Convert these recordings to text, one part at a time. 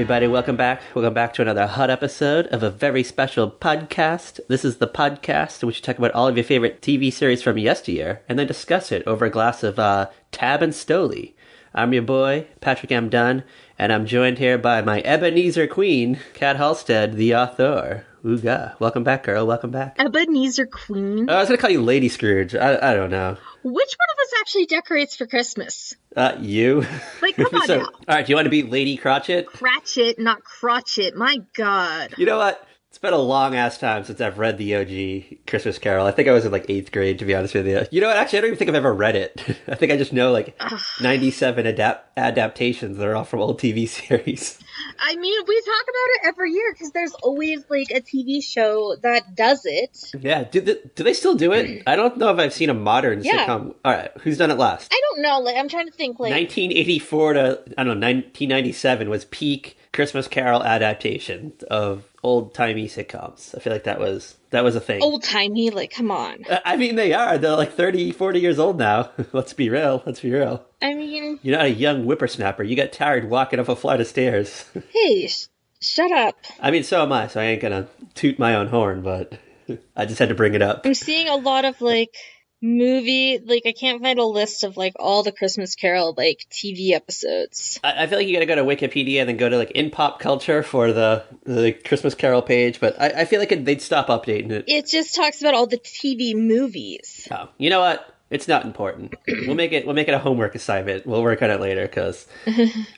everybody. Welcome back. Welcome back to another hot episode of a very special podcast. This is the podcast in which you talk about all of your favorite TV series from yesteryear and then discuss it over a glass of Tab and Stoli. I'm your boy, Patrick M. Dunn, and I'm joined here by my Ebenezer Queen, Kat Halstead, the author. Ooga. Welcome back, girl. Welcome back. Ebenezer Queen? I was going to call you Lady Scrooge. I don't know. Which one of us actually decorates for Christmas? You. Like, come on now. All right, do you want to be Lady Cratchit? Cratchit, not Crotchet. My God. You know what? It's been a long-ass time since I've read the OG Christmas Carol. I think I was in, 8th grade, to be honest with you. You know what? Actually, I don't even think I've ever read it. I think I just know, 97 adaptations that are all from old TV series. I mean, we talk about it every year because there's always, a TV show that does it. Yeah. Do they still do it? I don't know if I've seen a modern sitcom. All right. Who's done it last? I don't know. I'm trying to think, 1984 to, 1997 was peak Christmas Carol adaptation of old-timey sitcoms. I feel like that was a thing. Old-timey? Come on. I mean, they are. They're 30, 40 years old now. Let's be real. I mean... You're not a young whippersnapper. You got tired walking up a flight of stairs. Hey, shut up. I mean, so am I, so I ain't gonna toot my own horn, but I just had to bring it up. I'm seeing a lot of, movie, I can't find a list of, all the Christmas Carol, TV episodes. I feel like you gotta go to Wikipedia and then go to, in pop culture for the Christmas Carol page, but I feel like they'd stop updating it. It just talks about all the TV movies. Oh, you know what? It's not important. We'll make it a homework assignment. We'll work on it later, because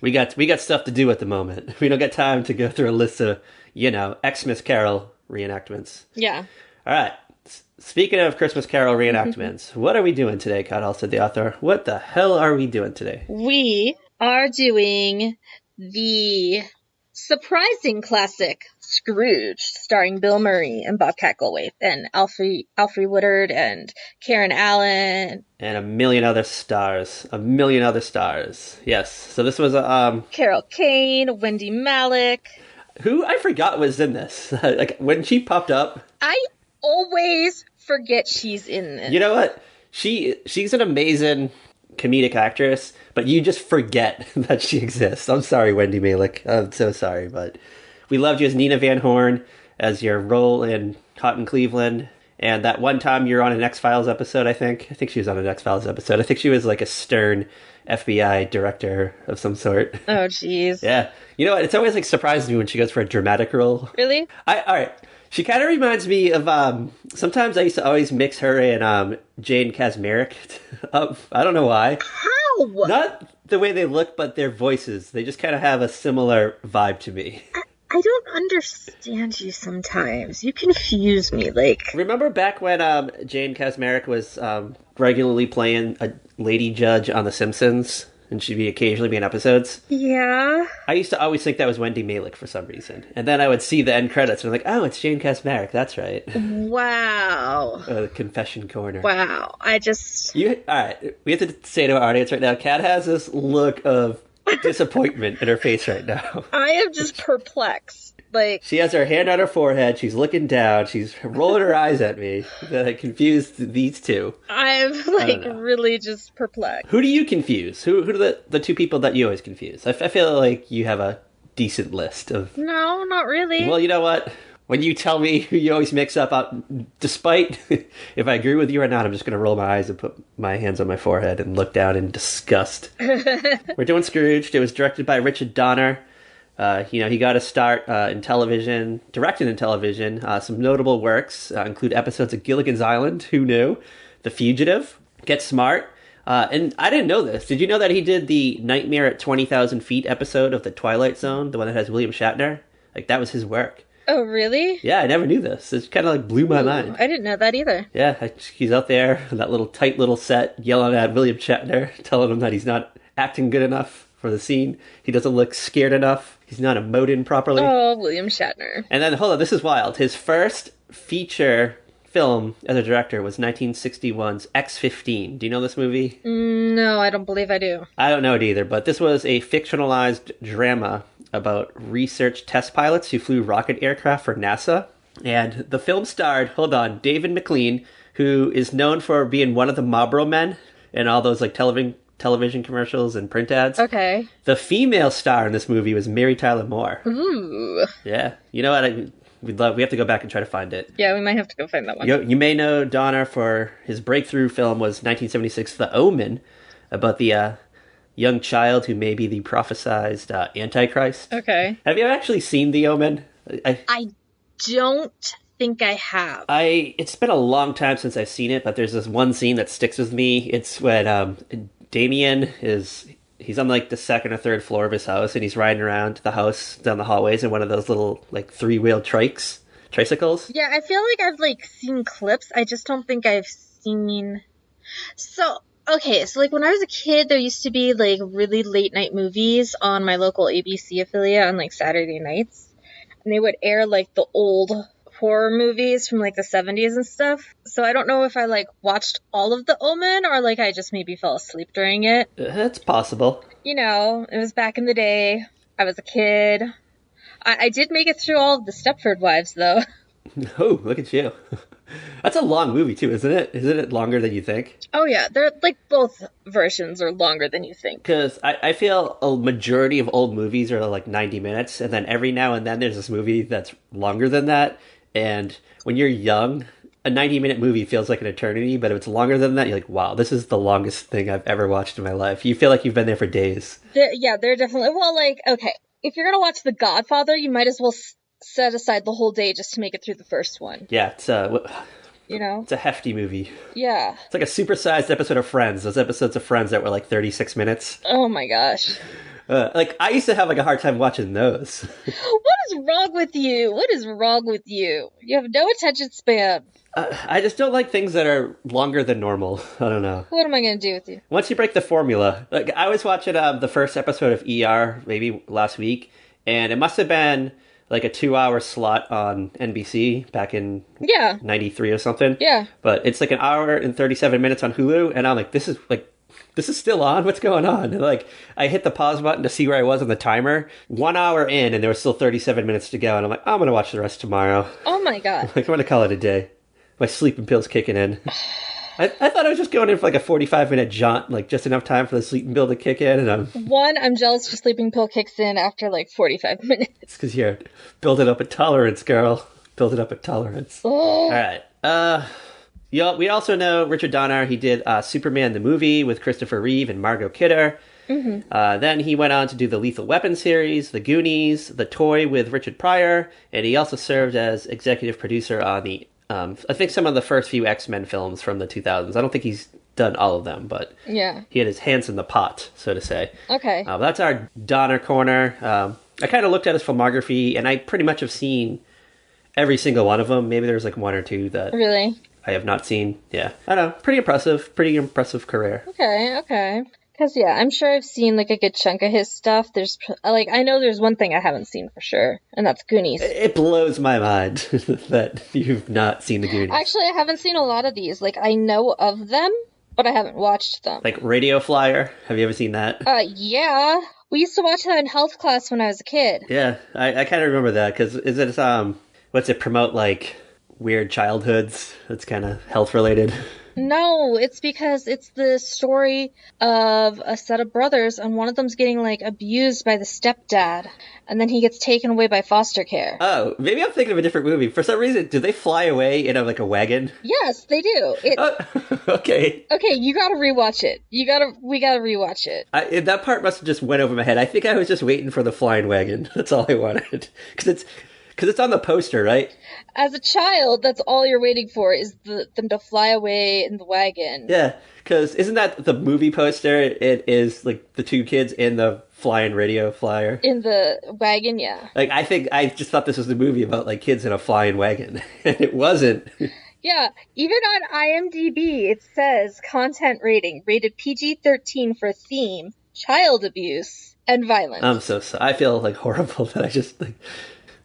we got stuff to do at the moment. We don't got time to go through a list of, Xmas Carol reenactments. Yeah. All right. Speaking of Christmas Carol reenactments, what are we doing today, Kat Halstead, the author? What the hell are we doing today? We are doing the surprising classic Scrooged, starring Bill Murray and Bobcat Goldthwait and Alfre Woodard and Karen Allen. And a million other stars. Yes. So this was Carol Kane, Wendy Malick. Who I forgot was in this. When she popped up. I always forget she's in this. You know what? She's an amazing comedic actress, but you just forget that she exists. I'm sorry, Wendy Malick. I'm so sorry, but we loved you as Nina Van Horn, as your role in Hot in Cleveland, and that one time you're on an X-Files episode, I think she was on an X-Files episode. I think she was a stern FBI director of some sort. Oh, jeez. Yeah. You know what? It's always surprises me when she goes for a dramatic role. Really? All right. She kind of reminds me of, sometimes I used to always mix her and Jane Kaczmarek up. I don't know why. How? Not the way they look, but their voices. They just kind of have a similar vibe to me. I don't understand you sometimes. You confuse me, Remember back when Jane Kaczmarek was regularly playing a lady judge on The Simpsons? And she'd occasionally be in episodes. Yeah. I used to always think that was Wendy Malick for some reason. And then I would see the end credits and I'm like, oh, it's Jane Kaczmarek. That's right. Wow. Confession corner. Wow. All right. We have to say to our audience right now, Kat has this look of disappointment in her face right now. I am just perplexed. She has her hand on her forehead. She's looking down. She's rolling her eyes at me. That I confused these two. I'm really just perplexed. Who do you confuse? Who are the two people that you always confuse? I feel like you have a decent list of... No, not really. Well, you know what? When you tell me who you always mix up, despite if I agree with you or not, I'm just going to roll my eyes and put my hands on my forehead and look down in disgust. We're doing Scrooged. It was directed by Richard Donner. He got a start in television, directed in television. Some notable works include episodes of Gilligan's Island, who knew? The Fugitive, Get Smart. And I didn't know this. Did you know that he did the Nightmare at 20,000 Feet episode of The Twilight Zone, the one that has William Shatner? That was his work. Oh, really? Yeah, I never knew this. It kind of blew my mind. I didn't know that either. Yeah, he's out there in that tight little set, yelling at William Shatner, telling him that he's not acting good enough for the scene. He doesn't look scared enough. He's not emoting properly. Oh, William Shatner. And then, hold on, this is wild. His first feature film as a director was 1961's X-15. Do you know this movie? No, I don't believe I do. I don't know it either, but this was a fictionalized drama about research test pilots who flew rocket aircraft for NASA. And the film starred, David McLean, who is known for being one of the Marlboro men and all those television commercials and print ads. Okay. The female star in this movie was Mary Tyler Moore. Ooh. Yeah. You know what? We have to go back and try to find it. Yeah, we might have to go find that one. You may know Donner for his breakthrough film was 1976, The Omen, about the young child who may be the prophesized Antichrist. Okay. Have you actually seen The Omen? I don't think I have. It's been a long time since I've seen it, but there's this one scene that sticks with me. It's when Damien he's on like the second or third floor of his house, and he's riding around the house down the hallways in one of those little like 3-wheel tricycles. Yeah, I feel like I've like seen clips. I just don't think I've seen. So okay, so like when I was a kid, there used to be like really late night movies on my local ABC affiliate on like Saturday nights, and they would air like the old horror movies from like the 70s and stuff. So I don't know if I like watched all of The Omen or like I just maybe fell asleep during it. That's possible. You know, it was back in the day. I was a kid. I did make it through all of the Stepford Wives though. Oh, look at you. That's a long movie too, isn't it? Isn't it longer than you think? Oh yeah, they're like both versions are longer than you think. Because I feel a majority of old movies are like 90 minutes, and then every now and then there's this movie that's longer than that. And when you're young, a 90-minute movie feels like an eternity, but if it's longer than that, you're like, wow, this is the longest thing I've ever watched in my life. You feel like you've been there for days. They're definitely, well, like, okay, if you're going to watch The Godfather, you might as well set aside the whole day just to make it through the first one. Yeah, it's you know? It's a hefty movie. Yeah. It's like a supersized episode of Friends. Those episodes of Friends that were like 36 minutes. Oh my gosh. Like, I used to have like a hard time watching those. What is wrong with you? What is wrong with you? You have no attention span. I just don't like things that are longer than normal. I don't know. What am I going to do with you? Once you break the formula, like I was watching the first episode of ER maybe last week, and it must have been like a 2-hour slot on NBC back in 93 or something. Yeah. But it's like an hour and 37 minutes on Hulu, and I'm like, this is still on? What's going on? And like, I hit the pause button to see where I was on the timer. 1 hour in, and there was still 37 minutes to go. And I'm like, I'm going to watch the rest tomorrow. Oh my god. Like, I'm going to call it a day. My sleeping pill's kicking in. I thought I was just going in for like a 45-minute jaunt, like just enough time for the sleeping pill to kick in. And I'm jealous your sleeping pill kicks in after like 45 minutes. It's because you're building up a tolerance, girl. Building up a tolerance. Oh. All right. We also know Richard Donner. He did Superman the movie with Christopher Reeve and Margot Kidder. Mm-hmm. Then he went on to do the Lethal Weapon series, The Goonies, The Toy with Richard Pryor, and he also served as executive producer on the, I think some of the first few X-Men films from the 2000s. I don't think he's done all of them, but yeah, he had his hands in the pot, so to say. Okay. That's our Donner corner. I kind of looked at his filmography, and I pretty much have seen every single one of them. Maybe there's like one or two that... Really? I have not seen. Yeah. I don't know. Pretty impressive career. Okay. Because, yeah, I'm sure I've seen, like, a good chunk of his stuff. There's, like, I know there's one thing I haven't seen for sure, and that's Goonies. It blows my mind that you've not seen the Goonies. Actually, I haven't seen a lot of these. Like, I know of them, but I haven't watched them. Like Radio Flyer? Have you ever seen that? Yeah. We used to watch that in health class when I was a kid. Yeah, I kind of remember that, because is it, what's it promote, like... weird childhoods that's kind of health related? No, it's because it's the story of a set of brothers, and one of them's getting like abused by the stepdad, and then he gets taken away by foster care. Oh, maybe I'm thinking of a different movie. For some reason, do they fly away in a wagon? Yes, they do. Okay. Okay, you gotta rewatch it. We gotta rewatch it. That part must have just went over my head. I think I was just waiting for the flying wagon. That's all I wanted. Because it's on the poster, right? As a child, that's all you're waiting for is them to fly away in the wagon. Yeah, because isn't that the movie poster? It is like the two kids in the flying radio flyer. In the wagon, yeah. Like, I just thought this was the movie about like kids in a flying wagon. And it wasn't. Yeah, even on IMDb, it says content rating, rated PG-13 for theme, child abuse, and violence. I'm so sorry. I feel like horrible that I just like...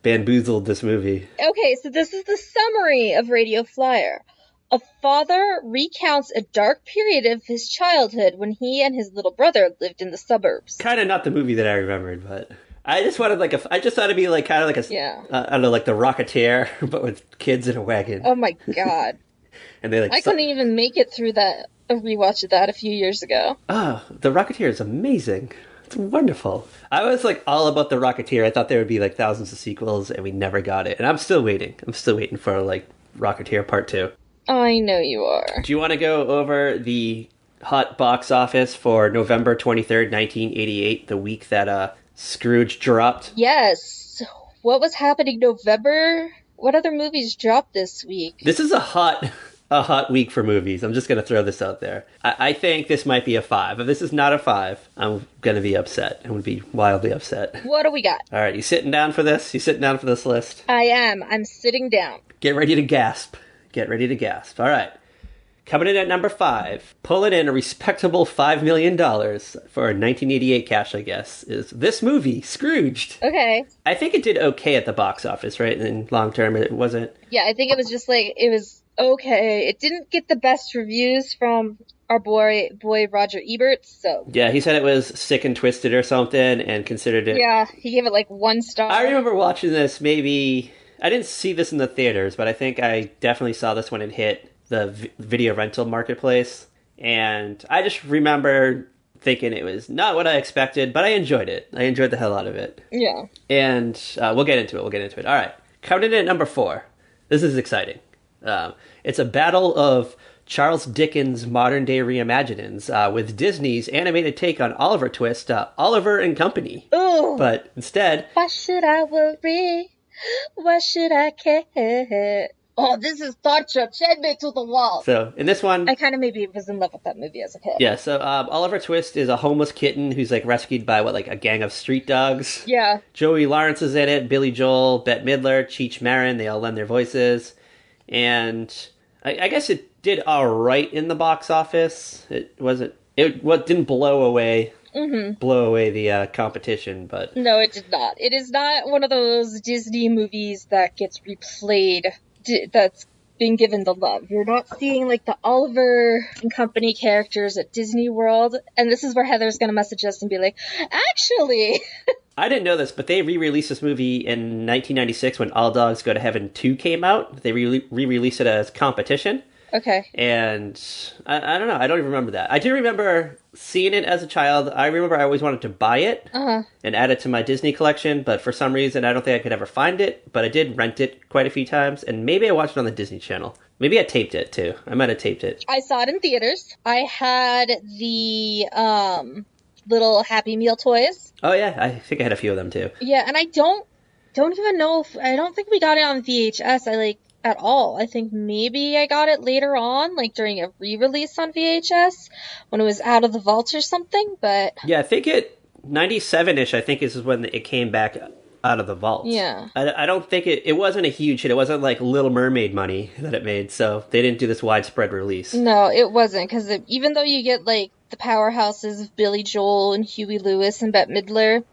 bamboozled this movie. Okay, so this is the summary of Radio Flyer. A father recounts a dark period of his childhood when he and his little brother lived in the suburbs. Kind of not the movie that I remembered, but I just wanted I just thought it'd be like kind of like a, yeah. I don't know, like The Rocketeer, but with kids in a wagon. Oh my god. And they like... I couldn't even make it through that. a rewatch of that a few years ago. Oh, The Rocketeer is amazing. It's wonderful. I was like all about The Rocketeer. I thought there would be like thousands of sequels, and we never got it. And I'm still waiting. I'm still waiting for like Rocketeer Part 2. I know you are. Do you want to go over the hot box office for November 23rd, 1988, the week that Scrooge dropped? Yes. What was happening November? What other movies dropped this week? This is a hot week for movies. I'm just going to throw this out there. I think this might be a 5. If this is not a 5, I'm going to be upset. I'm going to be wildly upset. What do we got? All right, you sitting down for this? You sitting down for this list? I am. I'm sitting down. Get ready to gasp. Get ready to gasp. All right. Coming in at number 5, pulling in a respectable $5 million for 1988 cash, I guess, is this movie, Scrooged. Okay. I think it did okay at the box office, right? In long term, it wasn't... Yeah, I think it was just like, it was okay. It didn't get the best reviews from our boy Roger Ebert, so... Yeah, he said it was sick and twisted or something, and considered it... Yeah, he gave it like 1 star. I remember watching this maybe... I didn't see this in the theaters, but I think I definitely saw this when it hit the video rental marketplace, and I just remember thinking it was not what I expected, but I enjoyed it. I enjoyed the hell out of it. Yeah. And we'll get into it. All right. Coming in at number 4. This is exciting. It's a battle of Charles Dickens' modern-day reimaginings with Disney's animated take on Oliver Twist, Oliver and Company. Ooh. But instead... Why should I worry? Why should I care? Oh, this is torture. Chain me to the wall. So, in this one... I kind of maybe was in love with that movie as a kid. Yeah, so Oliver Twist is a homeless kitten who's, like, rescued by, a gang of street dogs? Yeah. Joey Lawrence is in it, Billy Joel, Bette Midler, Cheech Marin, they all lend their voices. And I guess it did all right in the box office. It didn't blow away... Mm-hmm. Blow away the competition, but... No, it did not. It is not one of those Disney movies that gets replayed, that's being given the love. You're not seeing, like, the Oliver and Company characters at Disney World, and this is where Heather's gonna message us and be like, actually... I didn't know this, but they re-released this movie in 1996 when All Dogs Go to Heaven 2 came out. They re-released it as competition. Okay. And I don't know. I don't even remember that. I do remember seeing it as a child. I remember I always wanted to buy it and add it to my Disney collection, but for some reason I don't think I could ever find it. But I did rent it quite a few times, and maybe I watched it on the Disney Channel. Maybe I taped it too. I might have taped it. I saw it in theaters. I had the little Happy Meal toys. Oh yeah, I think I had a few of them too. Yeah, and I don't even know if I don't think we got it on VHS. At all. I think maybe I got it later on, like during a re-release on VHS when it was out of the vault or something, but... Yeah, I think 97-ish, I think is when it came back out of the vault. Yeah. I don't think it wasn't a huge hit. It wasn't like Little Mermaid money that it made, so they didn't do this widespread release. No, it wasn't, because even though you get, like, the powerhouses of Billy Joel and Huey Lewis and Bette Midler...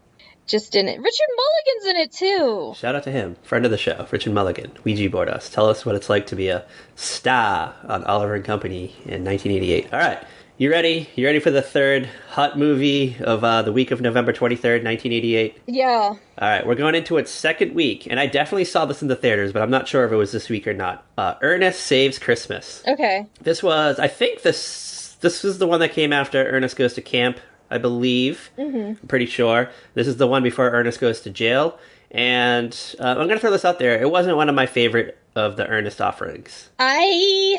just in it. Richard Mulligan's in it, too. Shout out to him. Friend of the show, Richard Mulligan. Ouija board us. Tell us what it's like to be a star on Oliver and Company in 1988. All right. You ready? You ready for the third hot movie of the week of November 23rd, 1988? Yeah. All right. We're going into its second week, and I definitely saw this in the theaters, but I'm not sure if it was this week or not. Ernest Saves Christmas. Okay. This was, I think this was the one that came after Ernest Goes to Camp, I believe. Mm-hmm. I'm pretty sure. This is the one before Ernest goes to jail. And I'm going to throw this out there. It wasn't one of my favorite of the Ernest offerings. I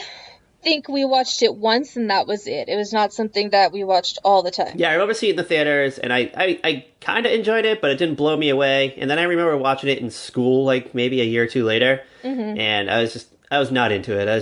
think we watched it once and that was it. It was not something that we watched all the time. Yeah, I remember seeing it in the theaters, and I kind of enjoyed it, but it didn't blow me away. And then I remember watching it in school, like maybe a year or two later, and I was not into it. I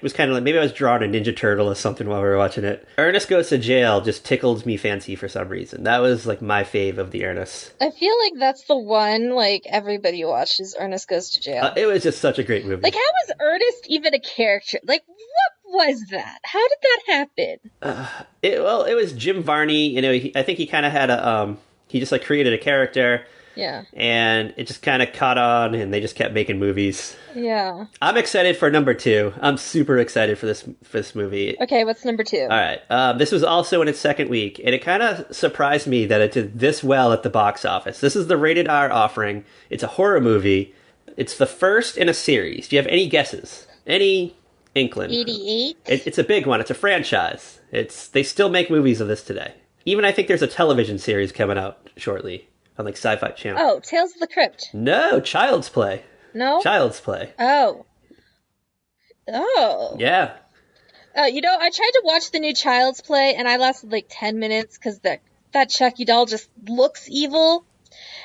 was kind of like, maybe I was drawing a Ninja Turtle or something while we were watching it. Ernest Goes to Jail just tickled me fancy for some reason. That was like my fave of the Ernest. I feel like that's the one, like, everybody watches Ernest Goes to Jail. It was just such a great movie. Like, how was Ernest even a character? Like, what was that? How did that happen? It was Jim Varney. You know, I think he kind of had he just like created a character. Yeah. And it just kind of caught on, and they just kept making movies. Yeah. I'm excited for number 2. I'm super excited for this movie. Okay, what's number 2? All right. This was also in its second week, and it kind of surprised me that it did this well at the box office. This is the rated R offering. It's a horror movie. It's the first in a series. Do you have any guesses? Any inkling. 88? It's a big one. It's a franchise. They still make movies of this today. Even I think there's a television series coming out shortly on like Sci-Fi Channel. Oh, Tales of the Crypt. No, Child's Play. No? Child's Play. Oh. Oh. Yeah. I tried to watch the new Child's Play, and I lasted like 10 minutes because that Chucky doll just looks evil.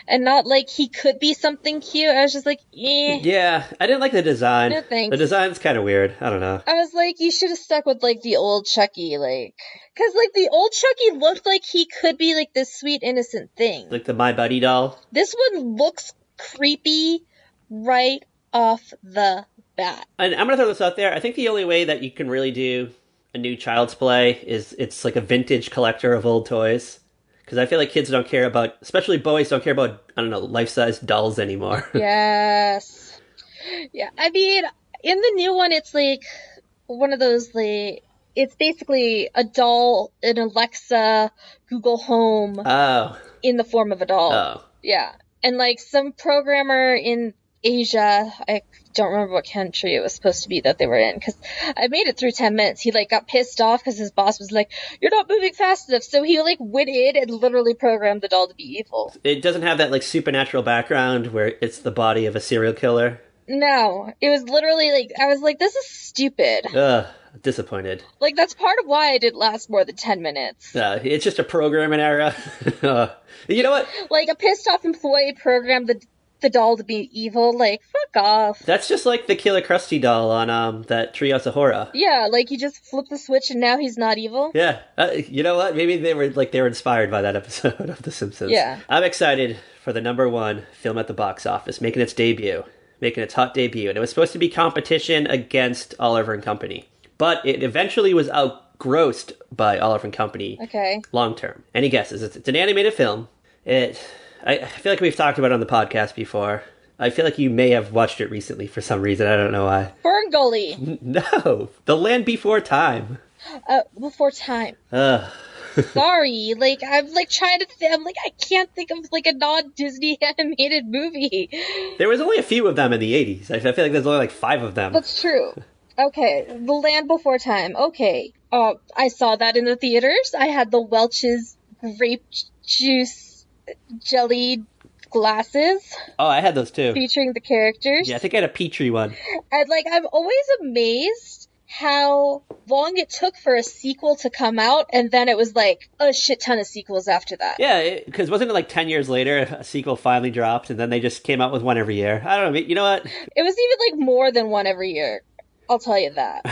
And not like he could be something cute. I was just like, eh. Yeah, I didn't like the design. No thanks. The design's kind of weird. I don't know. I was like, you should have stuck with like the old Chucky, like, because like the old Chucky looked like he could be like this sweet innocent thing. Like the My Buddy doll. This one looks creepy right off the bat. And I'm gonna throw this out there. I think the only way that you can really do a new Child's Play is it's like a vintage collector of old toys. Because I feel like kids don't care about, especially boys, don't care about, I don't know, life-size dolls anymore. Yes. Yeah, I mean, in the new one, it's like one of those, like, it's basically a doll, an Alexa, Google Home in the form of a doll. Oh. Yeah. And, like, some programmer in Asia, I don't remember what country it was supposed to be that they were in, because I made it through 10 minutes. He, like, got pissed off because his boss was like, you're not moving fast enough, so he, like, went in and literally programmed the doll to be evil. It doesn't have that, like, supernatural background where it's the body of a serial killer? No. It was literally, like, I was like, this is stupid. Ugh, disappointed. Like, that's part of why I didn't last more than 10 minutes. It's just a programming error. You know what? Like, a pissed off employee programmed the doll to be evil. Like, fuck off. That's just like the Killer Krusty doll on that Treehouse of Horror. Yeah, like you just flip the switch and now he's not evil. Yeah. You know what? Maybe they were inspired by that episode of The Simpsons. Yeah. I'm excited for the #1 film at the box office, making its hot debut. And it was supposed to be competition against Oliver and Company. But it eventually was outgrossed by Oliver and Company. Okay. Long term. Any guesses? It's an animated film. I feel like we've talked about it on the podcast before. I feel like you may have watched it recently for some reason. I don't know why. Ferngully. No. The Land Before Time. Before Time. Ugh. Sorry. Like, I'm like trying to I'm like, I can't think of like a non-Disney animated movie. There was only a few of them in the 80s. I feel like there's only like 5 of them. That's true. Okay. The Land Before Time. Okay. I saw that in the theaters. I had the Welch's grape juice jelly glasses. Oh, I had those too. Featuring the characters. Yeah, I think I had a Petrie one. And like, I'm always amazed how long it took for a sequel to come out, and then it was like a shit ton of sequels after that. Yeah, because wasn't it like 10 years later a sequel finally dropped, and then they just came out with one every year? I don't know. You know what? It was even like more than one every year. I'll tell you that.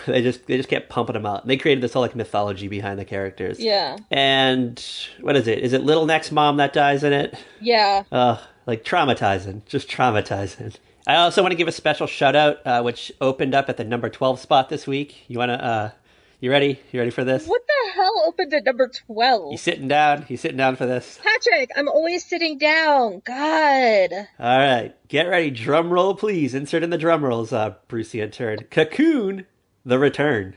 They just kept pumping them out. They created this whole like mythology behind the characters. Yeah. And what is it? Is it Little Neck's mom that dies in it? Yeah. Like traumatizing. Just traumatizing. I also want to give a special shout out, which opened up at the #12 spot this week. You wanna you ready? You ready for this? What the hell opened at #12? You sitting down? You sitting down for this? Patrick, I'm always sitting down. God. All right, get ready. Drum roll, please. Insert in the drum rolls, Brucey and Turd. Cocoon, The Return.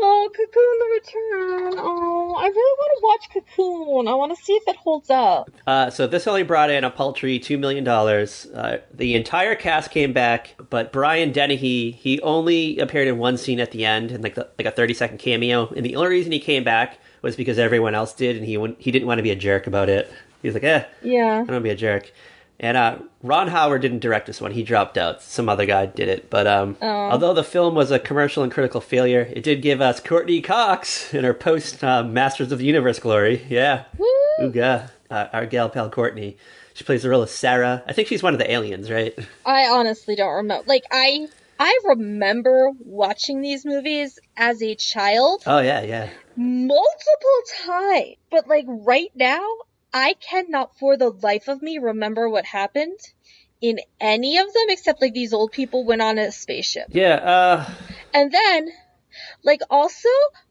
Oh, Cocoon, The Return. Oh, I really want to watch Cocoon. I want to see if it holds up. So this only brought in a paltry $2 million. The entire cast came back, but Brian Dennehy, he only appeared in one scene at the end, in like a 30-second cameo. And the only reason he came back was because everyone else did, and he didn't want to be a jerk about it. He was like, yeah, I don't want to be a jerk. And Ron Howard didn't direct this one. He dropped out. Some other guy did it. But although the film was a commercial and critical failure, it did give us Courtney Cox in her post Masters of the Universe glory. Yeah. Woo! Ooga. Our gal pal Courtney. She plays the role of Sarah. I think she's one of the aliens, right? I honestly don't remember. Like, I remember watching these movies as a child. Oh, yeah. Multiple times. But, like, right now, I cannot for the life of me remember what happened in any of them except like these old people went on a spaceship. Yeah, And then, like also,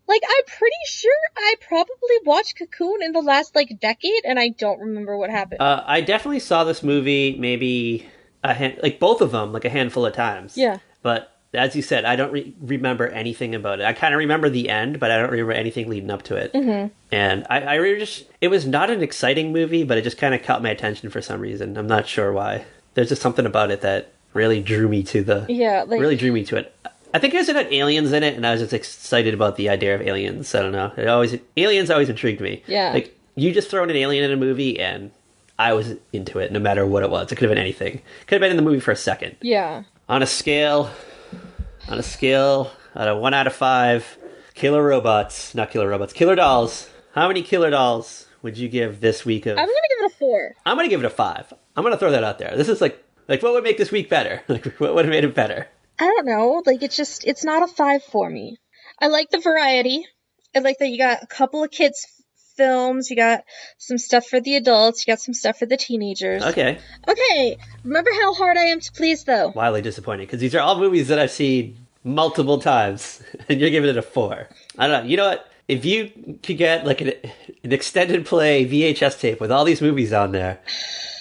like I'm pretty sure I probably watched Cocoon in the last like decade and I don't remember what happened. I definitely saw this movie maybe both of them like a handful of times. Yeah. But as you said, I don't remember anything about it. I kind of remember the end, but I don't remember anything leading up to it. Mm-hmm. And I really just, it was not an exciting movie, but it just kind of caught my attention for some reason. I'm not sure why. There's just something about it that really drew me to it. I think it had aliens in it, and I was just excited about the idea of aliens. I don't know. Aliens always intrigued me. Yeah. Like, you just throw in an alien in a movie, and I was into it, no matter what it was. It could have been anything. Could have been in the movie for a second. Yeah. On a scale out of 1 out of 5, killer dolls. How many killer dolls would you give this week of... I'm gonna give it a 4. I'm gonna give it a 5. I'm gonna throw that out there. This is like what would make this week better? Like, what would have made it better? I don't know. Like, it's not a 5 for me. I like the variety. I like that you got a couple of kids films, you got some stuff for the adults, you got some stuff for the teenagers. Okay. Remember how hard I am to please, though? Wildly disappointing, because these are all movies that I've seen multiple times, and you're giving it a 4. I don't know. You know what? If you could get like an extended play VHS tape with all these movies on there,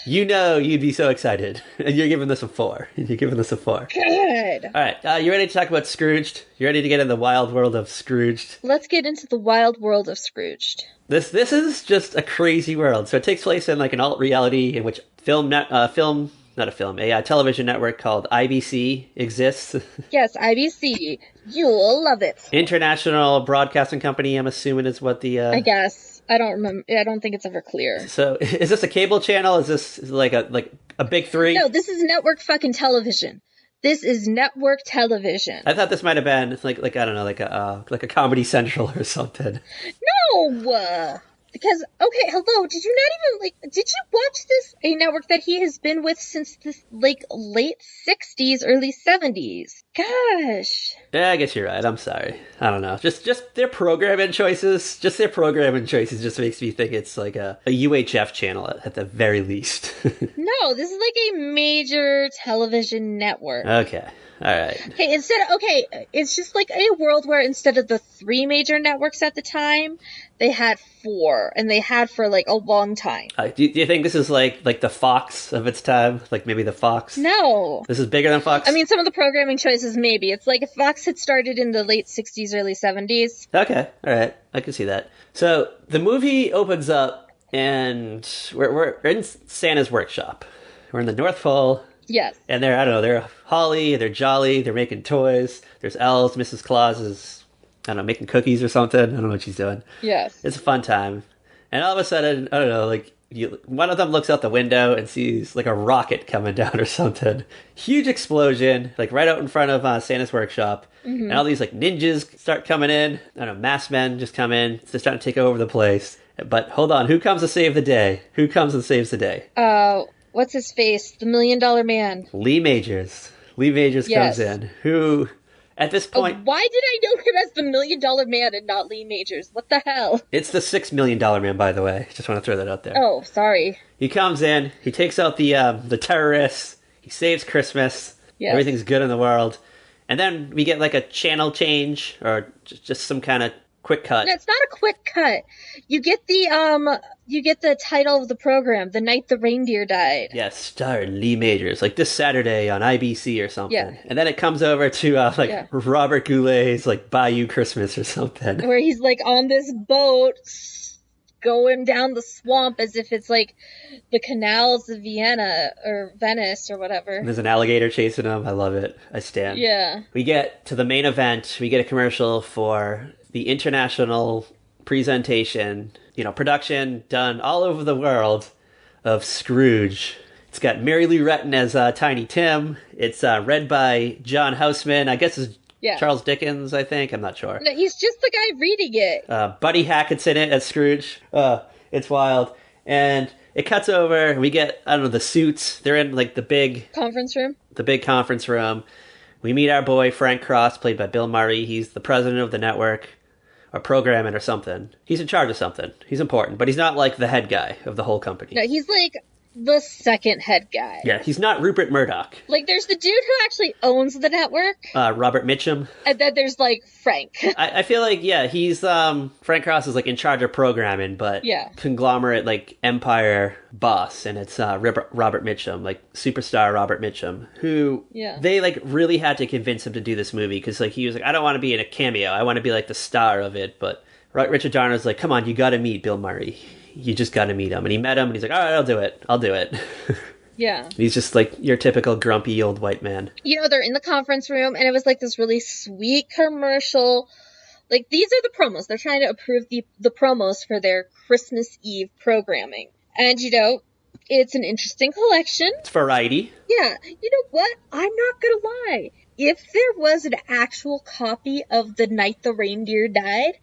you know you'd be so excited. And you're giving this a 4. You're giving this a 4. Good. All right. You ready to talk about Scrooged? You ready to get in the wild world of Scrooged? Let's get into the wild world of Scrooged. This is just a crazy world. So it takes place in like an alt-reality in which a television network called IBC exists. Yes, IBC. You'll love it. International Broadcasting Company, I'm assuming is what the... I guess. I don't remember. I don't think it's ever clear. So is this a cable channel? Is this like a big 3? No, this is network fucking television. This is network television. I thought this might have been like I don't know, like a Comedy Central or something. No! Because, okay, hello, did you not even, did you watch this? A network that he has been with since the, late 60s, early 70s. Gosh. Yeah, I guess you're right. I'm sorry. I don't know. Just their programming choices. Just makes me think it's like a UHF channel at the very least. No, this is like a major television network. Okay. All right. Hey, it's just like a world where instead of the 3 major networks at the time, they had 4, and they had for like a long time. Do you think this is like the Fox of its time? Like maybe the Fox? No. This is bigger than Fox? I mean, some of the programming choices, maybe. It's like if Fox had started in the late 60s, early 70s. Okay. All right. I can see that. So the movie opens up, and we're in Santa's workshop. We're in the North Pole. Yes. And they're Holly, they're Jolly, they're making toys. There's elves, Mrs. Claus is, making cookies or something. I don't know what she's doing. Yes. It's a fun time. And all of a sudden, I don't know, one of them looks out the window and sees like a rocket coming down or something. Huge explosion, like right out in front of Santa's workshop. Mm-hmm. And all these like ninjas start coming in. I don't know, masked men just come in. They're starting to take over the place. But hold on, who comes to save the day? Who comes and saves the day? What's his face? The $1 Million Man. Lee Majors. Yes. Comes in, who, at this point... why did I know him as the $1 Million Man and not Lee Majors? What the hell? It's the $6 Million Man, by the way. Just want to throw that out there. Oh, sorry. He comes in, he takes out the terrorists, he saves Christmas, yes. Everything's good in the world, and then we get like a channel change, or just some kind of quick cut. No, it's not a quick cut. You get the title of the program, The Night the Reindeer Died. Yes, starred Lee Majors, like this Saturday on IBC or something. Yeah. And then it comes over to Robert Goulet's like Bayou Christmas or something. Where he's like on this boat going down the swamp as if it's like the canals of Vienna or Venice or whatever. And there's an alligator chasing him. I love it. I stand. Yeah. We get to the main event. We get a commercial for the international presentation, production done all over the world of Scrooge. It's got Mary Lou Retton as Tiny Tim. It's read by John Houseman. I guess it's Charles Dickens, I think. I'm not sure. No, he's just the guy reading it. Buddy Hackett's in it as Scrooge. It's wild. And it cuts over. We get, the suits. They're in like the big... conference room? The big conference room. We meet our boy, Frank Cross, played by Bill Murray. He's the president of the network. Or programming or something. He's in charge of something. He's important, but he's not like the head guy of the whole company. No, he's like the second head guy. Yeah, he's not Rupert Murdoch. Like, there's the dude who actually owns the network. Robert Mitchum. And then there's, like, Frank. I feel like, he's, Frank Cross is, like, in charge of programming, but conglomerate, like, empire boss, and it's Robert Mitchum, like, superstar Robert Mitchum, who they, like, really had to convince him to do this movie, because, like, he was like, I don't want to be in a cameo, I want to be, like, the star of it, but Richard Donner's like, come on, you gotta meet Bill Murray. You just gotta meet him. And he met him, and he's like, all right, I'll do it. Yeah. He's just like your typical grumpy old white man. You know, they're in the conference room, and it was like this really sweet commercial. Like, these are the promos. They're trying to approve the promos for their Christmas Eve programming. And, you know, it's an interesting collection. It's variety. Yeah. You know what? I'm not gonna lie. If there was an actual copy of The Night the Reindeer Died,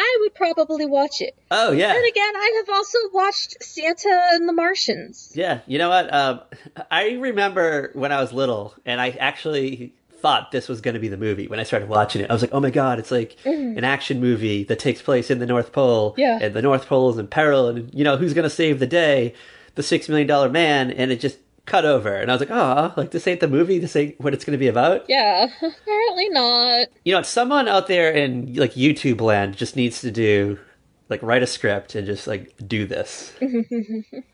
I would probably watch it. Oh, yeah. And again, I have also watched Santa and the Martians. Yeah, you know what? I remember when I was little, and I actually thought this was going to be the movie when I started watching it. I was like, oh my god, it's like an action movie that takes place in the North Pole. Yeah. And the North Pole is in peril, and, you know, who's going to save the day? The $6 Million Man, and it just cut over. And I was like, oh, like, this ain't the movie? This ain't what it's going to be about? Yeah, apparently not. You know, someone out there in, like, YouTube land just needs to do, like, write a script and just, like, do this.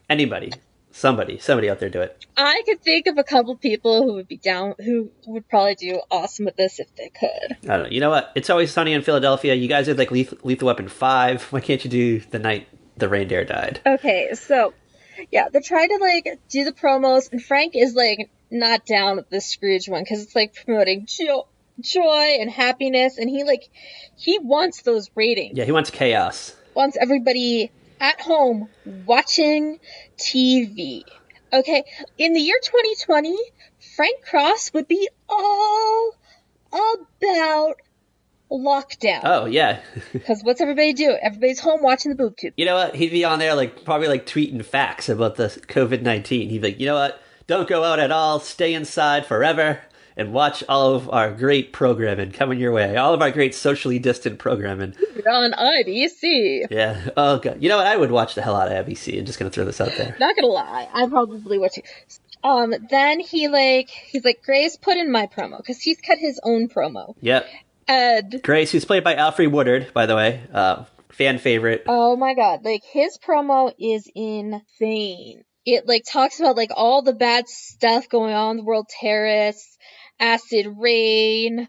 Anybody. Somebody out there do it. I could think of a couple people who would be down, who would probably do awesome with this if they could. I don't know. You know what? It's Always Sunny in Philadelphia. You guys did, like, Lethal Weapon 5. Why can't you do The Night the Reindeer Died? Okay, so, yeah, they're trying to, like, do the promos, and Frank is, like, not down with the Scrooge one, because it's, like, promoting joy and happiness, and he wants those ratings. Yeah, he wants chaos. Wants everybody at home watching TV. Okay, in the year 2020, Frank Cross would be all about lockdown. Oh, yeah. Because what's everybody do? Everybody's home watching the boob tube. You know what? He'd be on there, like, probably, like, tweeting facts about the COVID-19. He'd be like, you know what? Don't go out at all. Stay inside forever and watch all of our great programming coming your way. All of our great socially distant programming. On IBC. Yeah. Oh, God. You know what? I would watch the hell out of IBC. I'm just going to throw this out there. Not gonna lie. I probably would too. Then he's like, Grace, put in my promo. Because he's cut his own promo. Yep. And Grace, who's played by Alfre Woodard, by the way. Fan favorite. Oh my god. Like, his promo is insane. It, like, talks about, like, all the bad stuff going on, the World Terrorists, acid rain,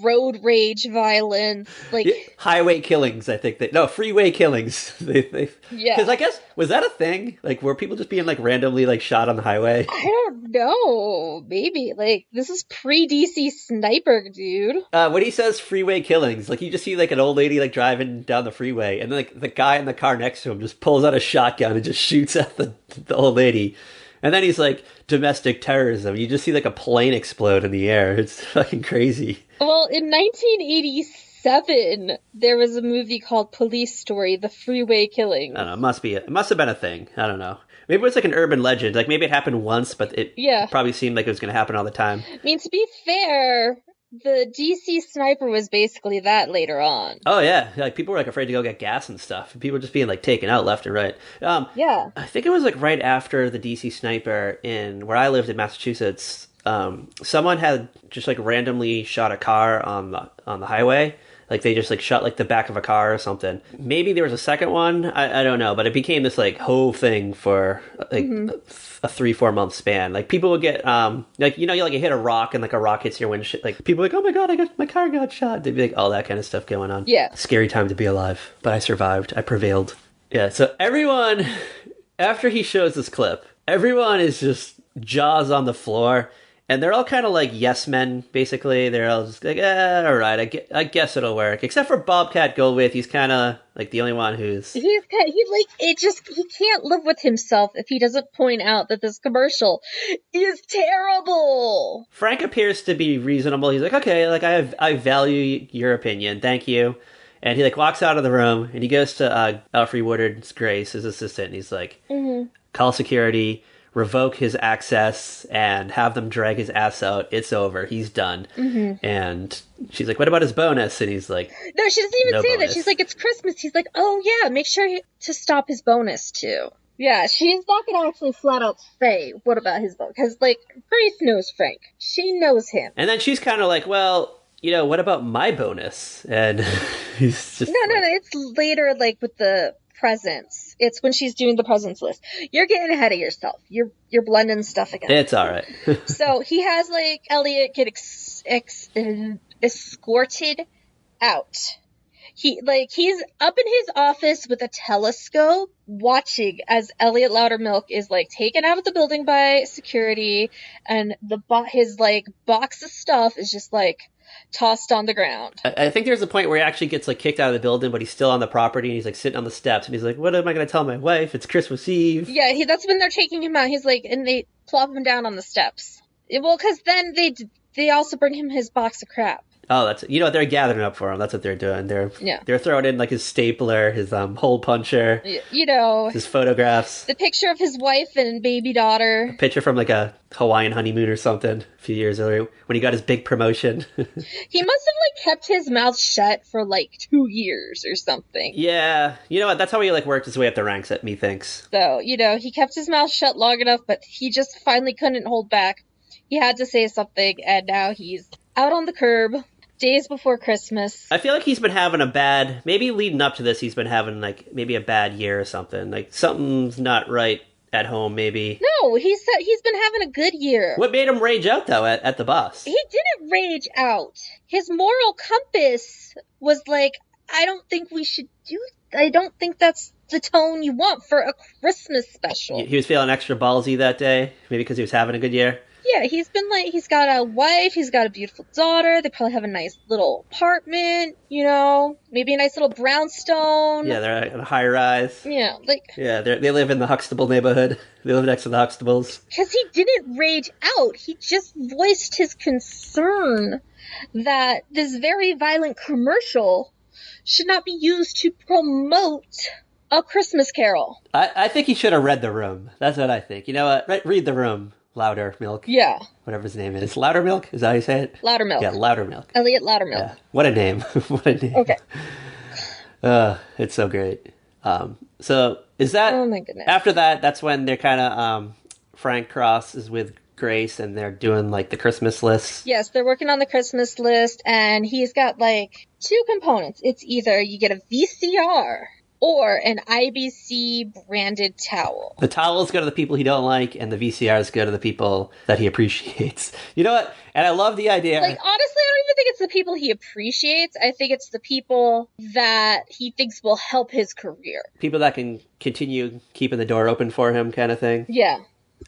road rage violence, like... Yeah, highway killings, I think. No, freeway killings. Yeah. Because I guess, was that a thing? Like, were people just being, like, randomly, like, shot on the highway? I don't know. Maybe. Like, this is pre-DC Sniper, dude. When he says freeway killings, like, you just see, like, an old lady, like, driving down the freeway, and then, like, the guy in the car next to him just pulls out a shotgun and just shoots at the old lady. And then he's like, domestic terrorism. You just see, like, a plane explode in the air. It's fucking crazy. Well, in 1987, there was a movie called Police Story, The Freeway Killing. I don't know. It must have been a thing. I don't know. Maybe it was like an urban legend. Like, maybe it happened once, but it probably seemed like it was going to happen all the time. I mean, to be fair, the DC Sniper was basically that later on. Oh, yeah. Like, people were, like, afraid to go get gas and stuff. People were just being, like, taken out left and right. Yeah. I think it was, like, right after the DC Sniper in where I lived in Massachusetts. Someone had just, like, randomly shot a car on the highway. Like, they just, like, shot, like, the back of a car or something. Maybe there was a second one. I don't know. But it became this, like, whole thing for, like, a 3-4 month span. Like, people would get, like, you know, you hit a rock and, like, a rock hits your windshield. Like, people are like, oh my god, my car got shot. They'd be like, all that kind of stuff going on. Yeah. Scary time to be alive. But I survived. I prevailed. Yeah, so everyone, after he shows this clip, everyone is just jaws on the floor. And they're all kind of like yes men, basically. They're all just like, all right, I guess it'll work. Except for Bobcat Goldthwait, he's kind of like the only one who's... He can't live with himself if he doesn't point out that this commercial is terrible. Frank appears to be reasonable. He's like, okay, like I value your opinion, thank you. And he like walks out of the room and he goes to Alfre Woodard's Grace, his assistant, and he's like, call security, revoke his access, and have them drag his ass out. It's over. He's done. And she's like, what about his bonus? And he's like, no, she doesn't even say bonus. That. She's like, it's Christmas. He's like, oh yeah, make sure to stop his bonus too. Yeah, she's not going to actually flat out say what about his bonus. Because, like, Grace knows Frank. She knows him. And then she's kind of like, well, you know, what about my bonus? And he's just No, it's later, like, with the presents. It's when she's doing the presents list. You're getting ahead of yourself. You're blending stuff again. It's all right. So he has, like, Elliot get escorted out. He's up in his office with a telescope watching as Elliot Loudermilk is like taken out of the building by security, and his like box of stuff is just like tossed on the ground. I think there's a point where he actually gets like kicked out of the building, but he's still on the property and he's like sitting on the steps and he's like, what am I going to tell my wife? It's Christmas Eve. Yeah, that's when they're taking him out. He's like, and they plop him down on the steps. Well, because then they also bring him his box of crap. Oh, they're gathering up for him. That's what they're doing. They're throwing in like his stapler, his hole puncher, his photographs, the picture of his wife and baby daughter, a picture from like a Hawaiian honeymoon or something a few years earlier when he got his big promotion. He must have like kept his mouth shut for like 2 years or something. Yeah, you know what? That's how he like worked his way up the ranks, methinks. So he kept his mouth shut long enough, but he just finally couldn't hold back. He had to say something, and now he's out on the curb. Days before Christmas. I feel like he's been having maybe leading up to this, he's been having like maybe a bad year or something. Like something's not right at home, maybe. No, he's been having a good year. What made him rage out though at the boss? He didn't rage out. His moral compass was like, I don't think that's the tone you want for a Christmas special. He was feeling extra ballsy that day, maybe because he was having a good year. Yeah, he's got a wife, he's got a beautiful daughter, they probably have a nice little apartment, maybe a nice little brownstone. Yeah, they're in a high rise. Yeah, they live in the Huxtable neighborhood. They live next to the Huxtables. Because he didn't rage out, he just voiced his concern that this very violent commercial should not be used to promote A Christmas Carol. I think he should have read The Room. That's what I think. You know what? Read The Room. Loudermilk. Yeah. Whatever his name is. Loudermilk? Is that how you say it? Loudermilk. Yeah, Loudermilk. Elliot Loudermilk. Yeah. What a name. What a name. Okay. It's so great. So is that... Oh my goodness. After that, that's when they're kind of... Frank Cross is with Grace and they're doing like the Christmas list. Yes, they're working on the Christmas list and he's got like 2 components. It's either you get a VCR or an IBC branded towel. The towels go to the people he don't like, and the VCRs go to the people that he appreciates. You know what? And I love the idea. Like, honestly, I don't even think it's the people he appreciates. I think it's the people that he thinks will help his career. People that can continue keeping the door open for him kind of thing. Yeah.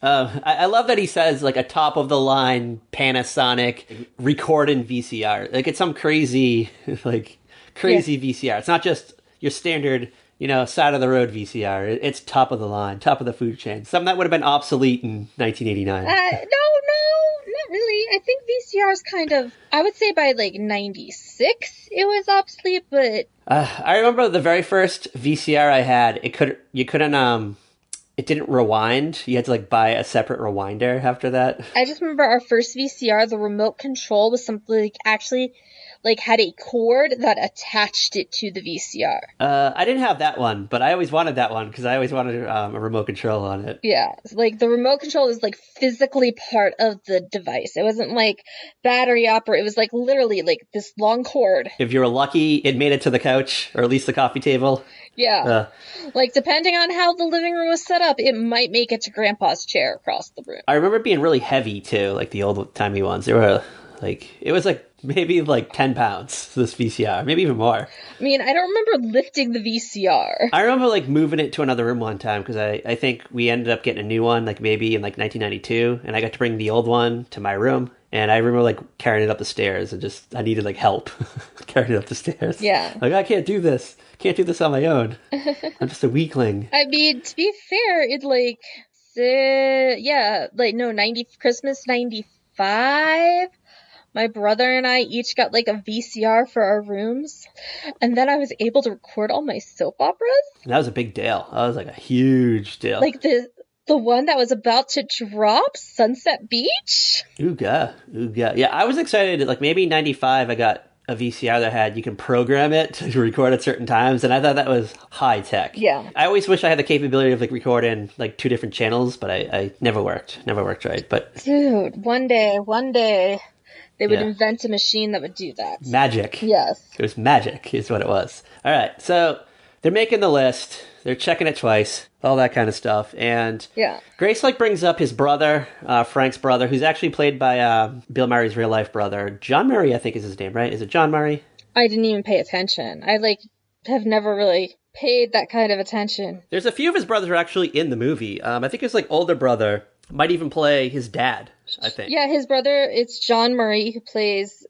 I love that he says, like, a top-of-the-line Panasonic recording VCR. Like, it's some crazy VCR. It's not just your standard, side-of-the-road VCR. It's top of the line, top of the food chain. Something that would have been obsolete in 1989. No, not really. I think VCR's kind of, I would say by, 96 it was obsolete, but... I remember the very first VCR I had, you couldn't, it didn't rewind. You had to, buy a separate rewinder after that. I just remember our first VCR, the remote control was something, actually... had a cord that attached it to the VCR. I didn't have that one, but I always wanted that one because I always wanted a remote control on it. Yeah, the remote control was physically part of the device. It wasn't battery operated. It was literally this long cord. If you were lucky, it made it to the couch or at least the coffee table. Yeah. Depending on how the living room was set up, it might make it to Grandpa's chair across the room. I remember it being really heavy too, the old-timey ones. They were it was maybe 10 pounds, this VCR, maybe even more. I mean, I don't remember lifting the VCR. I remember moving it to another room one time because I think we ended up getting a new one maybe in 1992, and I got to bring the old one to my room, and I remember carrying it up the stairs and I needed help carrying it up the stairs. Yeah. I can't do this. Can't do this on my own. I'm just a weakling. I mean, to be fair, it Christmas 95. My brother and I each got a VCR for our rooms, and then I was able to record all my soap operas. And that was a big deal. That was a huge deal. The one that was about to drop, Sunset Beach. Ooga. Yeah, I was excited. Maybe 95, I got a VCR that you can program it to record at certain times, and I thought that was high tech. Yeah. I always wish I had the capability of recording 2 different channels, but I never worked right. But dude, one day. They would invent a machine that would do that. Magic. Yes. It was magic is what it was. All right. So they're making the list. They're checking it twice. All that kind of stuff. And Grace brings up his brother, Frank's brother, who's actually played by Bill Murray's real life brother. John Murray, I think is his name, right? Is it John Murray? I didn't even pay attention. I, have never really paid that kind of attention. There's a few of his brothers who are actually in the movie. I think his, older brother might even play his dad, I think. Yeah, his brother, it's John Murray, who plays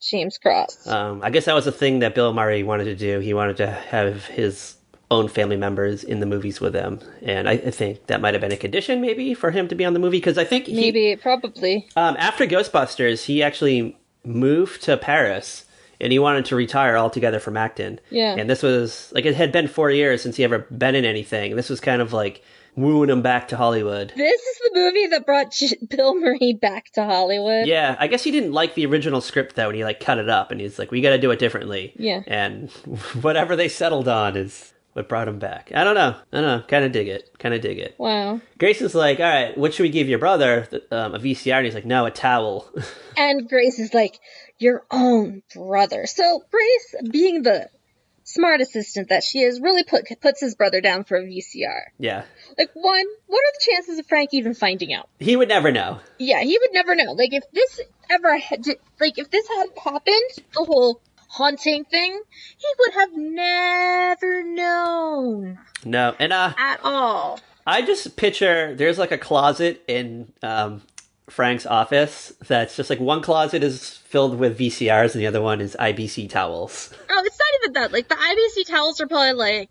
James Cross. I guess that was a thing that Bill Murray wanted to do. He wanted to have his own family members in the movies with him. And I think that might have been a condition, maybe, for him to be on the movie. Because I think probably. After Ghostbusters, he actually moved to Paris. And he wanted to retire altogether from acting. Yeah. And this was, it had been 4 years since he ever been in anything. This was kind of wooing him back to Hollywood. This is the movie that brought Bill Murray back to Hollywood. Yeah, I guess he didn't like the original script, though, and he, cut it up. And he's like, we got to do it differently. Yeah. And whatever they settled on is what brought him back. I don't know. Kind of dig it. Wow. Grace is like, all right, what should we give your brother? A VCR? And he's like, no, a towel. And Grace is like, your own brother. So Grace, being the smart assistant that she is, really puts his brother down for a VCR. Yeah. What are the chances of Frank even finding out? He would never know. Yeah, he would never know. If this ever if this hadn't happened, the whole haunting thing, he would have never known. No, and at all. I just picture there's a closet in Frank's office that's just one closet is filled with VCRs and the other one is IBC towels. Oh, it's not even that. The IBC towels are probably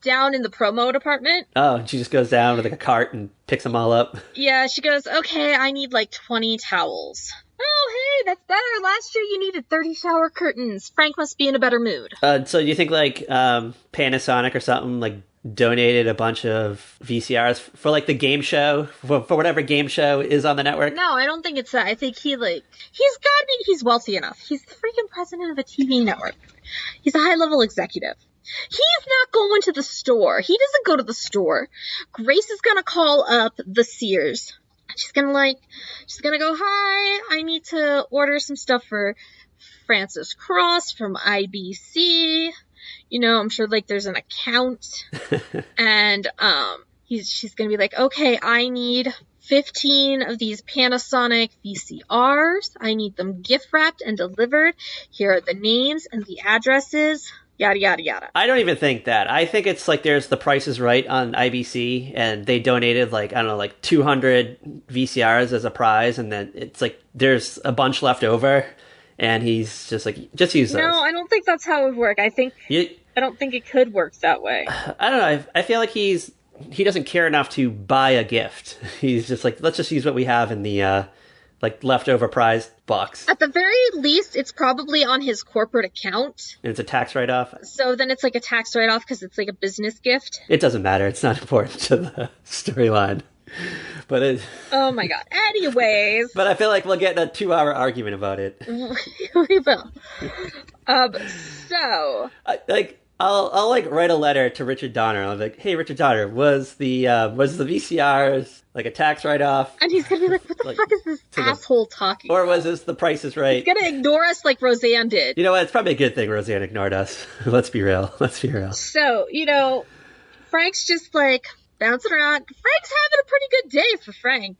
down in the promo department. Oh, and she just goes down with a cart and picks them all up. Yeah, she goes, okay, I need 20 towels. Oh, hey, that's better. Last year you needed 30 shower curtains. Frank must be in a better mood. So do you think Panasonic or something donated a bunch of VCRs for the game show, for whatever game show is on the network? No, I don't think it's that. I think he's wealthy enough. He's the freaking president of a TV network. He's a high-level executive. He's not going to the store. He doesn't go to the store. Grace is gonna call up the Sears. She's gonna go, hi, I need to order some stuff for Francis Cross from IBC. I'm sure there's an account. And she's gonna be like, okay, I need 15 of these Panasonic VCRs. I need them gift wrapped and delivered. Here are the names and the addresses. Yada, yada, yada. I don't even think that. I think it's there's The Price is Right on IBC, and they donated 200 VCRs as a prize, and then it's there's a bunch left over, and he's just just use those. No, I don't think that's how it would work. I don't think it could work that way. I don't know. I feel he doesn't care enough to buy a gift. He's just let's just use what we have in the leftover prize box. At the very least, it's probably on his corporate account. And it's a tax write-off? So then it's a tax write-off because it's a business gift. It doesn't matter. It's not important to the storyline. But it... Oh my god. Anyways. But I feel we'll get a 2-hour argument about it. We will. So... I'll write a letter to Richard Donner. I'll be like, hey, Richard Donner, was the VCRs a tax write-off? And he's gonna be like, what the fuck is this asshole talking Or about? was this The Price is Right? He's gonna ignore us like Roseanne did. You know what? It's probably a good thing Roseanne ignored us. Let's be real. So, Frank's just bouncing around. Frank's having a pretty good day for Frank.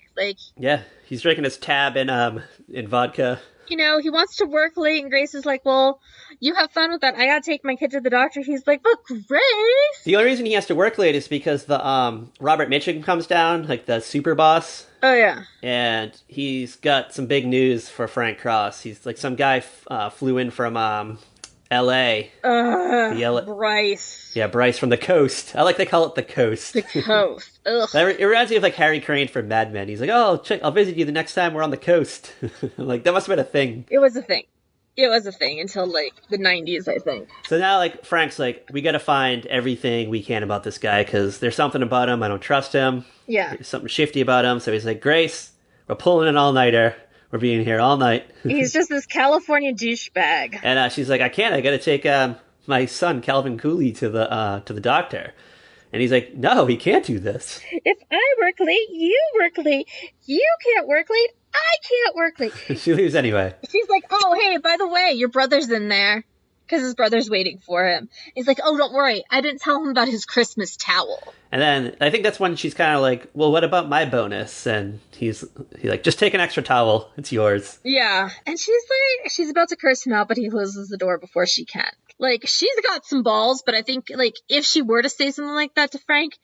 Yeah, he's drinking his tab in vodka. He wants to work late, and Grace is like, well, you have fun with that. I gotta take my kid to the doctor. He's like, but Grace! The only reason he has to work late is because the Robert Mitchum comes down, the super boss. Oh, yeah. And he's got some big news for Frank Cross. He's some guy flew in from L.A. Bryce. Yeah, Bryce from the coast. I they call it the coast. The coast. Ugh. It reminds me of Harry Crane from Mad Men. He's like, oh, I'll visit you the next time we're on the coast. That must have been a thing. It was a thing. It was a thing until the 90s, I think. So now Frank's we got to find everything we can about this guy because there's something about him. I don't trust him. Yeah. There's something shifty about him. So he's like, Grace, we're pulling an all-nighter. We're being here all night. He's just this California douchebag. And she's like, I can't. I got to take my son, Calvin Cooley, to the doctor. And he's like, no, he can't do this. If I work late, you work late. You can't work late. I can't work late. She leaves anyway. She's like, oh, hey, by the way, your brother's in there. because his brother's waiting for him. He's like, oh, don't worry. I didn't tell him about his Christmas towel. And then I think that's when she's kind of like, well, what about my bonus? And he's like, just take an extra towel. It's yours. Yeah. And she's about to curse him out, but he closes the door before she can. Like, she's got some balls, but I think, like, if she were to say something like that to Frank,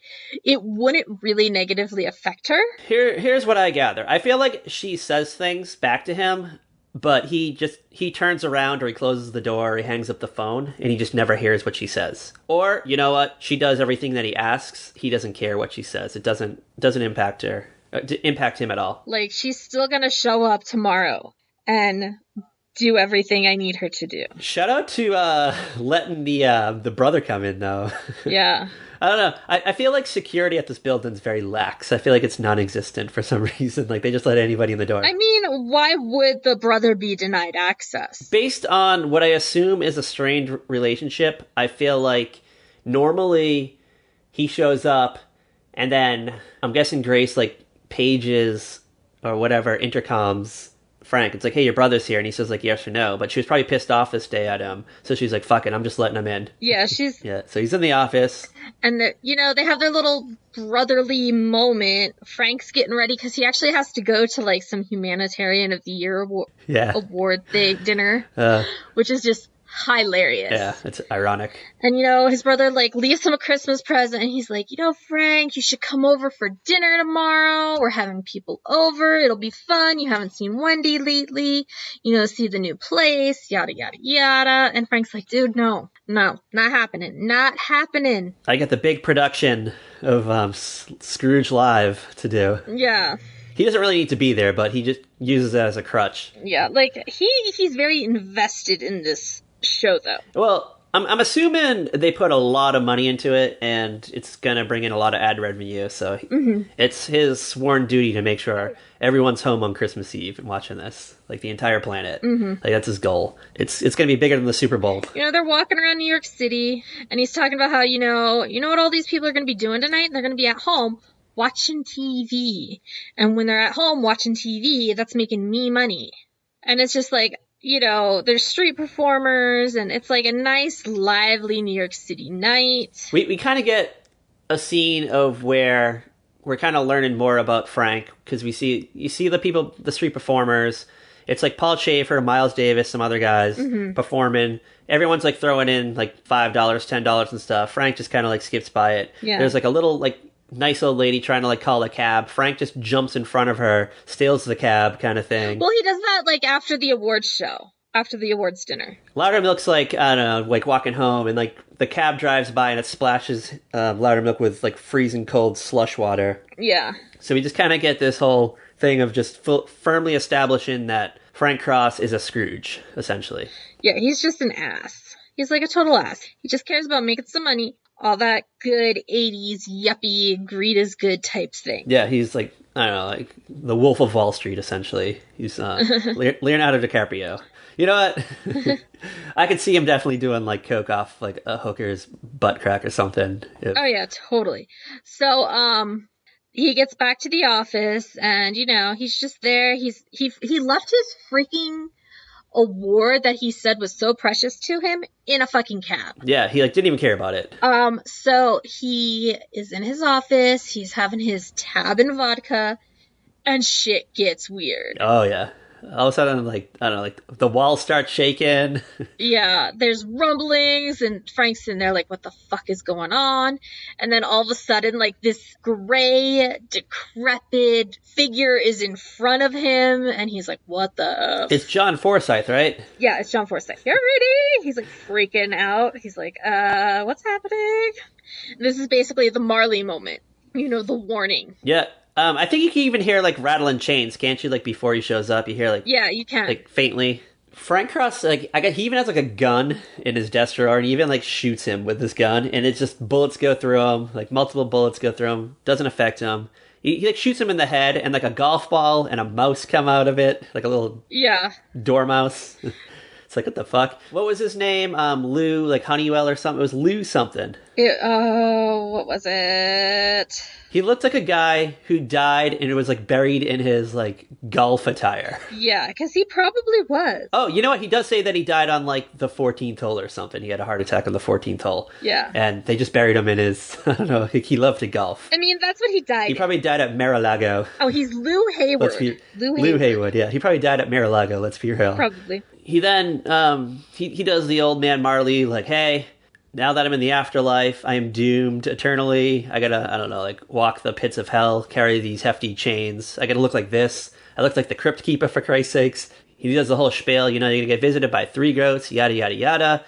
it wouldn't really negatively affect her. Here's what I gather. I feel like she says things back to him, but he turns around or he closes the door or he hangs up the phone and he just never hears what she says. Or, you know what? She does everything that he asks. He doesn't care what she says. It doesn't impact her, impact him at all. Like, she's still gonna show up tomorrow and do everything I need her to do. Shout out to letting the brother come in, though. Yeah. I don't know. I feel like security at this building's very lax. I feel like it's non-existent for some reason. Like, they just let anybody in the door. I mean, why would the brother be denied access? Based on what I assume is a strained relationship, I feel like normally he shows up and then I'm guessing Grace, like, pages or whatever, intercoms Frank. It's like, hey, your brother's here. And he says, like, yes or no. But she was probably pissed off this day at him. So she's like, fuck it, I'm just letting him in. Yeah, she's... Yeah, so he's in the office. And, they have their little brotherly moment. Frank's getting ready because he actually has to go to, like, some Humanitarian of the Year award dinner, which is just hilarious. Yeah, it's ironic. And, his brother, like, leaves him a Christmas present, and he's like, Frank, you should come over for dinner tomorrow. We're having people over. It'll be fun. You haven't seen Wendy lately. See the new place, yada, yada, yada. And Frank's like, dude, no, not happening. Not happening. I get the big production of Scrooge Live to do. Yeah. He doesn't really need to be there, but he just uses that as a crutch. Yeah, like, he's very invested in this show, though. Well, I'm assuming they put a lot of money into it, and it's gonna bring in a lot of ad revenue, so It's his sworn duty to make sure everyone's home on Christmas Eve and watching this. Like, the entire planet. Like, that's his goal. It's gonna be bigger than the Super Bowl. They're walking around New York City, and he's talking about how, you know what all these people are gonna be doing tonight? They're gonna be at home watching TV. And when they're at home watching TV, that's making me money. And it's just like, there's street performers, and it's like a nice, lively New York City night. We kind of get a scene of where we're kind of learning more about Frank, because you see the people, the street performers. It's like Paul Schaefer, Miles Davis, some other guys performing. Everyone's like throwing in like $5, $10 and stuff. Frank just kind of like skips by it. Yeah. There's like a little like nice old lady trying to like call a cab. Frank just jumps in front of her, steals the cab, kind of thing. Well, he does that like after the awards show, after the awards dinner. Loudermilk's like, I don't know, like walking home, and like the cab drives by and it splashes Loudermilk with like freezing cold slush water. Yeah. So we just kind of get this whole thing of just firmly establishing that Frank Cross is a Scrooge, essentially. Yeah, he's just an ass. He's like a total ass. He just cares about making some money. All that good 80s yuppie, greed is good type thing. Yeah, he's like, I don't know, like the Wolf of Wall Street, essentially. He's Leonardo DiCaprio. You know what? I could see him definitely doing like coke off like a hooker's butt crack or something. Oh yeah, totally. So, he gets back to the office, and he's just there. He left his freaking award that he said was so precious to him in a fucking cab. Yeah, he like didn't even care about it. So he is in his office, he's having his tab and vodka, and shit gets weird. Oh yeah. All of a sudden, like, I don't know, like the walls start shaking. Yeah, there's rumblings, and Frank's in there like, what the fuck is going on? And then all of a sudden, like, this gray, decrepit figure is in front of him, and he's like, what the... It's John Forsythe, right? Yeah, it's John Forsythe. You're ready? He's like freaking out. He's like, what's happening? This is basically the Marley moment. The warning. Yeah. I think you can even hear, like, rattling chains, can't you? Like, before he shows up, you hear, like... Yeah, you can. Like, faintly. Frank Cross, like, he even has, like, a gun in his desk drawer, and he even, like, shoots him with his gun, and it's just bullets go through him, like, multiple bullets go through him, doesn't affect him. He like, shoots him in the head, and, like, a golf ball and a mouse come out of it, like a little... Yeah. Dormouse. It's like, what the fuck? What was his name? Lou, like Honeywell or something. It was Lou something. What was it? He looked like a guy who died and it was like buried in his like golf attire. Yeah, because he probably was. Oh, you know what? He does say that he died on like the 14th hole or something. He had a heart attack on the 14th hole. Yeah. And they just buried him in his, I don't know, he loved to golf. I mean, that's what he died. He probably died at Mar-a-Lago. Oh, he's Lou Hayward. Lou Haywood, yeah. He probably died at Mar-a-Lago, let's be real. Probably. He then, he does the old man Marley, like, hey, now that I'm in the afterlife, I am doomed eternally. I gotta, I don't know, like, walk the pits of hell, carry these hefty chains. I gotta look like this. I look like the Crypt Keeper, for Christ's sakes. He does the whole spiel, you know, you're gonna get visited by 3 goats, yada, yada, yada.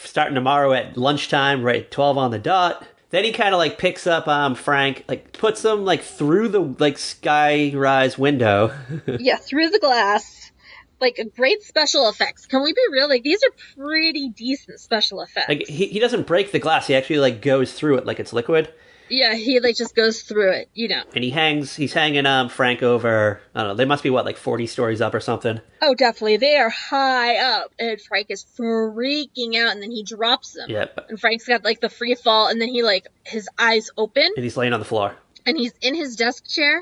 Starting tomorrow at lunchtime, right at 12 on the dot. Then he kind of, like, picks up Frank, like, puts him, like, through the, like, skyrise window. Yeah, through the glass. Like, great special effects. Can we be real? Like, these are pretty decent special effects. Like, he doesn't break the glass. He actually, like, goes through it like it's liquid. Yeah, he, like, just goes through it, you know. And he's hanging Frank over, I don't know, they must be, what, like 40 stories up or something? Oh, definitely. They are high up, and Frank is freaking out, and then he drops them. Yep. And Frank's got, like, the free fall, and then he, like, his eyes open. And he's laying on the floor. And he's in his desk chair,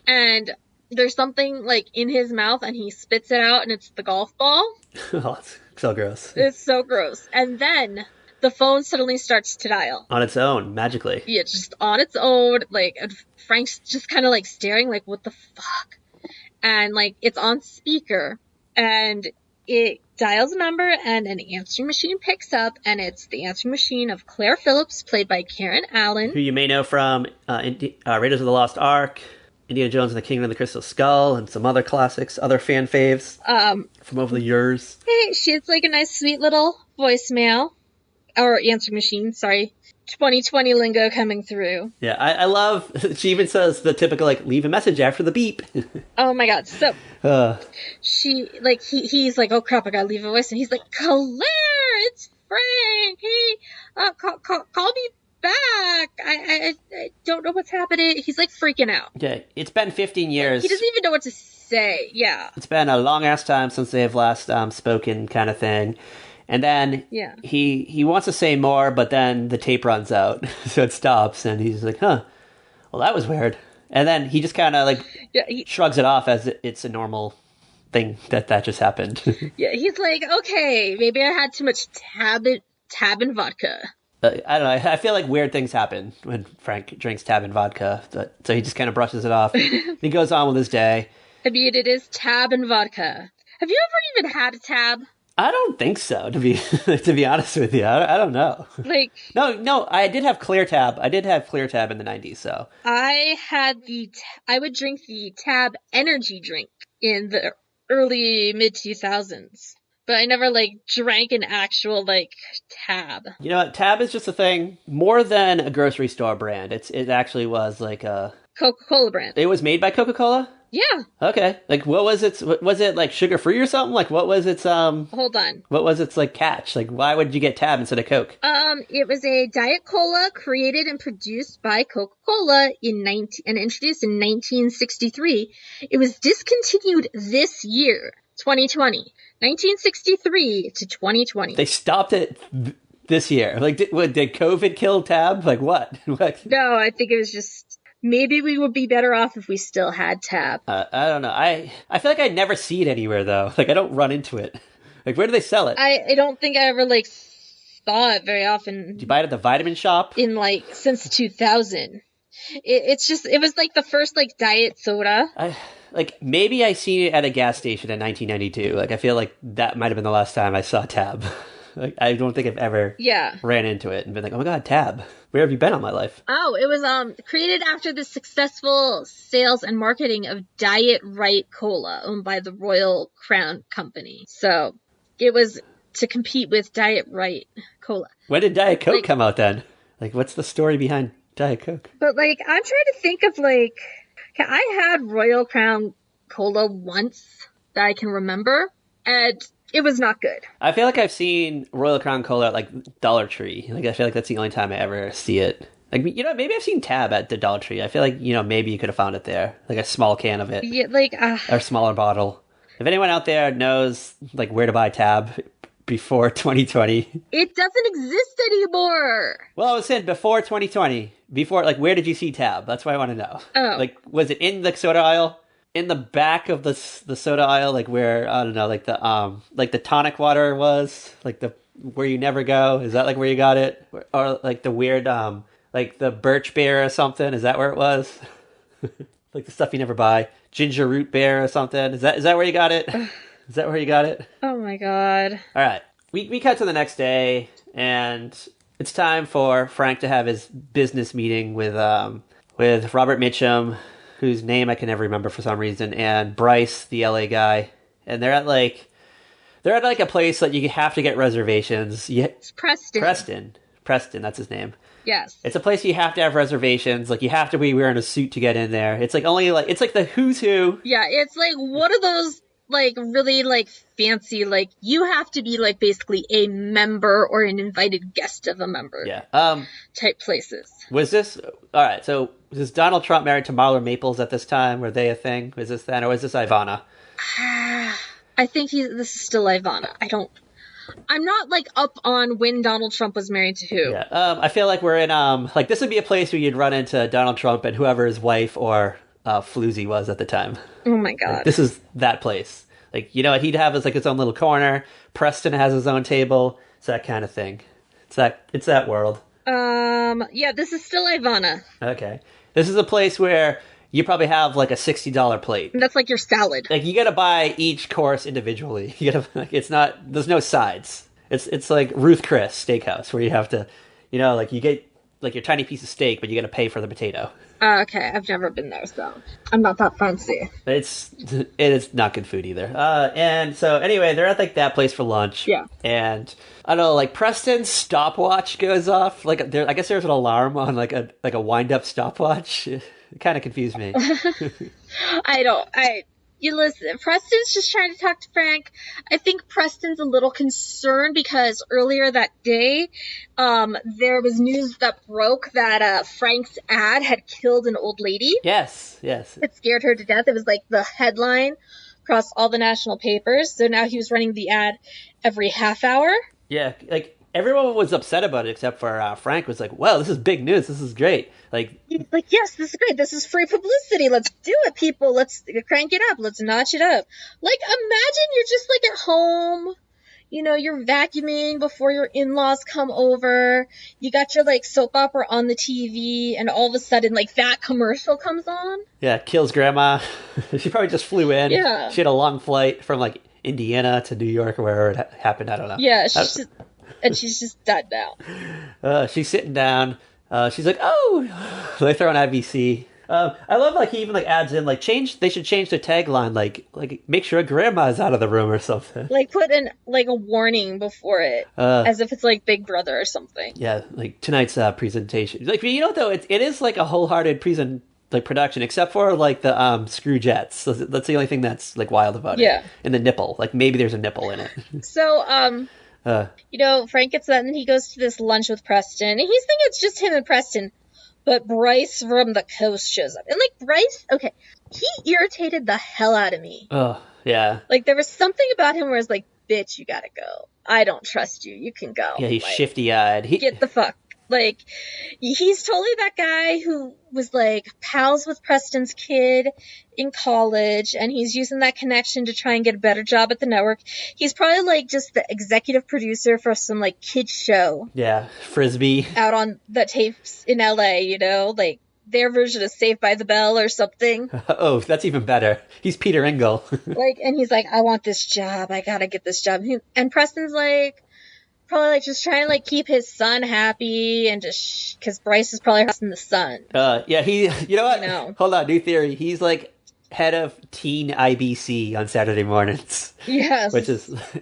and there's something, like, in his mouth, and he spits it out, and it's the golf ball. Oh, it's so gross. It's so gross. And then the phone suddenly starts to dial. On its own, magically. Yeah, just on its own. Like, and Frank's just kind of, like, staring, like, what the fuck? And, like, it's on speaker, and it dials a number, and an answering machine picks up, and it's the answering machine of Claire Phillips, played by Karen Allen. Who you may know from Raiders of the Lost Ark, Indiana Jones and the Kingdom of the Crystal Skull, and some other classics, other fan faves from over the years. Hey, she's like a nice, sweet little voicemail. Or answering machine, sorry. 2020 lingo coming through. Yeah, I love, she even says the typical, like, leave a message after the beep. Oh my god, so, she, like, he's like, oh crap, I gotta leave a voice, and he's like, Claire, it's Frank, hey, call me back. I don't know what's happening. He's like freaking out. Yeah, it's been 15 years. He doesn't even know what to say. Yeah. It's been a long ass time since they have last spoken, kind of thing. And then he wants to say more, but then the tape runs out, so it stops, and he's like, huh, well, that was weird. And then he just kind of like shrugs it off as it's a normal thing that just happened. Yeah, he's like, okay, maybe I had too much tab and vodka. I don't know. I feel like weird things happen when Frank drinks tab and vodka, so he just kind of brushes it off. He goes on with his day. I mean, it is tab and vodka. Have you ever even had a tab? I don't think so, to be honest with you. I don't know. Like, no, I did have Clear Tab. I did have Clear Tab in the 90s, so. I had I would drink the Tab energy drink in the early mid-2000s. But I never, like, drank an actual, like, Tab. You know what? Tab is just a thing more than a grocery store brand. It actually was like a Coca-Cola brand. It was made by Coca-Cola? Yeah. Okay. Like, what was it? Was it, like, sugar-free or something? Like, what was its, Hold on. What was its, like, catch? Like, why would you get Tab instead of Coke? It was a Diet Cola created and produced by Coca-Cola and introduced in 1963. It was discontinued this year, 2020. 1963 to 2020. They stopped it this year. Like, did COVID kill Tab? Like, what? No, I think it was just... Maybe we would be better off if we still had Tab. I don't know. I feel like I never see it anywhere, though. Like, I don't run into it. Like, where do they sell it? I don't think I ever, like, saw it very often. Did you buy it at the vitamin shop? Since 2000. It was, like, the first, like, diet soda. Maybe I seen it at a gas station in 1992. Like, I feel like that might have been the last time I saw Tab. Like, I don't think I've ever ran into it and been like, oh my god, Tab. Where have you been all my life? Oh, it was created after the successful sales and marketing of Diet Right Cola, owned by the Royal Crown Company. So it was to compete with Diet Right Cola. When did Diet Coke come out then? Like, what's the story behind Diet Coke? But, like, I'm trying to think of, like, I had Royal Crown Cola once that I can remember, and it was not good. I feel like I've seen Royal Crown Cola at, like, Dollar Tree. Like, I feel like that's the only time I ever see it. Like, you know, maybe I've seen Tab at the Dollar Tree. I feel like, you know, maybe you could have found it there. Like, a small can of it. Yeah, like... or a smaller bottle. If anyone out there knows like where to buy Tab before 2020, It doesn't exist anymore. well, I was saying before 2020, before like where did you see Tab? That's what I want to know. Oh. Like, was it in the soda aisle? In the back of the soda aisle, like where I don't know, like the tonic water was, like the where you never go. Is that like where you got it, or like the weird like the birch beer or something? Is that where it was? Like the stuff you never buy, ginger root beer or something. Is that where you got it? Is that where you got it? Oh my god. All right, we cut to the next day, and it's time for Frank to have his business meeting with Robert Mitchum, whose name I can never remember for some reason, and Bryce, the LA guy, and they're at like a place that you have to get reservations. It's Preston. Preston, that's his name. Yes. It's a place you have to have reservations. Like you have to be wearing a suit to get in there. It's like it's like the who's who. Yeah, it's like one of those like really like fancy, like you have to be like basically a member or an invited guest of a member. Yeah. Type places. Was this all right? So was Donald Trump married to Marla Maples at this time? Were they a thing? Was this then, or was this Ivana? I think this is still Ivana. I'm not like up on when Donald Trump was married to who. Yeah. I feel like we're in like this would be a place where you'd run into Donald Trump and whoever his wife or floozy was at the time. Oh my god. Like, this is that place. Like, you know what he'd have is like his own little corner. Preston has his own table. It's that kind of thing. It's that world. Yeah, this is still Ivana. Okay. This is a place where you probably have like a $60 plate. And that's like your salad. Like you gotta buy each course individually. You gotta like it's not there's no sides. It's like Ruth Chris Steakhouse where you have to, you know, like you get like your tiny piece of steak, but you gotta pay for the potato. Okay, I've never been there, so I'm not that fancy. It is not good food either. And so anyway, they're at like that place for lunch. Yeah. And I don't know, like Preston's stopwatch goes off. Like I guess there's an alarm on like a wind up stopwatch. It kind of confused me. You listen, Preston's just trying to talk to Frank. I think Preston's a little concerned because earlier that day, there was news that broke that Frank's ad had killed an old lady. Yes. It scared her to death. It was like the headline across all the national papers. So now he was running the ad every half hour. Yeah, like everyone was upset about it except for Frank was like, "Wow, this is big news. This is great." He's like, yes, this is great. This is free publicity. Let's do it, people. Let's crank it up. Let's notch it up. Like, imagine you're just like at home. You know, you're vacuuming before your in-laws come over. You got your like soap opera on the TV, and all of a sudden, like that commercial comes on. Yeah, kills grandma. She probably just flew in. Yeah. She had a long flight from like Indiana to New York or wherever it happened. I don't know. Yeah, she's just dead now. She's sitting down. She's like, "Oh," they throw an IBC. I love like he even like adds in like they should change the tagline like make sure grandma's out of the room or something. Like put in like a warning before it, as if it's like Big Brother or something. Yeah, like tonight's presentation. Like you know though, it is like a wholehearted production, except for like the Scroogettes. That's the only thing that's like wild about it. Yeah. And the nipple, like maybe there's a nipple in it. So you know, Frank gets that, and he goes to this lunch with Preston, and he's thinking it's just him and Preston. But Bryce from the coast shows up. And, like, Bryce, okay, he irritated the hell out of me. Oh, yeah. Like, there was something about him where it's like, bitch, you gotta go. I don't trust you. You can go. Yeah, he's like, shifty-eyed. Get the fuck. Like, he's totally that guy who was, like, pals with Preston's kid in college, and he's using that connection to try and get a better job at the network. He's probably, like, just the executive producer for some, like, kid show. Yeah, Frisbee. Out on the tapes in LA, you know? Like, their version of Saved by the Bell or something. Oh, that's even better. He's Peter Engel. Like, and he's like, I want this job. I gotta get this job. And Preston's like, probably like just trying to like keep his son happy and just because Bryce is probably harassing the son. Yeah, you know what? You know. Hold on, new theory. He's like head of teen IBC on Saturday mornings. Yes.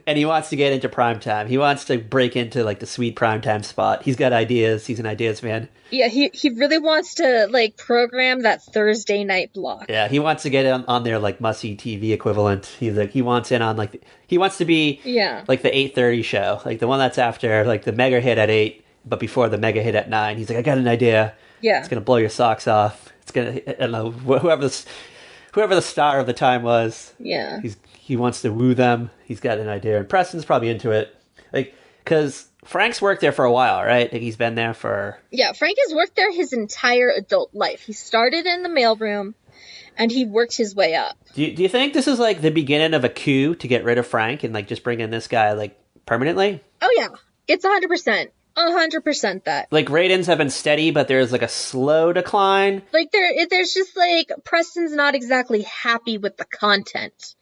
And he wants to get into primetime. He wants to break into like the sweet primetime spot. He's got ideas. He's an ideas man. Yeah, he really wants to like program that Thursday night block. Yeah, he wants to get on their like must-see TV equivalent. He wants in on like he wants to be like the 8:30 show, like the one that's after like the mega hit at 8, but before the mega hit at 9. He's like, I got an idea. Yeah, it's gonna blow your socks off. It's gonna I don't know whoever the star of the time was. Yeah. He wants to woo them. He's got an idea, and Preston's probably into it. Like, because Frank's worked there for a while, right? Like, he's been there for... Yeah, Frank has worked there his entire adult life. He started in the mailroom, and he worked his way up. Do you think this is, like, the beginning of a coup to get rid of Frank and, like, just bring in this guy, like, permanently? Oh, yeah. It's 100%. 100% that. Like, ratings have been steady, but there's, like, a slow decline. Like, there's just, like, Preston's not exactly happy with the content.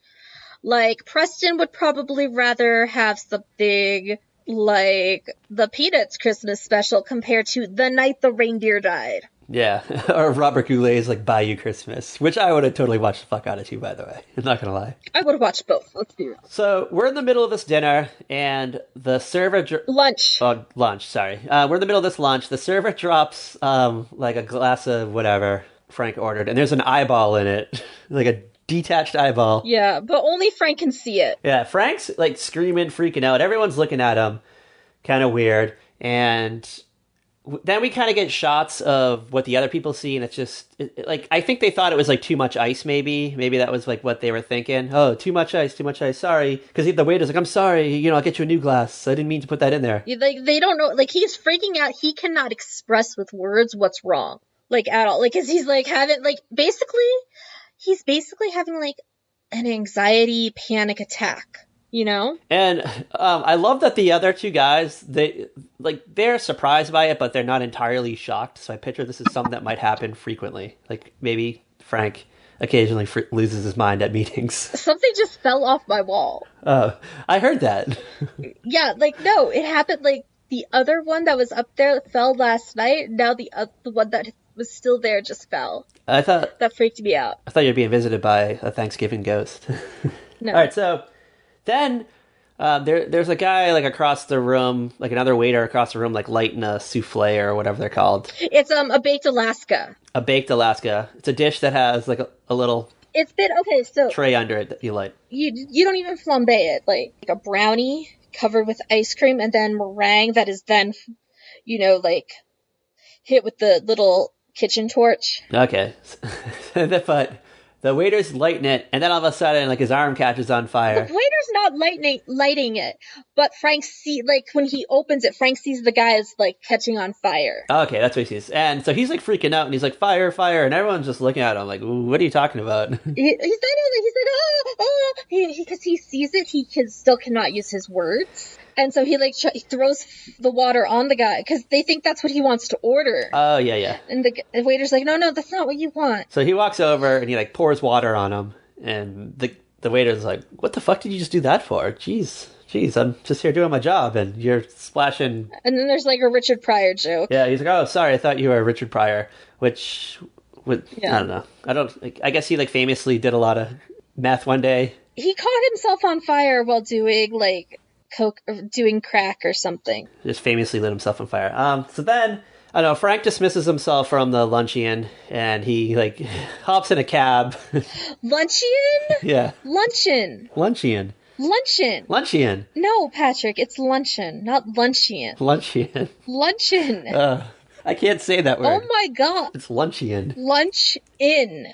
Like, Preston would probably rather have something like the Peanuts Christmas special compared to The Night the Reindeer Died. Yeah, or Robert Goulet's, like, Bayou Christmas, which I would have totally watched the fuck out of too, by the way. I'm not gonna lie. I would have watched both, let's be real. So, we're in the middle of this dinner, and the server... Lunch. Lunch, sorry. We're in the middle of this lunch. The server drops, like, a glass of whatever Frank ordered, and there's an eyeball in it. Like a detached eyeball. Yeah, but only Frank can see it. Yeah, Frank's, like, screaming, freaking out. Everyone's looking at him. Kind of weird. And... then we kind of get shots of what the other people see, and it's just, like, I think they thought it was, like, too much ice, maybe. Maybe that was, like, what they were thinking. Oh, too much ice, sorry. Because the waiter's like, I'm sorry, I'll get you a new glass. I didn't mean to put that in there. Like, they don't know, like, he's freaking out. He cannot express with words what's wrong. Like, at all. Like, because he's, like, having, like, he's basically having, like, an anxiety panic attack. And I love that the other two guys, they're surprised by it, but they're not entirely shocked. So I picture this is something that might happen frequently. Like, maybe Frank occasionally loses his mind at meetings. Something just fell off my wall. Oh, I heard that. Yeah, like, no, it happened, like, the other one that was up there fell last night. Now the one that was still there just fell. That freaked me out. I thought you were being visited by a Thanksgiving ghost. No. All right, so... then there's a guy, like, across the room, like another waiter across the room, like, lighting a souffle or whatever they're called. It's a baked Alaska. A baked Alaska. It's a dish that has, like, a little tray under it that you light. You don't even flambe it. Like a brownie covered with ice cream and then meringue that is then, like, hit with the little kitchen torch. Okay. But... the waiter's lighting it, and then all of a sudden, like, his arm catches on fire. The waiter's not lighting it, but Frank when he opens it, Frank sees the guy is, like, catching on fire. Okay, that's what he sees. And so he's, like, freaking out, and he's like, fire, fire, and everyone's just looking at him like, what are you talking about? He's like, because he sees it, he still cannot use his words. And so he, like, throws the water on the guy, because they think that's what he wants to order. Oh, yeah. And the waiter's like, no, that's not what you want. So he walks over, and he, like, pours water on him, and the waiter's like, what the fuck did you just do that for? Jeez, I'm just here doing my job, and you're splashing... And then there's, like, a Richard Pryor joke. Yeah, he's like, oh, sorry, I thought you were Richard Pryor, which... yeah. I don't know. I guess he, like, famously did a lot of meth one day. He caught himself on fire while doing, like... coke or doing crack or something. Just famously lit himself on fire. So then, I don't know, Frank dismisses himself from the luncheon, and he, like, hops in a cab. Luncheon? Yeah. Luncheon. Luncheon. Luncheon. Luncheon. No, Patrick, it's luncheon, not luncheon. Luncheon. Luncheon. I can't say that word. Oh my god. It's luncheon. Lunch-in.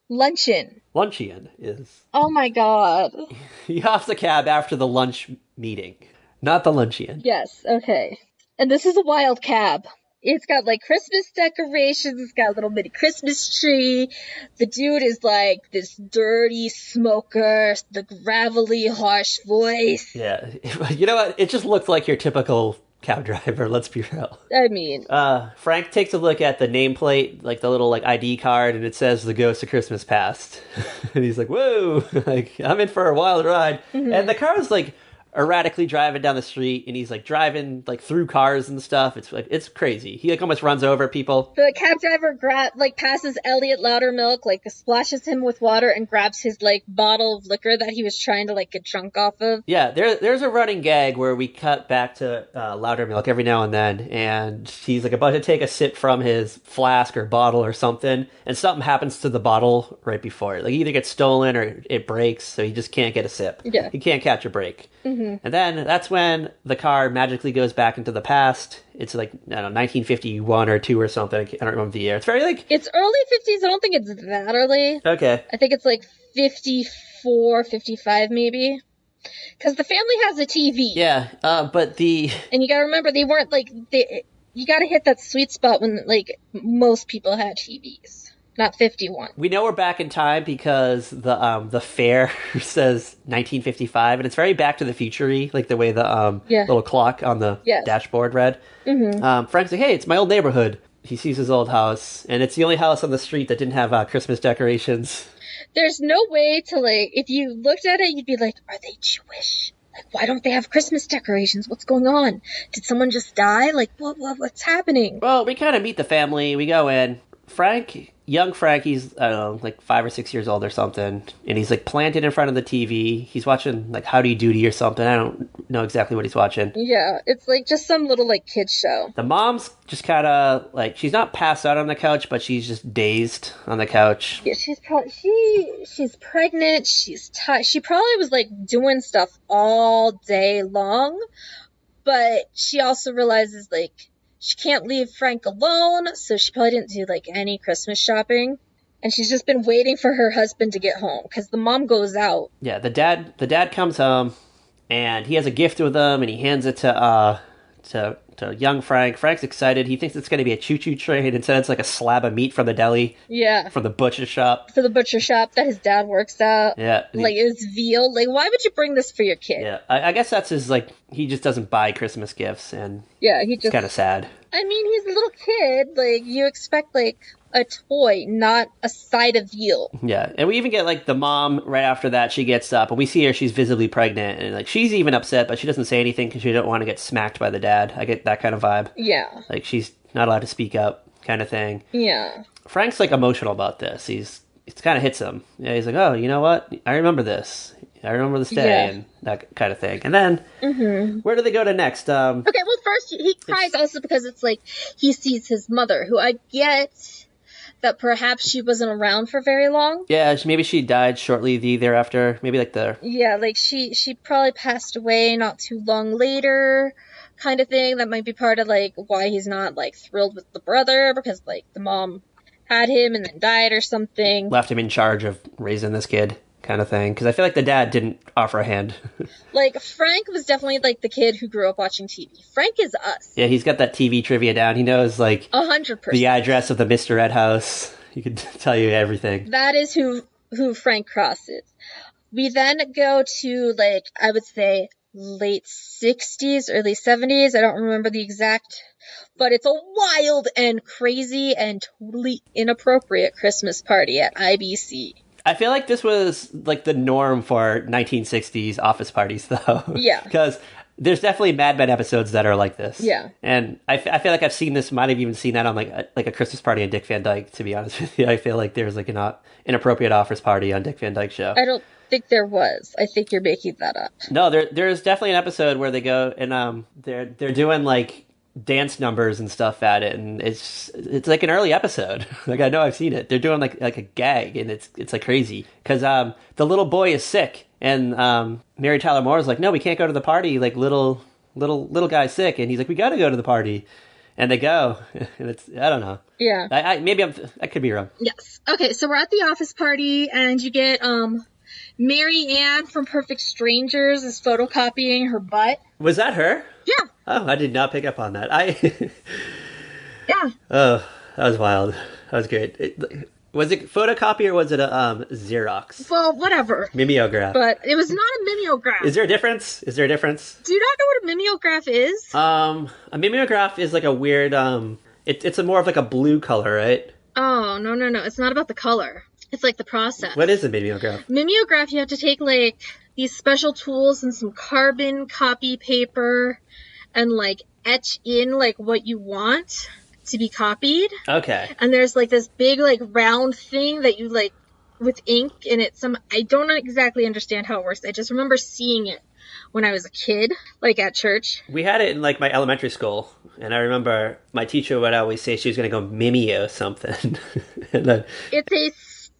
Luncheon. Luncheon is... oh my god. He hops a cab after the lunch meeting. Not the luncheon. Yes, okay. And this is a wild cab. It's got, like, Christmas decorations. It's got a little mini Christmas tree. The dude is, like, this dirty smoker, the gravelly, harsh voice. Yeah. You know what? It just looked like your typical cab driver, let's be real. I mean... Frank takes a look at the nameplate, like, the little, like, ID card, and it says The Ghost of Christmas Past. And he's like, whoa! Like, I'm in for a wild ride. Mm-hmm. And the car's, like... erratically driving down the street, and he's, like, driving, like, through cars and stuff. It's, like, it's crazy. He, like, almost runs over people. The cab driver passes Elliot Loudermilk, like, splashes him with water and grabs his, like, bottle of liquor that he was trying to, like, get drunk off of. Yeah, there's a running gag where we cut back to Loudermilk every now and then, and he's, like, about to take a sip from his flask or bottle or something, and something happens to the bottle right before it. Like, either gets stolen or it breaks, so he just can't get a sip. Yeah. He can't catch a break. Mm-hmm. And then that's when the car magically goes back into the past. It's like, I don't know, 1951 or 2 or something. I don't remember the year. It's very like... It's early 50s. I don't think it's that early. Okay. I think it's like 54, 55 maybe. Because the family has a TV. Yeah, but the... And you gotta remember, they weren't like... You gotta hit that sweet spot when, like, most people had TVs. Not 51. We know we're back in time because the fair says 1955, and it's very Back to the Future-y, like the way the little clock on the dashboard read. Frank's like, hey, it's my old neighborhood. He sees his old house, and it's the only house on the street that didn't have Christmas decorations. There's no way to, like, if you looked at it, you'd be like, are they Jewish? Like, why don't they have Christmas decorations? What's going on? Did someone just die? Like, what's happening? Well, we kind of meet the family. We go in. Young Frank, he's, I don't know, like 5 or 6 years old or something, and he's like planted in front of the TV. He's watching like Howdy Doody or something. I don't know exactly what he's watching. Yeah, it's like just some little like kids show. The mom's just kind of like, she's not passed out on the couch, but she's just dazed on the couch. Yeah, she's pregnant. She's tired. She probably was like doing stuff all day long, but she also realizes like she can't leave Frank alone, so she probably didn't do, like, any Christmas shopping. And she's just been waiting for her husband to get home, because the mom goes out. Yeah, the dad comes home, and he has a gift with him, and he hands it to young Frank. Frank's excited. He thinks it's going to be a choo-choo train. Instead, it's like a slab of meat from the deli. Yeah. From the butcher shop. For the butcher shop that his dad works at. Yeah. Like, it's veal. Like, why would you bring this for your kid? Yeah. I guess that's his, like, he just doesn't buy Christmas gifts, and yeah, it's kind of sad. I mean, he's a little kid. Like, you expect, like, a toy, not a side of veal. Yeah, and we even get, like, the mom right after that. She gets up, and we see her. She's visibly pregnant, and, like, she's even upset, but she doesn't say anything because she don't want to get smacked by the dad. I get that kind of vibe. Yeah. Like, she's not allowed to speak up kind of thing. Yeah. Frank's, like, emotional about this. It kind of hits him. Yeah, he's like, oh, you know what? I remember this. I remember this day, and that kind of thing. And then, where do they go to next? Okay, well, first, he cries also because it's like he sees his mother, who I get that perhaps she wasn't around for very long. Yeah, maybe she died shortly thereafter. Maybe like the... Yeah, like she probably passed away not too long later, kind of thing. That might be part of, like, why he's not, like, thrilled with the brother, because, like, the mom had him and then died or something. Left him in charge of raising this kid, kind of thing. Because I feel like the dad didn't offer a hand. Like, Frank was definitely, like, the kid who grew up watching TV. Frank is us. Yeah, he's got that TV trivia down. He knows, like... 100%. The address of the Mr. Ed house. He could tell you everything. That is who Frank Cross is. We then go to, like, I would say, late 60s, early 70s. I don't remember the exact... But it's a wild and crazy and totally inappropriate Christmas party at IBC. I feel like this was, like, the norm for 1960s office parties, though. Yeah. Because there's definitely Mad Men episodes that are like this. Yeah. And I feel like I've seen this, might have even seen that on, like a Christmas party on Dick Van Dyke, to be honest with you. I feel like there's, like, an inappropriate office party on Dick Van Dyke's show. I don't think there was. I think you're making that up. No, there's definitely an episode where they go and they're doing, like, dance numbers and stuff at it, and it's like an early episode. Like, I know I've seen it. They're doing like a gag, and it's like crazy because the little boy is sick, and Mary Tyler Moore is like, no, we can't go to the party. Like, little guy's sick, and he's like, we got to go to the party, and they go, and it's, I don't know. Yeah, I could be wrong. Yes. Okay, so we're at the office party, and you get Mary Ann from Perfect Strangers is photocopying her butt. Was that her? Yeah. Oh, I did not pick up on that. Yeah. Oh, that was wild. That was great. Was it photocopy or was it a Xerox? Well, whatever. Mimeograph. But it was not a mimeograph. Is there a difference? Do you not know what a mimeograph is? A mimeograph is like a weird, it's a more of like a blue color, right? Oh, no. It's not about the color. It's like the process. What is a mimeograph? Mimeograph, you have to take, like, these special tools and some carbon copy paper and, like, etch in, like, what you want to be copied. Okay. And there's, like, this big, like, round thing that you, like, with ink, and it's I don't exactly understand how it works. I just remember seeing it when I was a kid, like, at church. We had it in, like, my elementary school, and I remember my teacher would always say she was going to go mimeo something. And then... It's a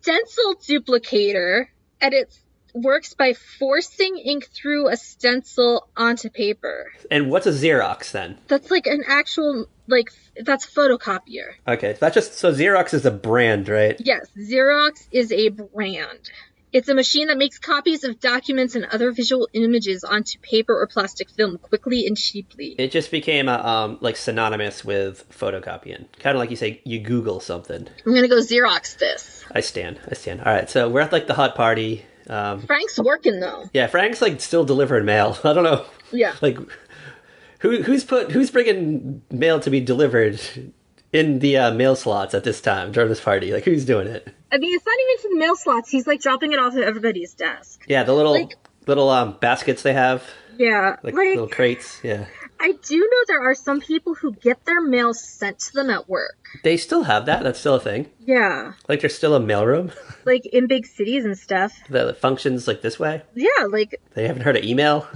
stencil duplicator, and it's works by forcing ink through a stencil onto paper. And what's a Xerox then? That's like an actual, like, that's photocopier. Okay, that's just, so Xerox is a brand, right? Yes, Xerox is a brand. It's a machine that makes copies of documents and other visual images onto paper or plastic film quickly and cheaply. It just became like synonymous with photocopying. Kind of like you say, you Google something. I'm gonna go Xerox this. I stand. All right, so we're at like the hot party. Frank's working though. Yeah, Frank's like still delivering mail. I don't know. Yeah. Like, who's bringing mail to be delivered in the mail slots at this time during this party? Like, who's doing it? I mean, it's not even to the mail slots. He's like dropping it off at everybody's desk. Yeah, the little baskets they have. Yeah, like little crates. Yeah. I do know there are some people who get their mail sent to them at work. They still have that? That's still a thing? Yeah. Like there's still a mailroom? Like in big cities and stuff. That functions like this way? Yeah, like... They haven't heard of email?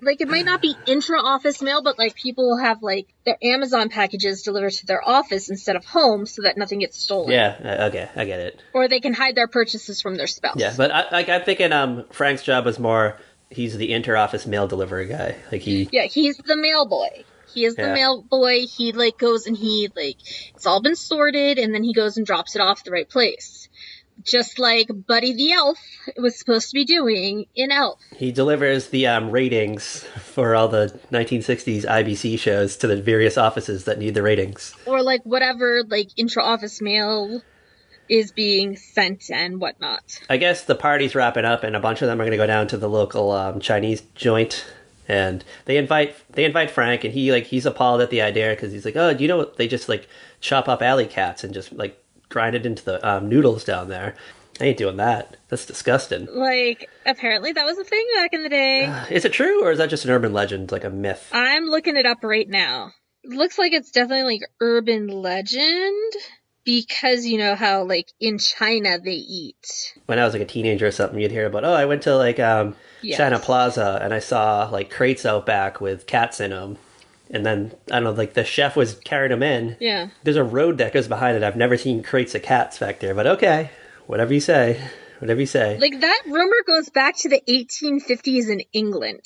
Like it might not be intra-office mail, but like people will have like their Amazon packages delivered to their office instead of home so that nothing gets stolen. Yeah, okay, I get it. Or they can hide their purchases from their spouse. Yeah, but I'm thinking Frank's job was more... He's the inter-office mail delivery guy. Like Yeah, he's the mail boy. He is the mail boy. He like goes and he like it's all been sorted and then he goes and drops it off at the right place. Just like Buddy the Elf was supposed to be doing in Elf. He delivers the ratings for all the 1960s IBC shows to the various offices that need the ratings. Or like whatever like intra-office mail is being sent and whatnot. I guess the party's wrapping up and a bunch of them are going to go down to the local Chinese joint. And they invite Frank, and he's appalled at the idea because he's like, oh, you know, they just like chop up alley cats and just like grind it into the noodles down there. I ain't doing that. That's disgusting. Like, apparently that was a thing back in the day. Is it true, or is that just an urban legend, like a myth? I'm looking it up right now. It looks like it's definitely like urban legend. Because you know how, like, in China they eat. When I was, like, a teenager or something, you'd hear about, I went to, like, China Plaza, and I saw, like, crates out back with cats in them. And then, I don't know, like, the chef was carrying them in. Yeah. There's a road that goes behind it. I've never seen crates of cats back there. But okay, whatever you say. Whatever you say. Like, that rumor goes back to the 1850s in England.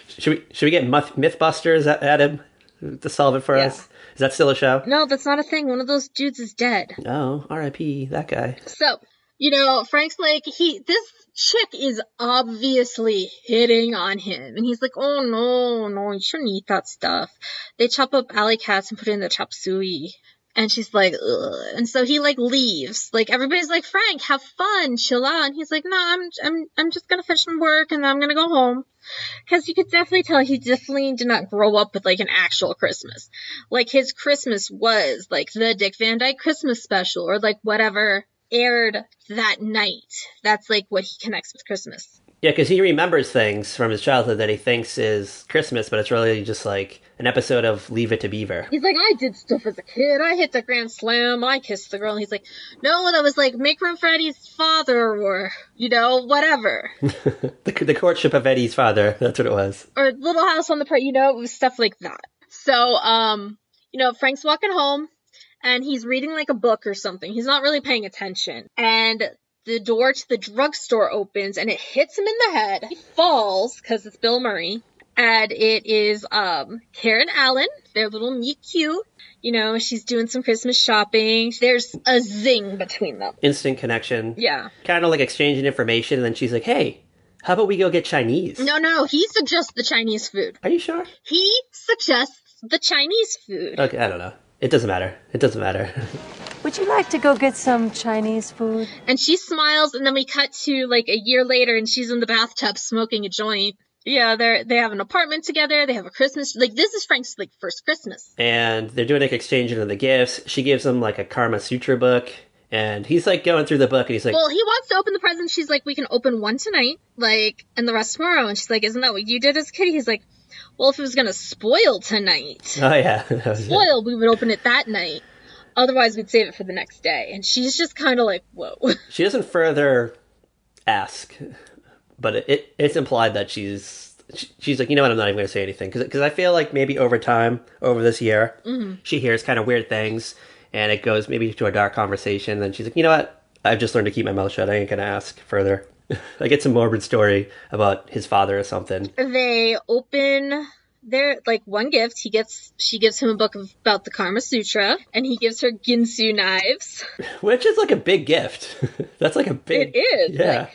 Should we get Mythbusters at him to solve it for us? Is that still a show? No, that's not a thing. One of those dudes is dead. Oh, R.I.P. that guy. So, you know, Frank's like, this chick is obviously hitting on him. And he's like, oh, no, you shouldn't eat that stuff. They chop up alley cats and put it in the chop suey. And she's like, ugh. And so he, like, leaves. Like, everybody's like, Frank, have fun, chill out. And he's like, no, I'm just gonna finish some work and then I'm gonna go home. Because you could definitely tell he definitely did not grow up with, like, an actual Christmas. Like, his Christmas was, like, the Dick Van Dyke Christmas special or, like, whatever aired that night. That's, like, what he connects with Christmas. Yeah, because he remembers things from his childhood that he thinks is Christmas, but it's really just like an episode of Leave It to Beaver. He's like, I did stuff as a kid. I hit the Grand Slam. I kissed the girl. And he's like, no, that was like Make Room for Eddie's father or, you know, whatever. the courtship of Eddie's father. That's what it was. Or Little House on the Prairie, you know, it was stuff like that. So, you know, Frank's walking home and he's reading like a book or something. He's not really paying attention. And the door to the drugstore opens and it hits him in the head. He falls because it's Bill Murray. And it is Karen Allen, their little meet cute. You know, she's doing some Christmas shopping. There's a zing between them. Instant connection. Yeah. Kind of like exchanging information. And then she's like, hey, how about we go get Chinese? No, he suggests the Chinese food. Are you sure? He suggests the Chinese food. Okay, I don't know. It doesn't matter. Would you like to go get some Chinese food? And she smiles, and then we cut to, like, a year later, and she's in the bathtub smoking a joint. Yeah, they have an apartment together. They have a Christmas. Like, this is Frank's, like, first Christmas. And they're doing, like, exchanging of the gifts. She gives him, like, a Karma Sutra book. And he's, like, going through the book, and he's like... Well, he wants to open the present. She's like, we can open one tonight, like, and the rest tomorrow. And she's like, isn't that what you did as a kid? He's like, well, if it was going to spoil tonight. Oh, yeah. Spoil, we would open it that night. Otherwise, we'd save it for the next day. And she's just kind of like, whoa. She doesn't further ask, but it's implied that she's like, you know what, I'm not even going to say anything. Because I feel like maybe over time, over this year, she hears kind of weird things, and it goes maybe to a dark conversation, and then she's like, you know what, I've just learned to keep my mouth shut. I ain't going to ask further. I get some morbid story about his father or something. They open their, like, one gift. She gives him a book about the Karma Sutra, and he gives her Ginsu knives. Which is like a big gift. That's like a big... It is. Yeah. Like,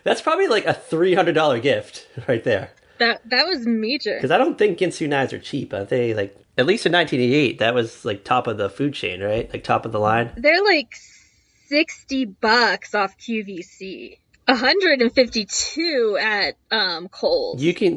that's probably like a $300 gift right there. that was major. Because I don't think Ginsu knives are cheap. Are they, like, at least in 1988, that was like top of the food chain, right? Like top of the line. They're like $60 off QVC. 152 at Kohl's. You can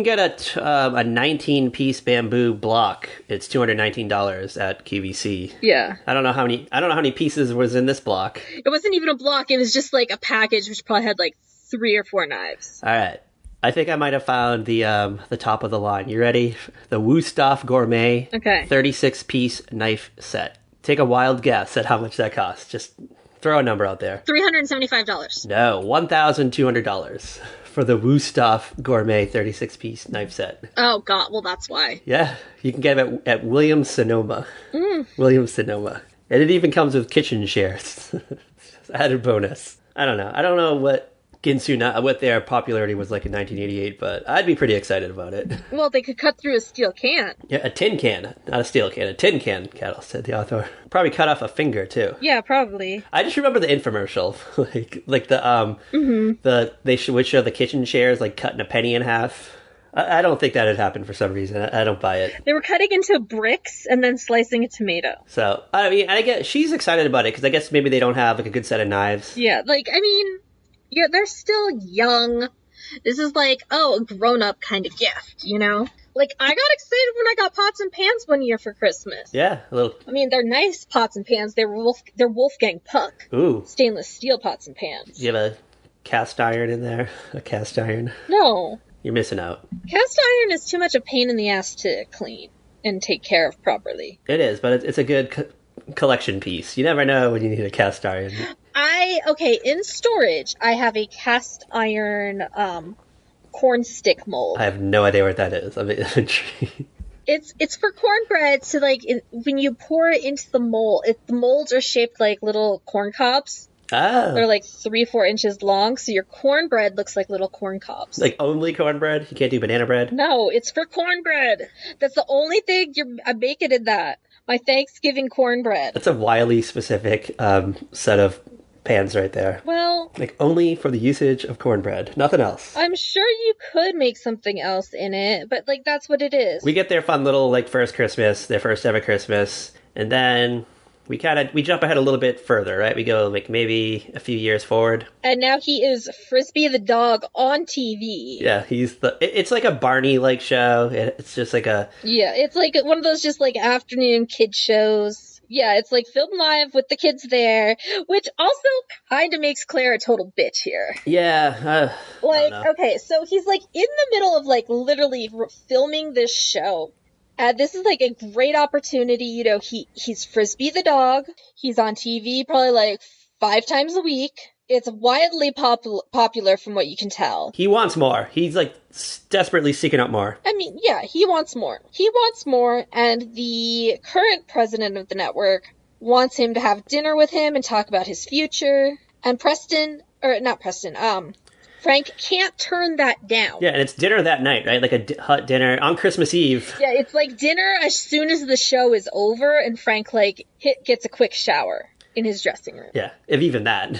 get a 19-piece bamboo block. It's $219 at QVC. Yeah. I don't know how many pieces was in this block. It wasn't even a block. It was just like a package, which probably had like 3 or 4 knives. All right. I think I might have found the top of the line. You ready? The Wusthof Gourmet 36-piece knife set. Take a wild guess at how much that costs. Just throw a number out there. $375. No, $1,200 for the Wusthof Gourmet 36-piece knife set. Oh, God. Well, that's why. Yeah, you can get it at Williams-Sonoma. Williams-Sonoma. And it even comes with kitchen shares. Added bonus. I don't know what Ginsu, what their popularity was like in 1988, but I'd be pretty excited about it. Well, they could cut through a steel can. Yeah, a tin can, not a steel can. A tin can, Cattle said the author. Probably cut off a finger too. Yeah, probably. I just remember the infomercial, like the they would show the kitchen chairs like cutting a penny in half. I don't think that had happened for some reason. I don't buy it. They were cutting into bricks and then slicing a tomato. So I mean, I guess she's excited about it because I guess maybe they don't have like a good set of knives. Yeah, like I mean. Yeah, they're still young. This is like, a grown-up kind of gift, you know? Like, I got excited when I got pots and pans one year for Christmas. Yeah, a little. I mean, they're nice pots and pans. They're Wolfgang Puck. Ooh. Stainless steel pots and pans. You have a cast iron in there? A cast iron? No. You're missing out. Cast iron is too much a pain in the ass to clean and take care of properly. It is, but it's a good collection piece. You never know when you need a cast iron. In storage, I have a cast iron corn stick mold. I have no idea what that is. I mean, it's for cornbread. So like when you pour it into the mold, the molds are shaped like little corn cobs. Oh. They're like 3-4 inches long, so your cornbread looks like little corn cobs. Like only cornbread? You can't do banana bread? No, it's for cornbread. That's the only thing I'm making in that. My Thanksgiving cornbread. That's a wildly specific set of pans right there. Well, like only for the usage of cornbread, nothing else. I'm sure you could make something else in it, but like that's what it is. We get their fun little like first Christmas, their first ever Christmas, and then we jump ahead a little bit further, right? We go like maybe a few years forward. And now he is Frisbee the dog on TV. Yeah, it's like a Barney-like show. It's just like Yeah, it's like one of those just like afternoon kid shows. Yeah, it's like filmed live with the kids there, which also kind of makes Claire a total bitch here. Yeah. Okay, so he's like in the middle of like literally filming this show. This is like a great opportunity, you know, he's Frisbee the dog. He's on TV probably like 5 times a week. It's wildly popular from what you can tell. He wants more. He's like desperately seeking out more. I mean, yeah, he wants more. He wants more, and the current president of the network wants him to have dinner with him and talk about his future. And Frank can't turn that down. Yeah, and it's dinner that night, right? Like a hot dinner on Christmas Eve. Yeah, it's like dinner as soon as the show is over, and Frank like gets a quick shower in his dressing room. Yeah, if even that.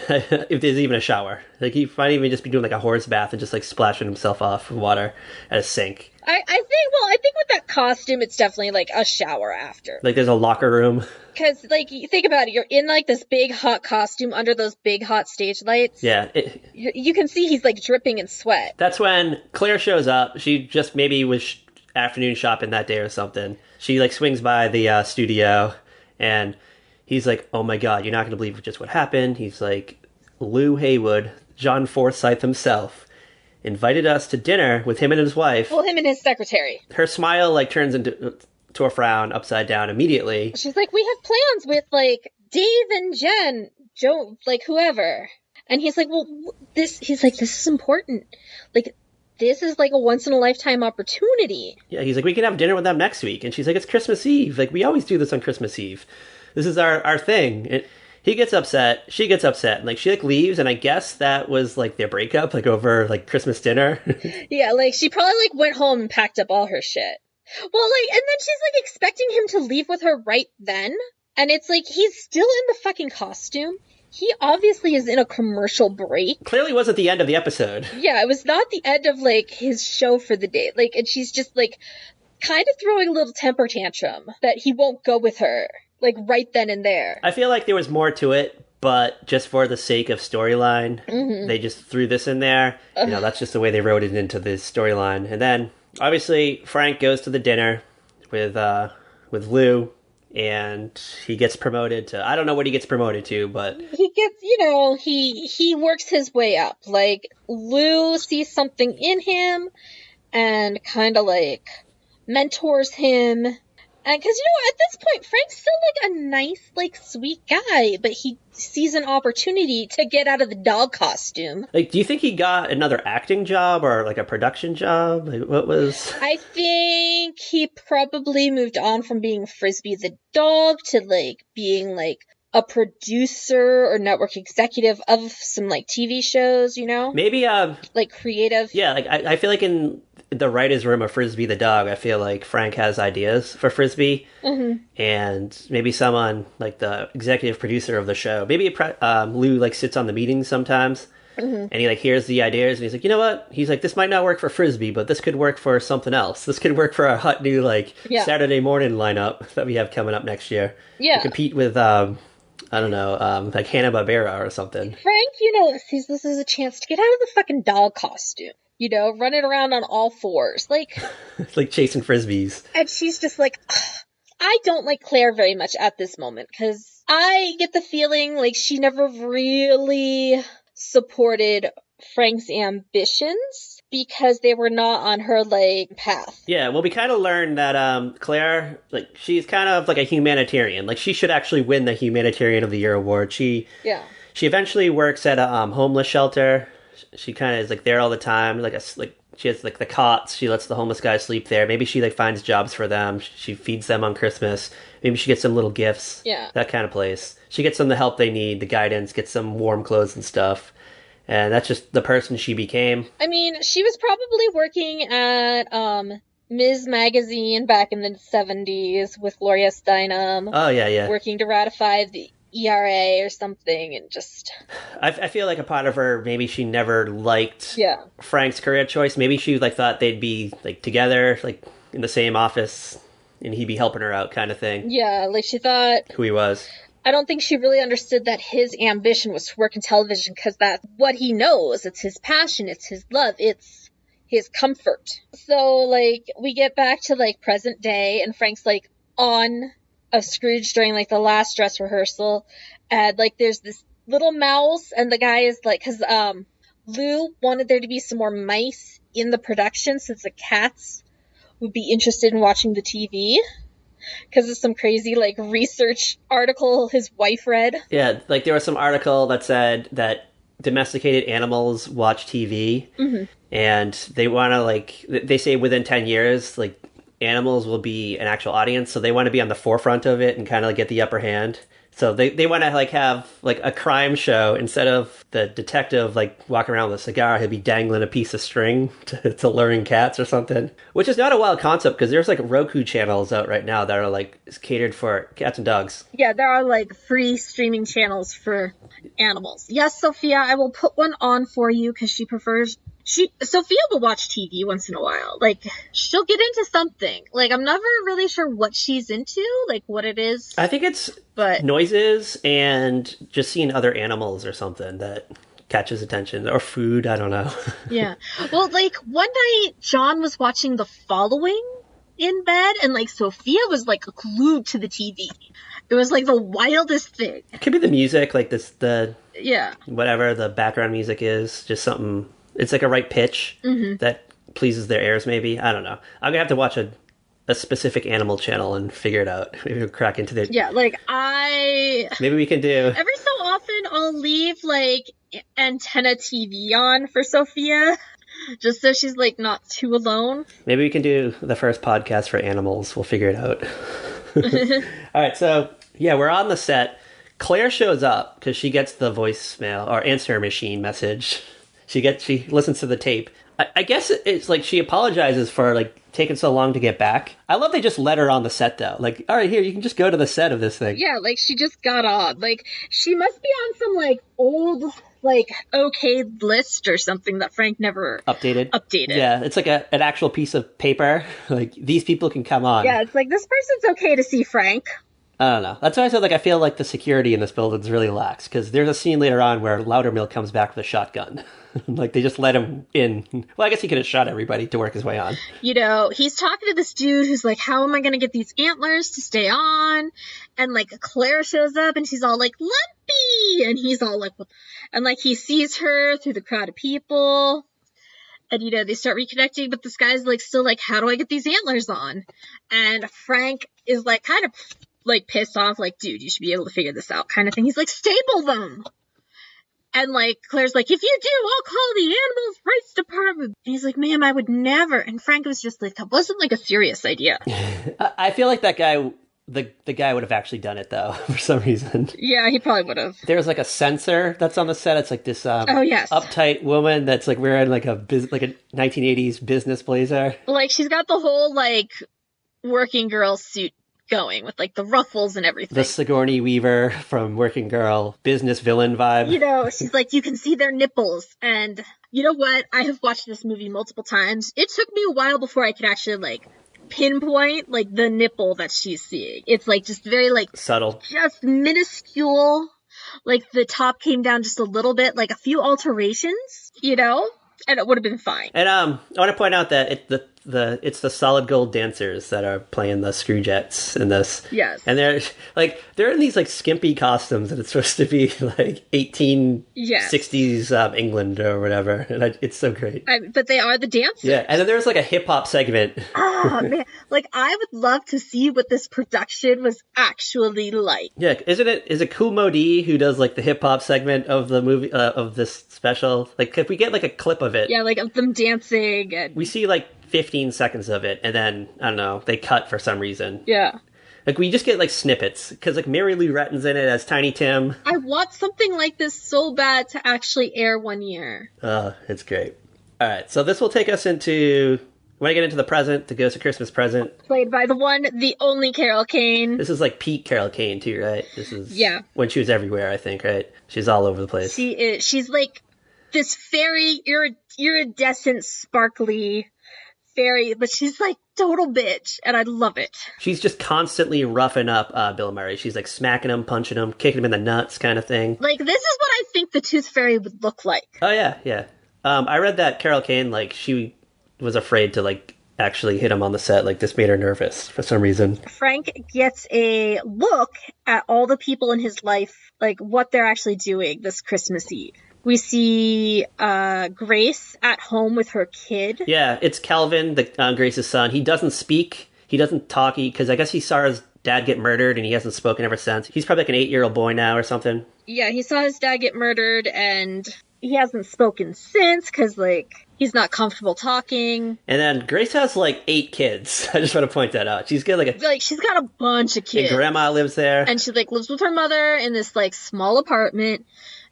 If there's even a shower. Like he might even just be doing like a horse bath and just like splashing himself off with water at a sink. I think with that costume, it's definitely like a shower after. Like there's a locker room. Because like you think about it, you're in like this big hot costume under those big hot stage lights. Yeah. You can see he's like dripping in sweat. That's when Claire shows up. She just maybe was afternoon shopping that day or something. She like swings by the studio and he's like, oh my God, you're not going to believe just what happened. He's like, Lou Haywood, John Forsythe himself, invited us to dinner with him and his wife. Well, him and his secretary. Her smile like turns into a frown upside down immediately. She's like, we have plans with like Dave and Jen, Joe, like whoever. And he's like, well, this is important. Like, this is like a once in a lifetime opportunity. Yeah, he's like, we can have dinner with them next week. And she's like, it's Christmas Eve. Like, we always do this on Christmas Eve. This is our thing. he gets upset, she gets upset, and like she like leaves, and I guess that was like their breakup, like over like Christmas dinner. Yeah, like she probably like went home and packed up all her shit. Well, like, and then she's like expecting him to leave with her right then, and it's like he's still in the fucking costume. He obviously is in a commercial break. Clearly wasn't the end of the episode. Yeah, it was not the end of like his show for the day. Like, and she's just like kind of throwing a little temper tantrum that he won't go with her. Like, right then and there. I feel like there was more to it, but just for the sake of storyline, they just threw this in there. You know, that's just the way they wrote it into the storyline. And then, obviously, Frank goes to the dinner with Lou, and he gets promoted to... I don't know what he gets promoted to, but... He gets, you know, he works his way up. Like, Lou sees something in him, and kind of, like, mentors him... And because, you know, at this point, Frank's still, like, a nice, like, sweet guy, but he sees an opportunity to get out of the dog costume. Like, do you think he got another acting job or, like, a production job? Like, what was... I think he probably moved on from being Frisbee the dog to, like, being, like, a producer or network executive of some, like, TV shows, you know? Maybe, like, creative. Yeah, like, I feel like in the writer's room of Frisbee the dog, I feel like Frank has ideas for Frisbee, and maybe someone, like the executive producer of the show, maybe Lou, like, sits on the meetings sometimes, and he, like, hears the ideas, and he's like, you know what? He's like, this might not work for Frisbee, but this could work for something else. This could work for a hot new, like, Saturday morning lineup that we have coming up next year. Yeah. To compete with, I don't know, like Hanna-Barbera or something. Frank, you know, sees this as a chance to get out of the fucking dog costume. You know, running around on all fours. Like... like chasing Frisbees. And she's just like... Ugh. I don't like Claire very much at this moment, because I get the feeling like she never really supported Frank's ambitions, because they were not on her, like, path. Yeah, well, we kind of learned that Claire, like, she's kind of like a humanitarian. Like, she should actually win the Humanitarian of the Year award. She eventually works at a homeless shelter. She kind of is, like, there all the time. Like, she has, like, the cots. She lets the homeless guys sleep there. Maybe she, like, finds jobs for them. She feeds them on Christmas. Maybe she gets some little gifts. Yeah. That kind of place. She gets them the help they need, the guidance, gets some warm clothes and stuff. And that's just the person she became. I mean, she was probably working at Ms. Magazine back in the 70s with Gloria Steinem. Oh, yeah. Working to ratify the ERA or something, and just... I feel like a part of her, maybe she never liked Frank's career choice. Maybe she, like, thought they'd be, like, together, like, in the same office, and he'd be helping her out kind of thing. Yeah, like, she thought... Who he was. I don't think she really understood that his ambition was to work in television, because that's what he knows. It's his passion, it's his love, it's his comfort. So, like, we get back to, like, present day, and Frank's, like, on a Scrooge during, like, the last dress rehearsal, and, like, there's this little mouse, and the guy is, like, because Lou wanted there to be some more mice in the production, since the cats would be interested in watching the TV. Because of some crazy, like, research article his wife read. Yeah, like, there was some article that said that domesticated animals watch TV, and they want to, like, they say within 10 years, like, animals will be an actual audience, so they want to be on the forefront of it and kind of, like, get the upper hand. So they want to, like, have, like, a crime show. Instead of the detective, like, walking around with a cigar, he'll be dangling a piece of string to luring cats or something. Which is not a wild concept, because there's, like, Roku channels out right now that are, like, catered for cats and dogs. Yeah, there are, like, free streaming channels for animals. Yes, Sophia, I will put one on for you, because she prefers... Sophia will watch TV once in a while. Like, she'll get into something. Like, I'm never really sure what she's into, like, what it is. I think it's noises and just seeing other animals or something that catches attention. Or food, I don't know. Yeah. Well, like, one night, John was watching The Following in bed, and, like, Sophia was, like, glued to the TV. It was, like, the wildest thing. It could be the music, like, Yeah. Whatever the background music is, just something... It's like a right pitch that pleases their ears, maybe. I don't know. I'm going to have to watch a specific animal channel and figure it out. Maybe we'll crack into their... Yeah, like, Maybe we can do... Every so often, I'll leave, like, antenna TV on for Sophia, just so she's, like, not too alone. Maybe we can do the first podcast for animals. We'll figure it out. All right, so, yeah, we're on the set. Claire shows up because she gets the voicemail or answer machine message. She listens to the tape. I guess it's like she apologizes for like taking so long to get back. I love they just let her on the set though. Like, all right, here, you can just go to the set of this thing. Yeah, like she just got on. Like she must be on some like old like okayed list or something that Frank never updated. Yeah, it's like an actual piece of paper. Like these people can come on. Yeah, it's like this person's okay to see Frank. I don't know. That's why I said, like, I feel like the security in this building's really lax, because there's a scene later on where Loudermilk comes back with a shotgun. Like, they just let him in. Well, I guess he could have shot everybody to work his way on. You know, he's talking to this dude who's like, how am I going to get these antlers to stay on? And, like, Claire shows up, and she's all like, Lumpy! And he's all like, what? And, like, he sees her through the crowd of people. And, you know, they start reconnecting, but this guy's, like, still like, how do I get these antlers on? And Frank is, like, kind of like pissed off, like, dude, you should be able to figure this out kind of thing. He's like, staple them. And like Claire's like, if you do, I'll call the animals rights department. And he's like, ma'am, I would never. And Frank was just like, that wasn't like a serious idea. I feel like that guy, the guy would have actually done it though, for some reason. Yeah, he probably would have. There's like a censor that's on the set. It's like this yes, uptight woman that's like wearing like a 1980s business blazer. Like she's got the whole like working girl suit going with like the ruffles and everything. The Sigourney Weaver from Working Girl business villain vibe. You know, she's like, you can see their nipples. And you know what? I have watched this movie multiple times. It took me a while before I could actually like pinpoint like the nipple that she's seeing. It's like just very like subtle, just minuscule. Like the top came down just a little bit, like a few alterations, you know, and it would have been fine. And I want to point out that it's the solid gold dancers that are playing the Scroogettes in this. Yes. And they're in these like skimpy costumes, and it's supposed to be like 1860s England or whatever. And it's so great. But they are the dancers. Yeah. And then there's like a hip hop segment. Oh man, like I would love to see what this production was actually like. Yeah, is it Kool Moe Dee who does like the hip hop segment of the movie of this special? Like, if we get like a clip of it, yeah, like of them dancing, and we see like 15 seconds of it, and then I don't know, they cut for some reason. Yeah, like we just get like snippets because like Mary Lou Retton's in it as Tiny Tim. I want something like this so bad to actually air one year. It's great. All right, so this will take us into. When I get into the present, the Ghost of Christmas Present. Played by the one, the only Carol Kane. This is like peak Carol Kane too, right? This is when she was everywhere, I think, right? She's all over the place. She is. She's like this fairy, iridescent, sparkly fairy, but she's like total bitch, and I love it. She's just constantly roughing up Bill Murray. She's like smacking him, punching him, kicking him in the nuts kind of thing. Like, this is what I think the Tooth Fairy would look like. Oh, yeah. I read that Carol Kane, like, she was afraid to like actually hit him on the set. Like, this made her nervous for some reason. Frank gets a look at all the people in his life, like what they're actually doing this Christmas Eve. We see Grace at home with her kid. Yeah, it's Calvin, Grace's son. He doesn't speak. He doesn't talk because I guess he saw his dad get murdered and he hasn't spoken ever since. He's probably like an 8-year-old boy now or something. Yeah, he saw his dad get murdered and he hasn't spoken since because, like, he's not comfortable talking. And then Grace has, like, 8 kids. I just want to point that out. She's got, she's got a bunch of kids. And Grandma lives there. And she, like, lives with her mother in this, like, small apartment.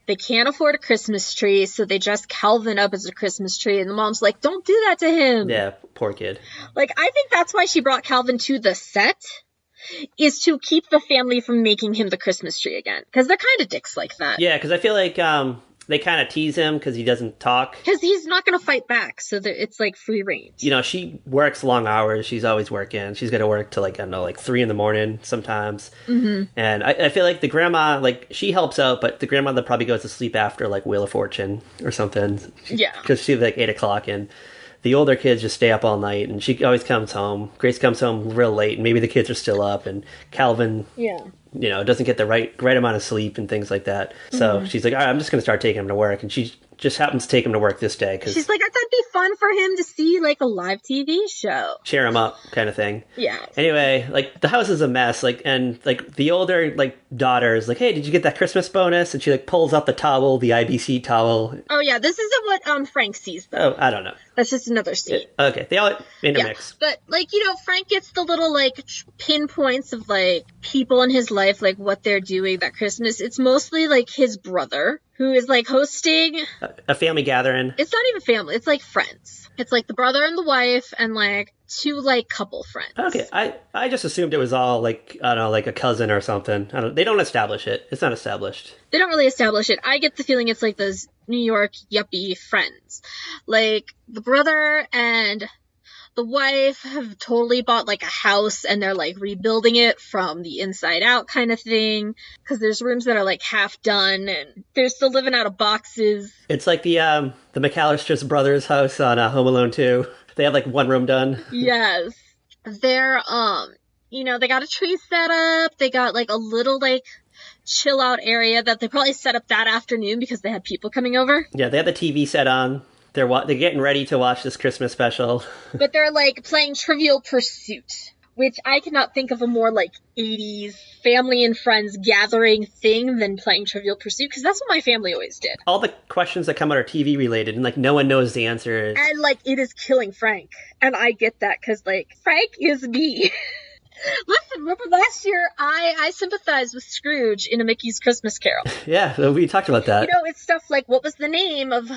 They can't afford a Christmas tree, so they dress Calvin up as a Christmas tree. And the mom's like, don't do that to him. Yeah, poor kid. Like, I think that's why she brought Calvin to the set, is to keep the family from making him the Christmas tree again. Because they're kind of dicks like that. Yeah, because I feel like they kind of tease him because he doesn't talk. Because he's not going to fight back, so that it's, like, free range. You know, she works long hours. She's always working. She's got to work till, like, I don't know, like 3 in the morning sometimes. Mm-hmm. And I feel like the grandma, like, she helps out, but the grandmother probably goes to sleep after, like, Wheel of Fortune or something. Yeah. Because she's, like, 8 o'clock, and the older kids just stay up all night, and she always comes home. Grace comes home real late, and maybe the kids are still up, and Calvin... Yeah. You know, doesn't get the right amount of sleep and things like that. So she's like, all right, I'm just going to start taking him to work. And she just happens to take him to work this day. Cause she's like, I thought it'd be fun for him to see, like, a live TV show. Cheer him up kind of thing. Yeah. Anyway, like, the house is a mess. Like, and, like, the older, like, daughter is like, hey, did you get that Christmas bonus? And she, like, pulls out the towel, the IBC towel. Oh, yeah, this isn't what Frank sees, though. Oh, I don't know. That's just another scene. Okay, they all intermix. Yeah. But, like, you know, Frank gets the little, like, pinpoints of, like, people in his life, like, what they're doing that Christmas. It's mostly, like, his brother, who is, like, hosting... A family gathering. It's not even family. It's, like, friends. It's, like, the brother and the wife and, like, 2, like, couple friends. Okay, I just assumed it was all, like, I don't know, like a cousin or something. They don't establish it. It's not established. They don't really establish it. I get the feeling it's, like, those New York yuppie friends. Like, the brother and the wife have totally bought, like, a house, and they're, like, rebuilding it from the inside out kind of thing, because there's rooms that are, like, half done, and they're still living out of boxes. It's like the McAllister's brothers' house on Home Alone 2. They have, like, one room done. Yes. They're, you know, they got a tree set up, they got, like, a little, like, chill out area that they probably set up that afternoon because they had people coming over. Yeah, they had the TV set on. They're getting ready to watch this Christmas special. But they're, like, playing Trivial Pursuit, which I cannot think of a more, like, 80s family and friends gathering thing than playing Trivial Pursuit, because that's what my family always did. All the questions that come out are TV related, and, like, no one knows the answers. And, like, it is killing Frank. And I get that, because, like, Frank is me. Listen, remember last year I sympathized with Scrooge in A Mickey's Christmas Carol. Yeah, we talked about that. You know, it's stuff like, what was the name of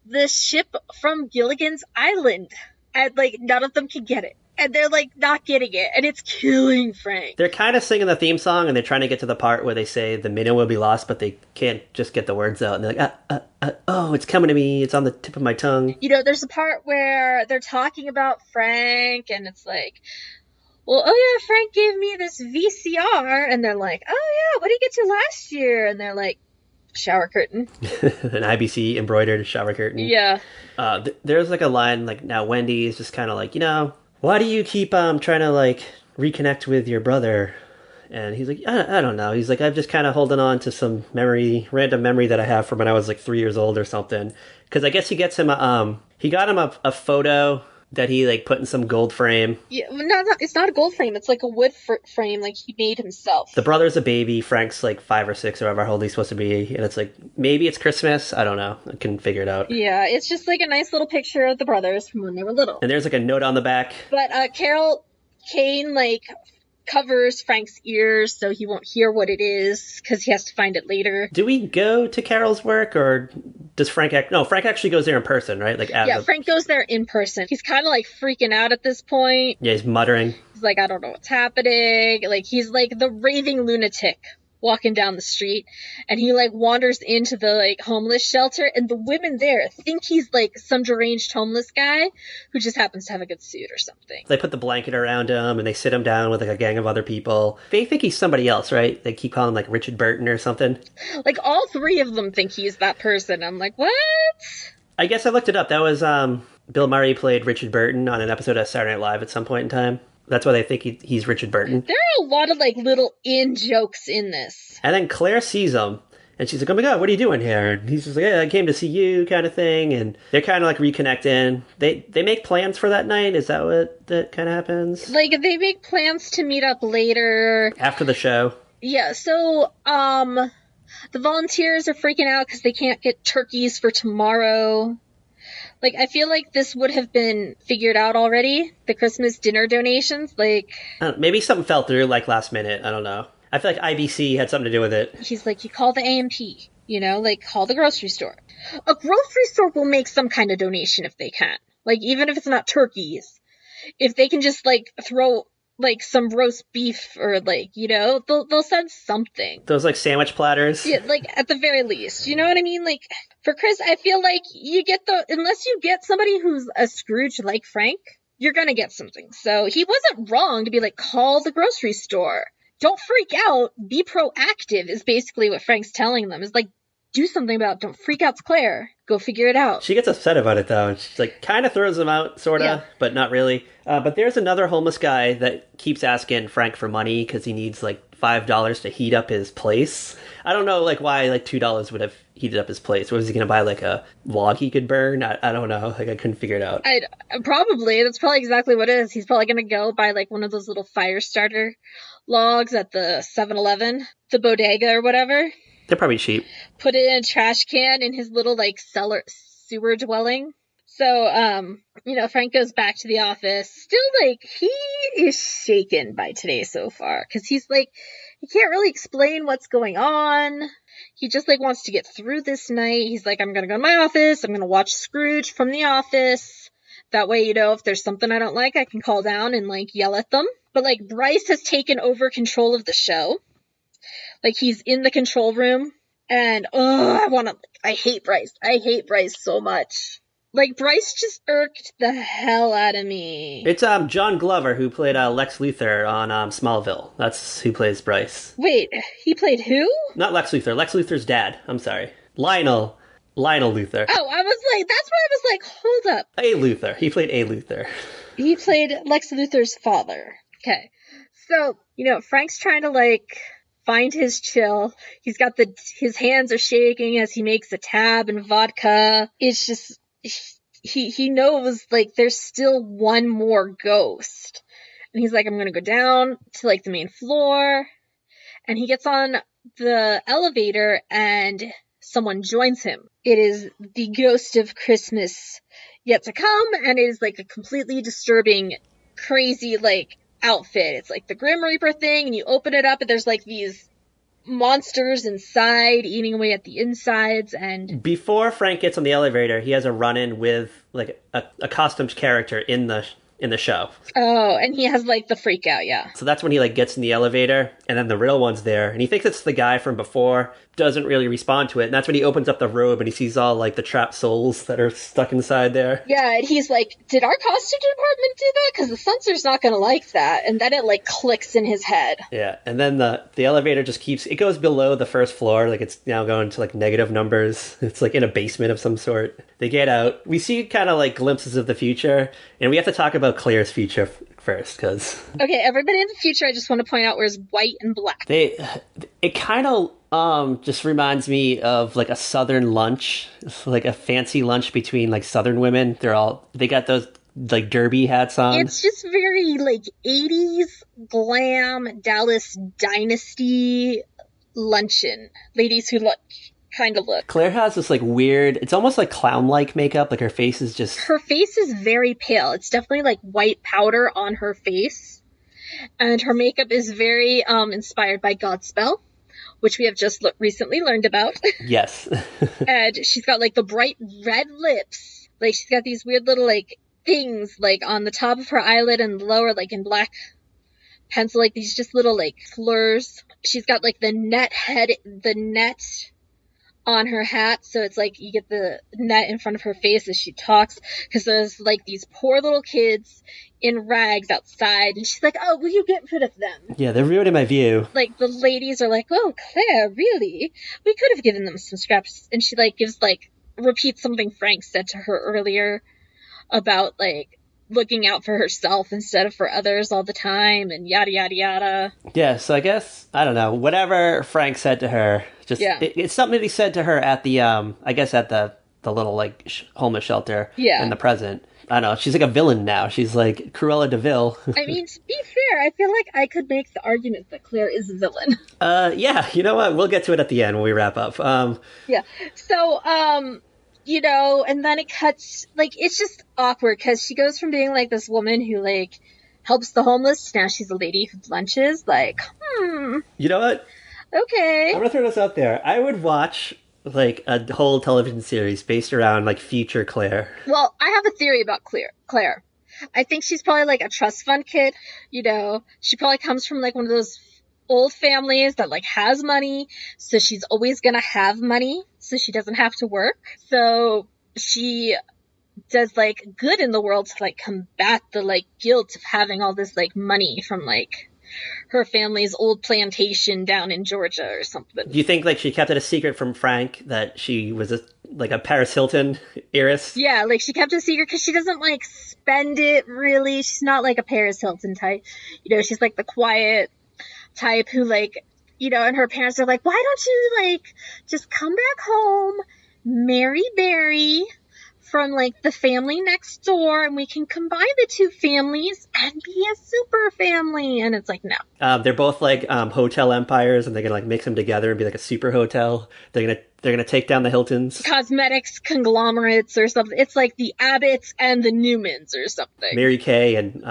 the ship from Gilligan's Island? And, like, none of them can get it. And they're, like, not getting it. And it's killing Frank. They're kind of singing the theme song, and they're trying to get to the part where they say the minnow will be lost, but they can't just get the words out. And they're like, oh, it's coming to me. It's on the tip of my tongue. You know, there's a part where they're talking about Frank, and it's like... Well, oh yeah, Frank gave me this VCR, and they're like, oh yeah, what did he get you last year? And they're like, shower curtain. An IBC embroidered shower curtain. Yeah. There's like a line, like, now Wendy is just kind of like, you know, why do you keep trying to, like, reconnect with your brother? And he's like, I don't know. He's like, I'm just kind of holding on to some random memory that I have from when I was like 3 years old or something. Because I guess he gets him, he got him a photo that he, like, put in some gold frame. Yeah, no, it's not a gold frame. It's like a wood frame, like he made himself. The brother's a baby. Frank's, like, 5 or 6 or however old he's supposed to be. And it's like, maybe it's Christmas. I don't know. I couldn't figure it out. Yeah, it's just, like, a nice little picture of the brothers from when they were little. And there's, like, a note on the back. But Carol Kane, like... covers Frank's ears so he won't hear what it is because he has to find it later. Do we go to Carol's work, or does Frank Frank actually goes there in person, right? Like, Frank goes there in person. He's kind of like freaking out at this point. Yeah, he's muttering. He's like, I don't know what's happening. Like, he's like the raving lunatic walking down the street, and he like wanders into the like homeless shelter, and the women there think he's like some deranged homeless guy who just happens to have a good suit or something. They put the blanket around him and they sit him down with like a gang of other people. They think he's somebody else, right? They keep calling him like Richard Burton or something. Like, all 3 of them think he's that person. I'm like, what? I guess I looked it up. That was Bill Murray played Richard Burton on an episode of Saturday Night Live at some point in time. That's why they think he's Richard Burton. There are a lot of, like, little in-jokes in this. And then Claire sees him, and she's like, oh my god, what are you doing here? And he's just like, yeah, I came to see you, kind of thing. And they're kind of, like, reconnecting. They make plans for that night? Is that what that kind of happens? Like, they make plans to meet up later. After the show? Yeah, so, the volunteers are freaking out because they can't get turkeys for tomorrow. Like, I feel like this would have been figured out already, the Christmas dinner donations, like... maybe something fell through, like, last minute, I don't know. I feel like IBC had something to do with it. He's like, you call the A&P, you know, like, call the grocery store. A grocery store will make some kind of donation if they can. Like, even if it's not turkeys. If they can just, like, throw... like, some roast beef, or, like, you know, they'll send something. Those, like, sandwich platters? Yeah, like, at the very least. You know what I mean? Like, for Chris, I feel like you get unless you get somebody who's a Scrooge like Frank, you're gonna get something. So, he wasn't wrong to be like, call the grocery store. Don't freak out. Be proactive is basically what Frank's telling them. Is like, do something about it. Don't freak out, Claire. Go figure it out. She gets upset about it, though. She's like, kind of throws him out, sort of, yeah. But not really. But there's another homeless guy that keeps asking Frank for money because he needs, like, $5 to heat up his place. I don't know, like, why, like, $2 would have heated up his place. Was he going to buy, like, a log he could burn? I don't know. Like, I couldn't figure it out. Probably. That's probably exactly what it is. He's probably going to go buy, like, one of those little fire starter logs at the 7-Eleven, the bodega or whatever. They're probably cheap. Put it in a trash can in his little, like, sewer dwelling. So, Frank goes back to the office. Still, he is shaken by today so far. Because he's, he can't really explain what's going on. He just, wants to get through this night. He's like, I'm gonna go to my office. I'm gonna watch Scrooge from the office. That way, if there's something I don't like, I can call down and, yell at them. But, Bryce has taken over control of the show. He's in the control room. And, I hate Bryce. I hate Bryce so much. Bryce just irked the hell out of me. It's John Glover who played Lex Luthor on Smallville. That's who plays Bryce. Wait, he played who? Not Lex Luthor. Lex Luthor's dad. I'm sorry. Lionel Luthor. Oh, I was that's why I was hold up. A Luthor. He played A Luthor. He played Lex Luthor's father. Okay. So, Frank's trying to find his chill. He's got his hands are shaking as he makes a tab and vodka. It's just, he knows there's still one more ghost. And he's like, I'm gonna go down to the main floor. And he gets on the elevator and someone joins him. It is the ghost of Christmas yet to come, and it is a completely disturbing, crazy outfit. It's the Grim Reaper thing, and you open it up and there's these monsters inside eating away at the insides. And before Frank gets on the elevator, he has a run-in with a costumed character in the show. Oh, and he has the freak out, yeah. So that's when he gets in the elevator, and then the real one's there, and he thinks it's the guy from before, doesn't really respond to it, and that's when he opens up the robe and he sees all the trapped souls that are stuck inside there. Yeah, and he's like, did our costume department do that? Because the censor's not going to like that. And then it clicks in his head. Yeah, and then the elevator just it goes below the first floor, it's now going to negative numbers. It's in a basement of some sort. They get out. We see kind of glimpses of the future, and we have to talk about Claire's future first, because... Okay, everybody in the future, I just want to point out, wears white and black. It kind of just reminds me of a Southern lunch. It's a fancy lunch between Southern women. They got those derby hats on. It's just very 80s glam Dallas Dynasty luncheon. Ladies who kind of look. Claire has this weird, it's almost clown-like makeup. Her face is just... Her face is very pale. It's definitely white powder on her face. And her makeup is very inspired by Godspell, which we have just recently learned about. Yes. And she's got the bright red lips. She's got these weird little things on the top of her eyelid and the lower in black pencil, these just little slurs. She's got the net on her hat, so it's you get the net in front of her face as she talks, because there's these poor little kids in rags outside, and she's like, oh, will you get rid of them? Yeah, they're ruining my view. The ladies are oh, Claire, really? We could have given them some scraps. And she gives repeats something Frank said to her earlier about looking out for herself instead of for others all the time, and yada yada yada. Yeah, so I guess, I don't know, whatever Frank said to her, it's something that he said to her at the I guess at the little homeless shelter in the present. I don't know, she's a villain now. She's Cruella de Vil. I mean, to be fair, I feel I could make the argument that Claire is a villain. Yeah, you know what, we'll get to it at the end when we wrap up. Yeah, so and then it cuts, it's just awkward, because she goes from being this woman who helps the homeless to now she's a lady who lunches. You know what, okay, I'm gonna throw this out there. I would watch a whole television series based around future Claire. Well, I have a theory about Claire. I think she's probably a trust fund kid. She probably comes from one of those old families that has money, so she's always gonna have money, so she doesn't have to work. So she does good in the world to combat the guilt of having all this money from her family's old plantation down in Georgia or something. Do you think she kept it a secret from Frank that she was a Paris Hilton heiress? Yeah, she kept it a secret because she doesn't spend it really. She's not a Paris Hilton type. She's the quiet type who and her parents are why don't you just come back home, marry Barry from the family next door, and we can combine the two families and be a super family. And it's no. They're both hotel empires, and they're gonna mix them together and be a super hotel. They're gonna They're going to take down the Hiltons. Cosmetics conglomerates or something. It's like the Abbotts and the Newmans or something. Mary Kay and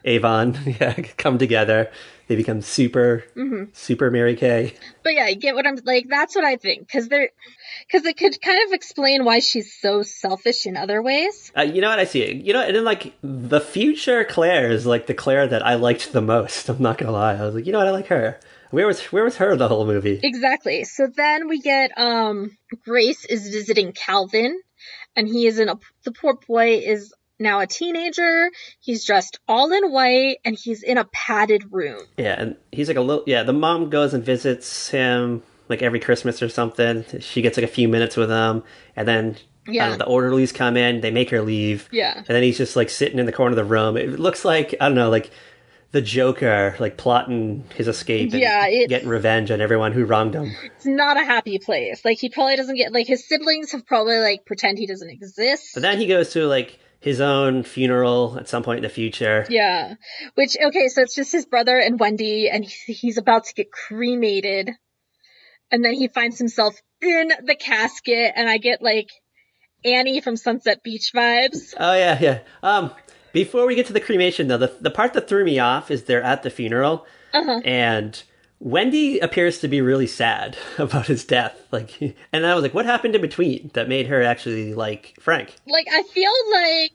Avon, yeah, come together. They become super Mary Kay. But yeah, you get what I'm like. That's what I think, because it could kind of explain why she's so selfish in other ways. You know what, I see it. You know, and then like the future Claire is like the Claire that I liked the most. I'm not gonna lie. I was like, you know what, I like her. Where was her the whole movie? Exactly. So then we get Grace is visiting Calvin, and he is the poor boy is now a teenager. He's dressed all in white, and he's in a padded room. Yeah, and he's like the mom goes and visits him like every Christmas or something. She gets like a few minutes with him, and then the orderlies come in, they make her leave. Yeah. And then he's just like sitting in the corner of the room. It looks like, I don't know, like the Joker, like plotting his escape and getting revenge on everyone who wronged him. It's not a happy place. Like, he probably doesn't get, like, his siblings have probably, like, pretend he doesn't exist. But then he goes to, like, his own funeral at some point in the future. Yeah. Which, okay, so it's just his brother and Wendy, and he's about to get cremated. And then he finds himself in the casket, and I get, like, Annie from Sunset Beach vibes. Oh, yeah. Before we get to the cremation, though, the part that threw me off is they're at the funeral, and Wendy appears to be really sad about his death. Like, and I was like, what happened in between that made her actually like Frank? Like, I feel like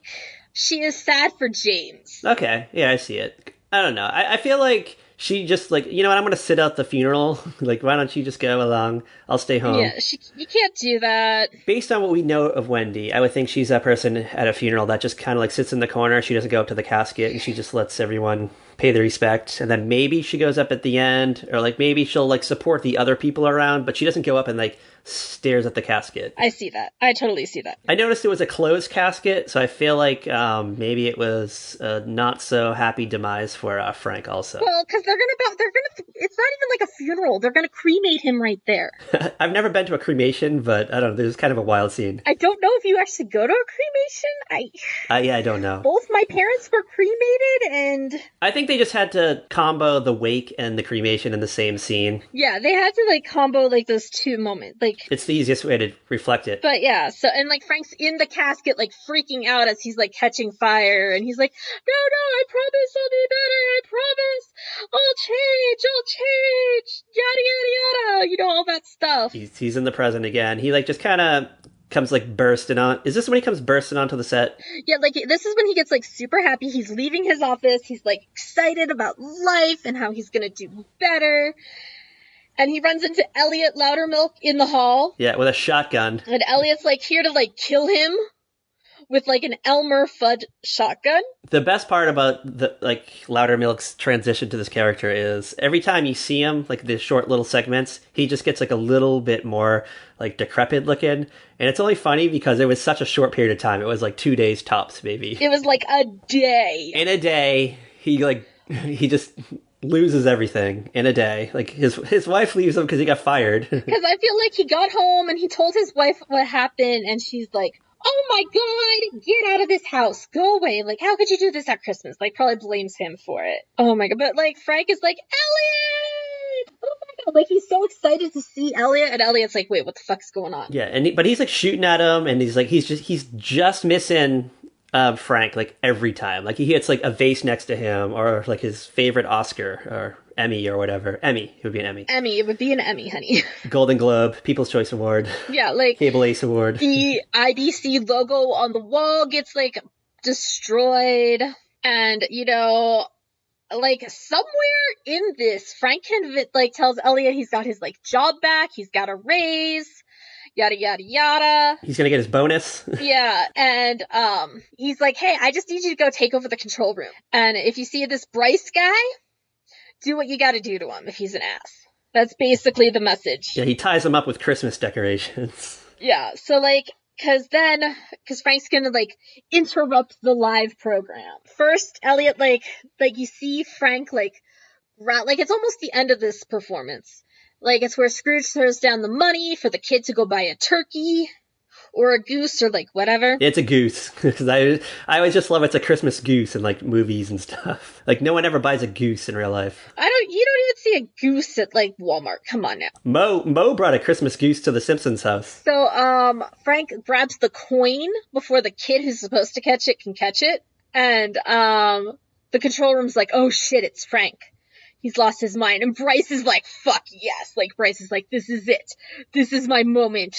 she is sad for James. Okay, yeah, I see it. I don't know. I feel like she just like, you know what, I'm going to sit out the funeral. Like, why don't you just go along? I'll stay home. Yeah, you can't do that. Based on what we know of Wendy, I would think she's that person at a funeral that just kind of like sits in the corner. She doesn't go up to the casket, and she just lets everyone pay the respect. And then maybe she goes up at the end, or like maybe she'll like support the other people around, but she doesn't go up and like stares at the casket. I see that. I totally see that. I noticed it was a closed casket, so I feel like maybe it was a not so happy demise for Frank also. Well, because it's not even like a funeral. They're gonna cremate him right there. I've never been to a cremation, but I don't know. There's kind of a wild scene. I don't know if you actually go to a cremation. I don't know. Both my parents were cremated, and I think they just had to combo the wake and the cremation in the same scene. Yeah, they had to like combo like those two moments. Like, it's the easiest way to reflect it. But yeah, so, and like Frank's in the casket like freaking out as he's like catching fire, and he's like, no, I promise I'll be better, I promise I'll change, yada yada yada, you know, all that stuff. He's in the present again. He like just kind of comes like bursting on. Is this when he comes bursting onto the set? Yeah, like this is when he gets like super happy. He's leaving his office. He's like excited about life and how he's gonna do better. And he runs into Elliot Loudermilk in the hall. Yeah, with a shotgun. And Elliot's like here to like kill him with like an Elmer Fudd shotgun. The best part about the like Loudermilk's transition to this character is every time you see him, like the short little segments, he just gets like a little bit more like decrepit looking. And it's only funny because it was such a short period of time. It was like 2 days tops, maybe. It was like a day. In a day, he just loses everything in a day. Like his wife leaves him because he got fired. Because I feel like he got home and he told his wife what happened, and she's like, oh my god, get out of this house, go away, like how could you do this at Christmas? Like probably blames him for it. Oh my god. But like Frank is like, Elliot, oh my god, like he's so excited to see Elliot, and Elliot's like, wait, what the fuck's going on? Yeah, but he's like shooting at him, and he's just missing Frank like every time. Like he hits like a vase next to him, or like his favorite Oscar or Emmy or whatever. Emmy, it would be an Emmy. It would be an Emmy, honey. Golden Globe, People's Choice Award. Yeah, like Cable Ace Award. The IBC logo on the wall gets like destroyed, and you know, like somewhere in this, Frank like tells Elliot he's got his like job back, he's got a raise. Yada, yada, yada. He's gonna get his bonus. Yeah, and he's like, hey, I just need you to go take over the control room. And if you see this Bryce guy, do what you gotta do to him if he's an ass. That's basically the message. Yeah, he ties him up with Christmas decorations. Yeah, so like, because Frank's gonna like interrupt the live program. First, Elliot, like you see Frank like it's almost the end of this performance. Like, it's where Scrooge throws down the money for the kid to go buy a turkey or a goose or, like, whatever. It's a goose. Because I always just love it's a Christmas goose in, like, movies and stuff. Like, no one ever buys a goose in real life. You don't even see a goose at, like, Walmart. Come on now. Mo brought a Christmas goose to the Simpsons house. So, Frank grabs the coin before the kid who's supposed to catch it can catch it. And, the control room's like, oh shit, it's Frank. He's lost his mind. And Bryce is like, fuck yes. Like, Bryce is like, this is it. This is my moment.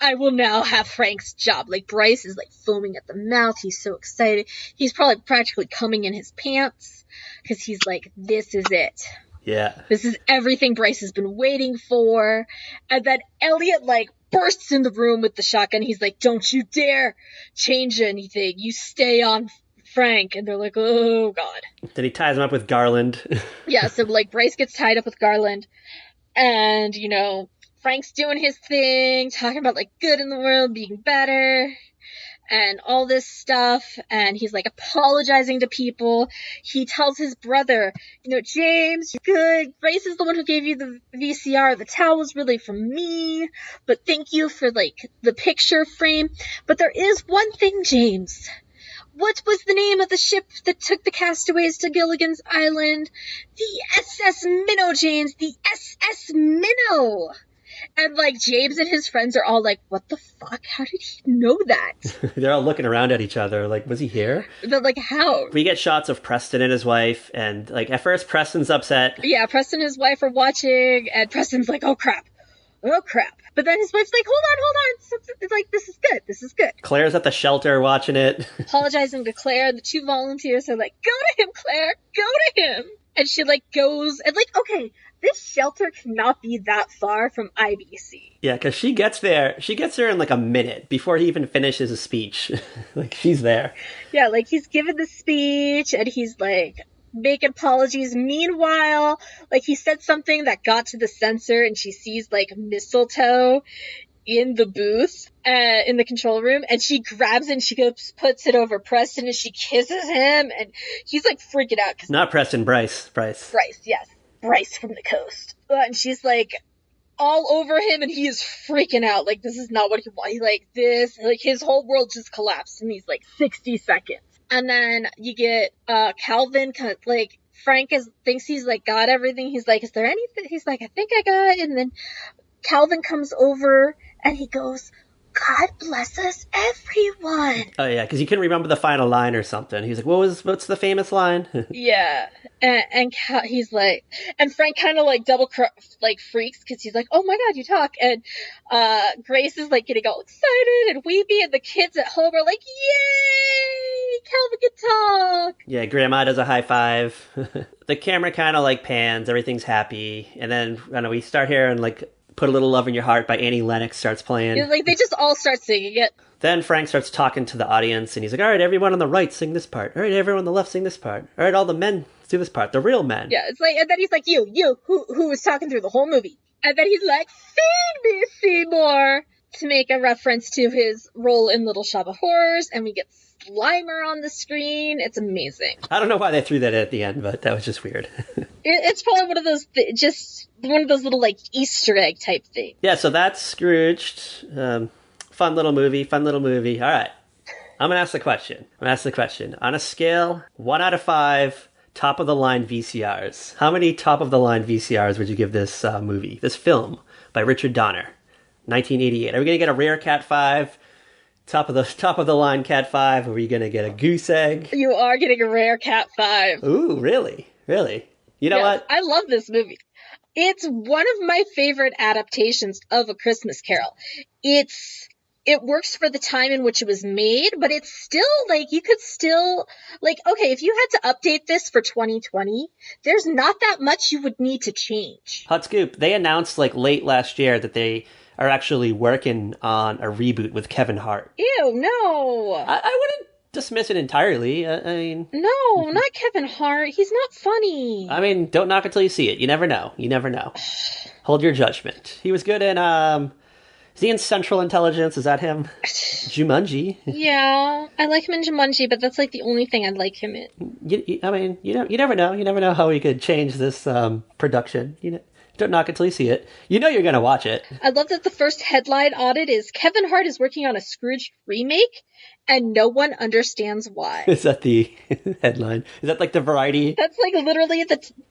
I will now have Frank's job. Like, Bryce is, like, foaming at the mouth. He's so excited. He's probably practically coming in his pants. Because he's like, this is it. Yeah. This is everything Bryce has been waiting for. And then Elliot, like, bursts in the room with the shotgun. He's like, don't you dare change anything. You stay on Frank. And they're like, oh god. Then he ties him up with garland. Yeah, so, like, Bryce gets tied up with garland. And, you know, Frank's doing his thing, talking about, like, good in the world, being better, and all this stuff. And he's, like, apologizing to people. He tells his brother, you know, James, you're good. Bryce is the one who gave you the VCR. The towel was really from me. But thank you for, like, the picture frame. But there is one thing, James. What was the name of the ship that took the castaways to Gilligan's Island? The SS Minnow, James. The SS Minnow. And, like, James and his friends are all like, what the fuck? How did he know that? They're all looking around at each other like, was he here? But, like, how? We get shots of Preston and his wife, and, like, at first Preston's upset. Yeah, Preston and his wife are watching, and Preston's like, oh crap. Oh crap. But then his wife's like, hold on. It's like, this is good. Claire's at the shelter watching it. Apologizing to Claire. The two volunteers are like, go to him, Claire. Go to him. And she, like, goes, and, like, okay, this shelter cannot be that far from IBC. Yeah, because she gets there in, like, a minute before he even finishes his speech. Like, she's there. Yeah, like, he's given the speech, and he's, like, making apologies. Meanwhile, like, he said something that got to the censor, and she sees, like, mistletoe in the booth, in the control room, and she grabs it and she goes, puts it over Preston, and she kisses him, and he's, like, freaking out. Not Preston, Bryce. Bryce, yes. Bryce from the coast. And she's, like, all over him, and he is freaking out. Like, this is not what he wanted. Like, this, like, his whole world just collapsed in these, like, 60 seconds. And then you get Calvin, kind of, like, Frank thinks he's, like, got everything. He's like, is there anything? He's like, I think I got it. And then Calvin comes over and he goes, God bless us, everyone. Oh, yeah, because he couldn't remember the final line or something. He's like, what's the famous line? Yeah. And he's like, and Frank kind of, like, freaks because he's like, oh my god, you talk. And Grace is, like, getting all excited and weepy, and the kids at home are like, yay, Calvin can talk. Yeah, Grandma does a high five. The camera kind of, like, pans, everything's happy, and then, I don't know, we start here and, like, Put a Little Love in Your Heart by Annie Lennox starts playing. It's like, they just all start singing it. Then Frank starts talking to the audience, and he's like, all right, everyone on the right, sing this part. All right, everyone on the left, sing this part. All right, all the men, do this part. The real men. Yeah, it's like, and then he's like, you, who was talking through the whole movie. And then he's like, feed me, Seymour, to make a reference to his role in Little Shop of Horrors, and we get Slimer on the screen. It's amazing. I don't know why they threw that at the end, but that was just weird. It's probably one of those, just one of those little, like, Easter egg type things. Yeah, so that's Scrooged. Fun little movie. All right. I'm going to ask the question. On a scale, 1 out of 5, top-of-the-line VCRs. How many top-of-the-line VCRs would you give this movie, this film by Richard Donner, 1988? Are we going to get a rare Cat 5? Top of the line Cat 5? Or are you going to get a goose egg? You are getting a rare Cat 5. Ooh, really? You know what? I love this movie. It's one of my favorite adaptations of A Christmas Carol. It works for the time in which it was made, but it's still, like, you could still, like, okay, if you had to update this for 2020, there's not that much you would need to change. Hot scoop. They announced, like, late last year that they are actually working on a reboot with Kevin Hart. Ew, no. I wouldn't dismiss it entirely. I mean... No, not Kevin Hart. He's not funny. I mean, don't knock until you see it. You never know. Hold your judgment. He was good in, is he in Central Intelligence? Is that him? Jumanji. Yeah, I like him in Jumanji, but that's, like, the only thing I'd like him in. You never know. You never know how he could change this production. Don't knock until you see it. You know you're going to watch it. I love that the first headline on it is Kevin Hart is working on a Scrooge remake, and no one understands why. Is that the headline? Is that like the Variety? That's like literally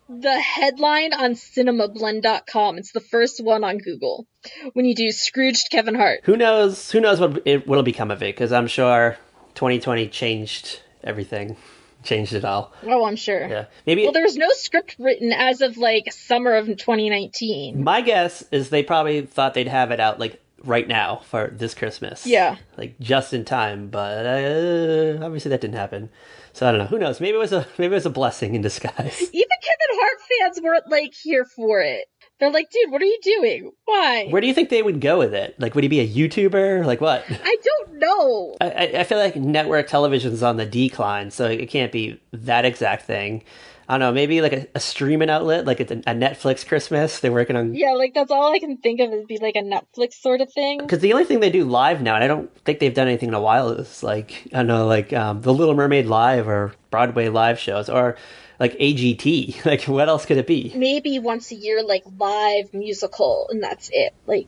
the headline on cinemablend.com. It's the first one on Google when you do Scrooged Kevin Hart. Who knows what'll become of it, because I'm sure 2020 changed everything. Changed it all. Oh, I'm sure. Yeah. Maybe. Well, there was no script written as of like summer of 2019. My guess is they probably thought they'd have it out like right now for this Christmas. Yeah. Like just in time, but obviously that didn't happen. So I don't know. Who knows? Maybe it was a blessing in disguise. Even Kevin Hart fans weren't like here for it. They're like, dude, what are you doing? Why? Where do you think they would go with it? Like, would he be a YouTuber? Like what? I don't know. I feel like network television's on the decline, so it can't be that exact thing. I don't know, maybe like a streaming outlet, like it's a Netflix Christmas. They're working on... Yeah, like that's all I can think of is be like a Netflix sort of thing. Because the only thing they do live now, and I don't think they've done anything in a while, is like, I don't know, like The Little Mermaid live or Broadway live shows or like AGT. Like, what else could it be? Maybe once a year, like live musical, and that's it. Like,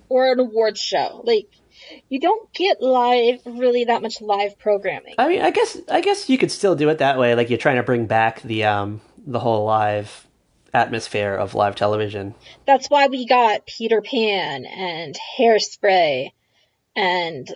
or an award show. Like, you don't get really that much live programming. I mean, I guess you could still do it that way. Like, you're trying to bring back the whole live atmosphere of live television. That's why we got Peter Pan and Hairspray and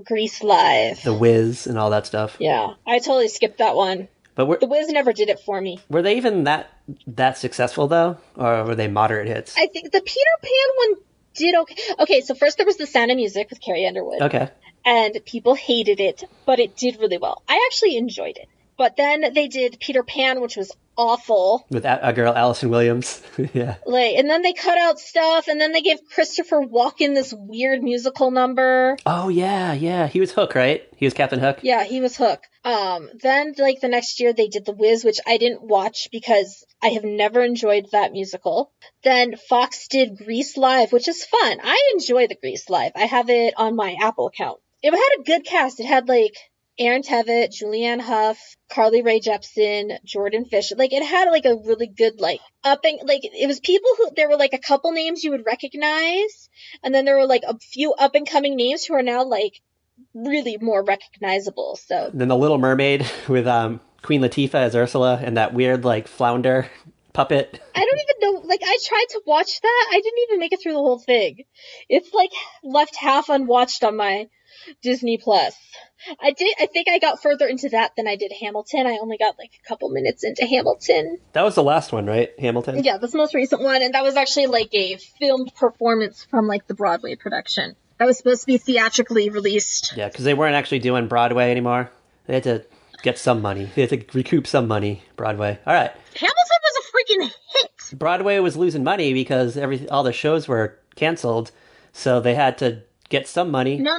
Grease Live. The Wiz and all that stuff. Yeah, I totally skipped that one. But The Wiz never did it for me. Were they even that successful, though? Or were they moderate hits? I think the Peter Pan one did okay. Okay, so first there was The Sound of Music with Carrie Underwood. Okay. And people hated it, but it did really well. I actually enjoyed it. But then they did Peter Pan, which was awful. With a girl, Allison Williams. Yeah. Like, and then they cut out stuff, and then they gave Christopher Walken this weird musical number. Oh, yeah. He was Hook, right? He was Captain Hook? Yeah, he was Hook. Then, like, the next year they did The Wiz, which I didn't watch because I have never enjoyed that musical. Then Fox did Grease Live, which is fun. I enjoy the Grease Live. I have it on my Apple account. It had a good cast. It had, like, Aaron Tveit, Julianne Hough, Carly Rae Jepsen, Jordan Fisher. Like, it had, like, a really good, like, it was people who, there were, like, a couple names you would recognize, and then there were, like, a few up-and-coming names who are now, like, really more recognizable, so. Then The Little Mermaid with Queen Latifah as Ursula and that weird, like, flounder puppet. I don't even know, like, I tried to watch that. I didn't even make it through the whole thing. It's, like, left half unwatched on my Disney Plus. I think I got further into that than I did Hamilton. I only got like a couple minutes into Hamilton. That was the last one, right? Hamilton? Yeah, that's the most recent one, and that was actually like a filmed performance from like the Broadway production. That was supposed to be theatrically released. Yeah, because they weren't actually doing Broadway anymore. They had to get some money. They had to recoup some money, Broadway. All right. Hamilton was a freaking hit! Broadway was losing money because all the shows were canceled, so they had to get some money. No.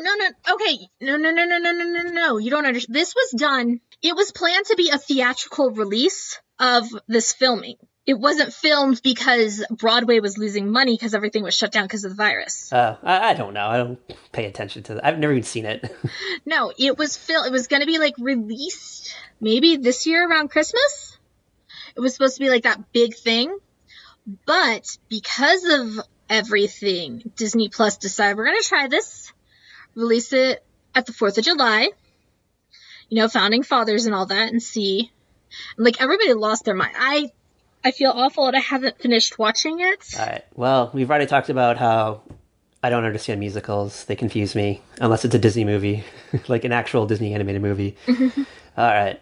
Okay. No. You don't understand. This was done. It was planned to be a theatrical release of this filming. It wasn't filmed because Broadway was losing money because everything was shut down because of the virus. I don't know. I don't pay attention to that. I've never even seen it. No, it was It was going to be like released maybe this year around Christmas. It was supposed to be like that big thing. But because of everything, Disney Plus decided we're going to try this, release it at the 4th of July, founding fathers and all that, and see. And, like, everybody lost their mind. I feel awful and I haven't finished watching it. All right. Well, we've already talked about how I don't understand musicals. They confuse me, unless it's a Disney movie, like an actual Disney animated movie. All right.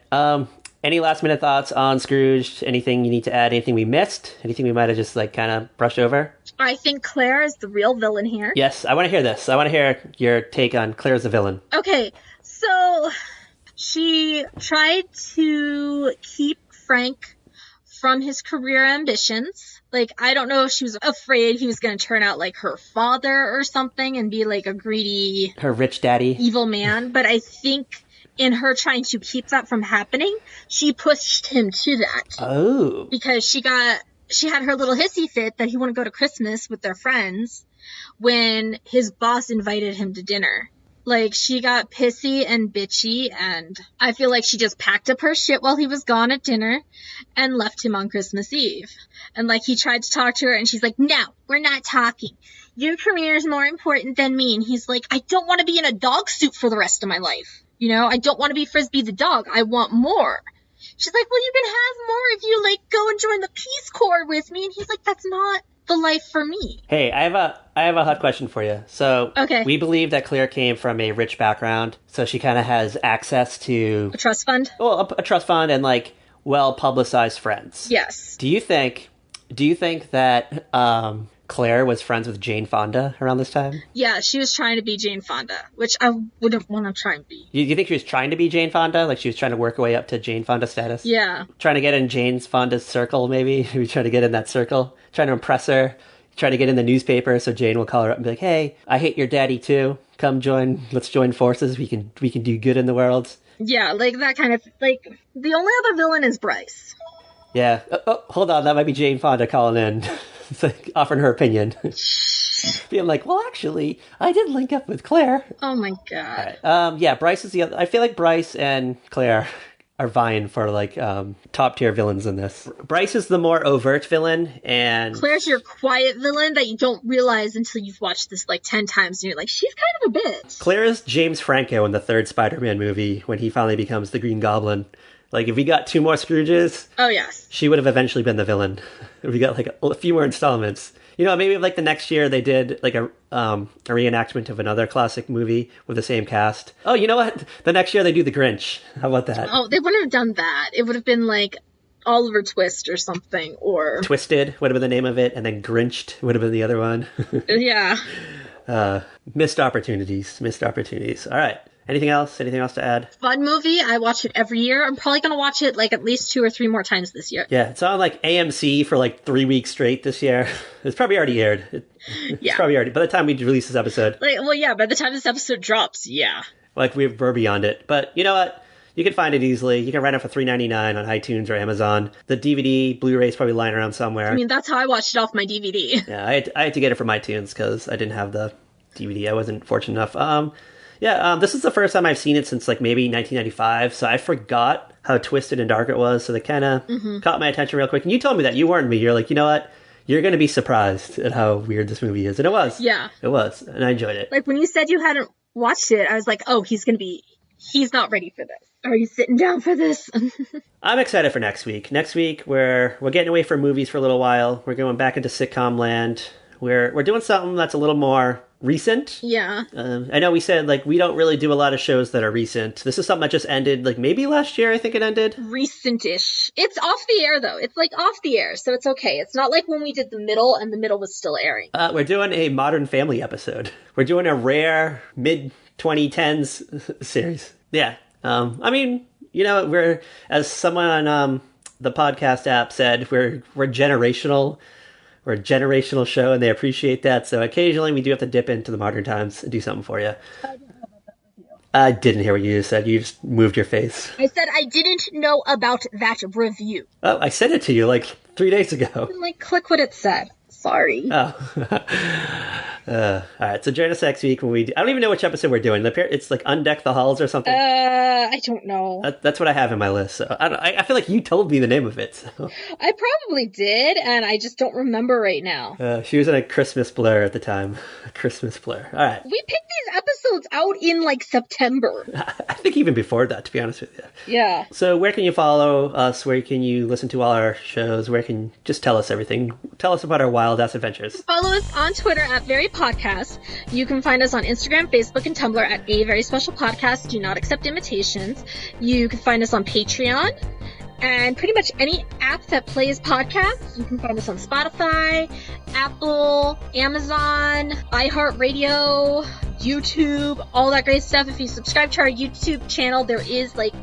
Any last minute thoughts on Scrooged? Anything you need to add? Anything we missed? Anything we might have just like kind of brushed over? I think Claire is the real villain here. Yes, I want to hear this. I want to hear your take on Claire as the villain. Okay, so she tried to keep Frank from his career ambitions. Like, I don't know if she was afraid he was going to turn out like her father or something and be like a greedy... Her rich daddy. Evil man, but I think in her trying to keep that from happening, she pushed him to that. Oh. Because she had her little hissy fit that he wouldn't go to Christmas with their friends when his boss invited him to dinner. Like, she got pissy and bitchy, and I feel like she just packed up her shit while he was gone at dinner and left him on Christmas Eve. And, like, he tried to talk to her, and she's like, no, we're not talking. Your career is more important than me. And he's like, I don't want to be in a dog suit for the rest of my life. You know, I don't want to be Frisbee the dog. I want more. She's like, well, you can have more if you, like, go and join the Peace Corps with me. And he's like, that's not the life for me. Hey, I have a hot question for you. So, okay. We believe that Claire came from a rich background, so she kind of has access to a trust fund. Well, a trust fund and like well-publicized friends. Yes. Do you think that Claire was friends with Jane Fonda around this time? Yeah, she was trying to be Jane Fonda, which I wouldn't want to try and be. You think she was trying to be Jane Fonda? Like she was trying to work her way up to Jane Fonda status? Yeah. Trying to get in Jane Fonda's circle, maybe? Maybe trying to get in that circle? Trying to impress her? Trying to get in the newspaper so Jane will call her up and be like, hey, I hate your daddy too. Come join, let's join forces. We can do good in the world. Yeah, like that kind of, like, the only other villain is Bryce. Yeah. Oh, hold on, that might be Jane Fonda calling in. It's like offering her opinion. Being like, well, actually, I did link up with Claire. Oh my god. All right. Yeah, Bryce is the other. I feel like Bryce and Claire are vying for like top tier villains in this. Bryce is the more overt villain, and Claire's your quiet villain that you don't realize until you've watched this like 10 times, and you're like, she's kind of a bitch. Claire is James Franco in the third Spider-Man movie when he finally becomes the Green Goblin. Like, if we got 2 more Scrooges, oh yes, she would have eventually been the villain. If we got like a few more installments, you know, maybe like the next year they did like a reenactment of another classic movie with the same cast. Oh, you know what? The next year they do The Grinch. How about that? Oh, they wouldn't have done that. It would have been like Oliver Twist or something, or Twisted would have been the name of it, and then Grinched would have been the other one. Yeah. Missed opportunities. All right. Anything else to add? Fun movie. I watch it every year. I'm probably going to watch it like at least 2 or 3 more times this year. Yeah, it's on like AMC for like 3 weeks straight this year. It's probably already aired. It's probably already, by the time we release this episode. Like, well, yeah, by the time this episode drops, yeah. Like we're beyond it. But you know what? You can find it easily. You can rent it for $3.99 on iTunes or Amazon. The DVD, Blu-ray is probably lying around somewhere. I mean, that's how I watched it off my DVD. Yeah, I had to get it from iTunes because I didn't have the DVD. I wasn't fortunate enough. This is the first time I've seen it since like maybe 1995, so I forgot how twisted and dark it was, so that kind of caught my attention real quick. And you told me that. You warned me. You're like, you know what? You're going to be surprised at how weird this movie is. And it was. Yeah. It was. And I enjoyed it. Like, when you said you hadn't watched it, I was like, oh, he's not ready for this. Are you sitting down for this? I'm excited for next week. Next week, we're getting away from movies for a little while. We're going back into sitcom land. We're doing something that's a little more recent. Yeah. I know we said, like, we don't really do a lot of shows that are recent. This is something that just ended, like, maybe last year, I think it ended. Recent-ish. It's off the air, though. It's, like, off the air, so it's okay. It's not like when we did The Middle, and The Middle was still airing. We're doing a Modern Family episode. We're doing a rare mid-2010s series. Yeah. I mean, you know, we're, as someone on the podcast app said, we're generational. We're a generational show, and they appreciate that. So occasionally we do have to dip into the modern times and do something for you. I didn't hear what you just said. You just moved your face. I said I didn't know about that review. Oh, I sent it to you like 3 days ago. Like, click what it said. Sorry. Oh. All right, so join us next week when we I don't even know which episode we're doing. It's like Undeck the Halls or something. I don't know. That's what I have in my list. So I feel like you told me the name of it. So. I probably did, and I just don't remember right now. She was in a Christmas Blur at the time. A Christmas Blur. All right. We picked these episodes out in, like, September. I think even before that, to be honest with you. Yeah. So where can you follow us? Where can you listen to all our shows? Where can just tell us everything? Tell us about our wild-ass adventures. Follow us on Twitter at Very Podcast. You can find us on Instagram, Facebook, and Tumblr at A Very Special Podcast. Do not accept invitations. You can find us on Patreon and pretty much any app that plays podcasts. You can find us on Spotify, Apple, Amazon, iHeartRadio, YouTube, all that great stuff. If you subscribe to our YouTube channel, there is like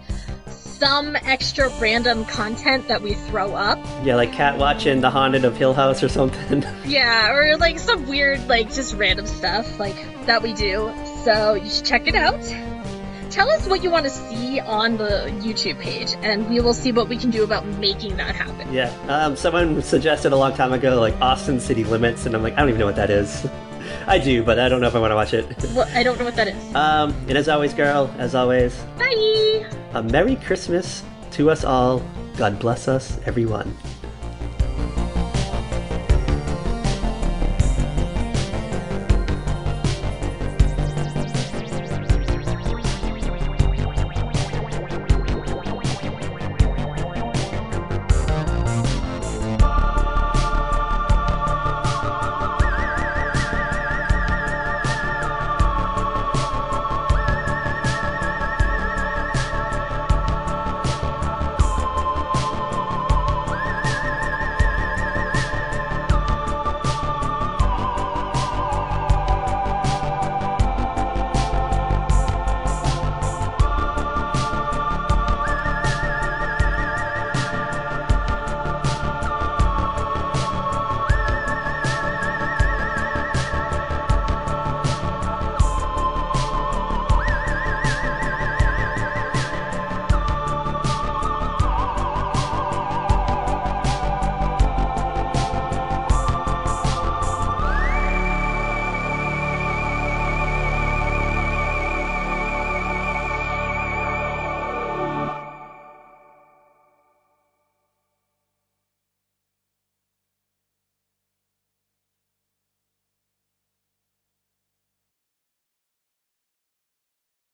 some extra random content that we throw up. Yeah, like cat watching The Haunted of Hill House or something. Yeah, or like some weird, like just random stuff like that we do. So you should check it out. Tell us what you want to see on the YouTube page, and we will see what we can do about making that happen. Yeah, someone suggested a long time ago, like Austin City Limits, and I'm like, I don't even know what that is. I do, but I don't know if I want to watch it. Well, I don't know what that is. And as always, girl, as always, bye! A Merry Christmas to us all. God bless us, everyone.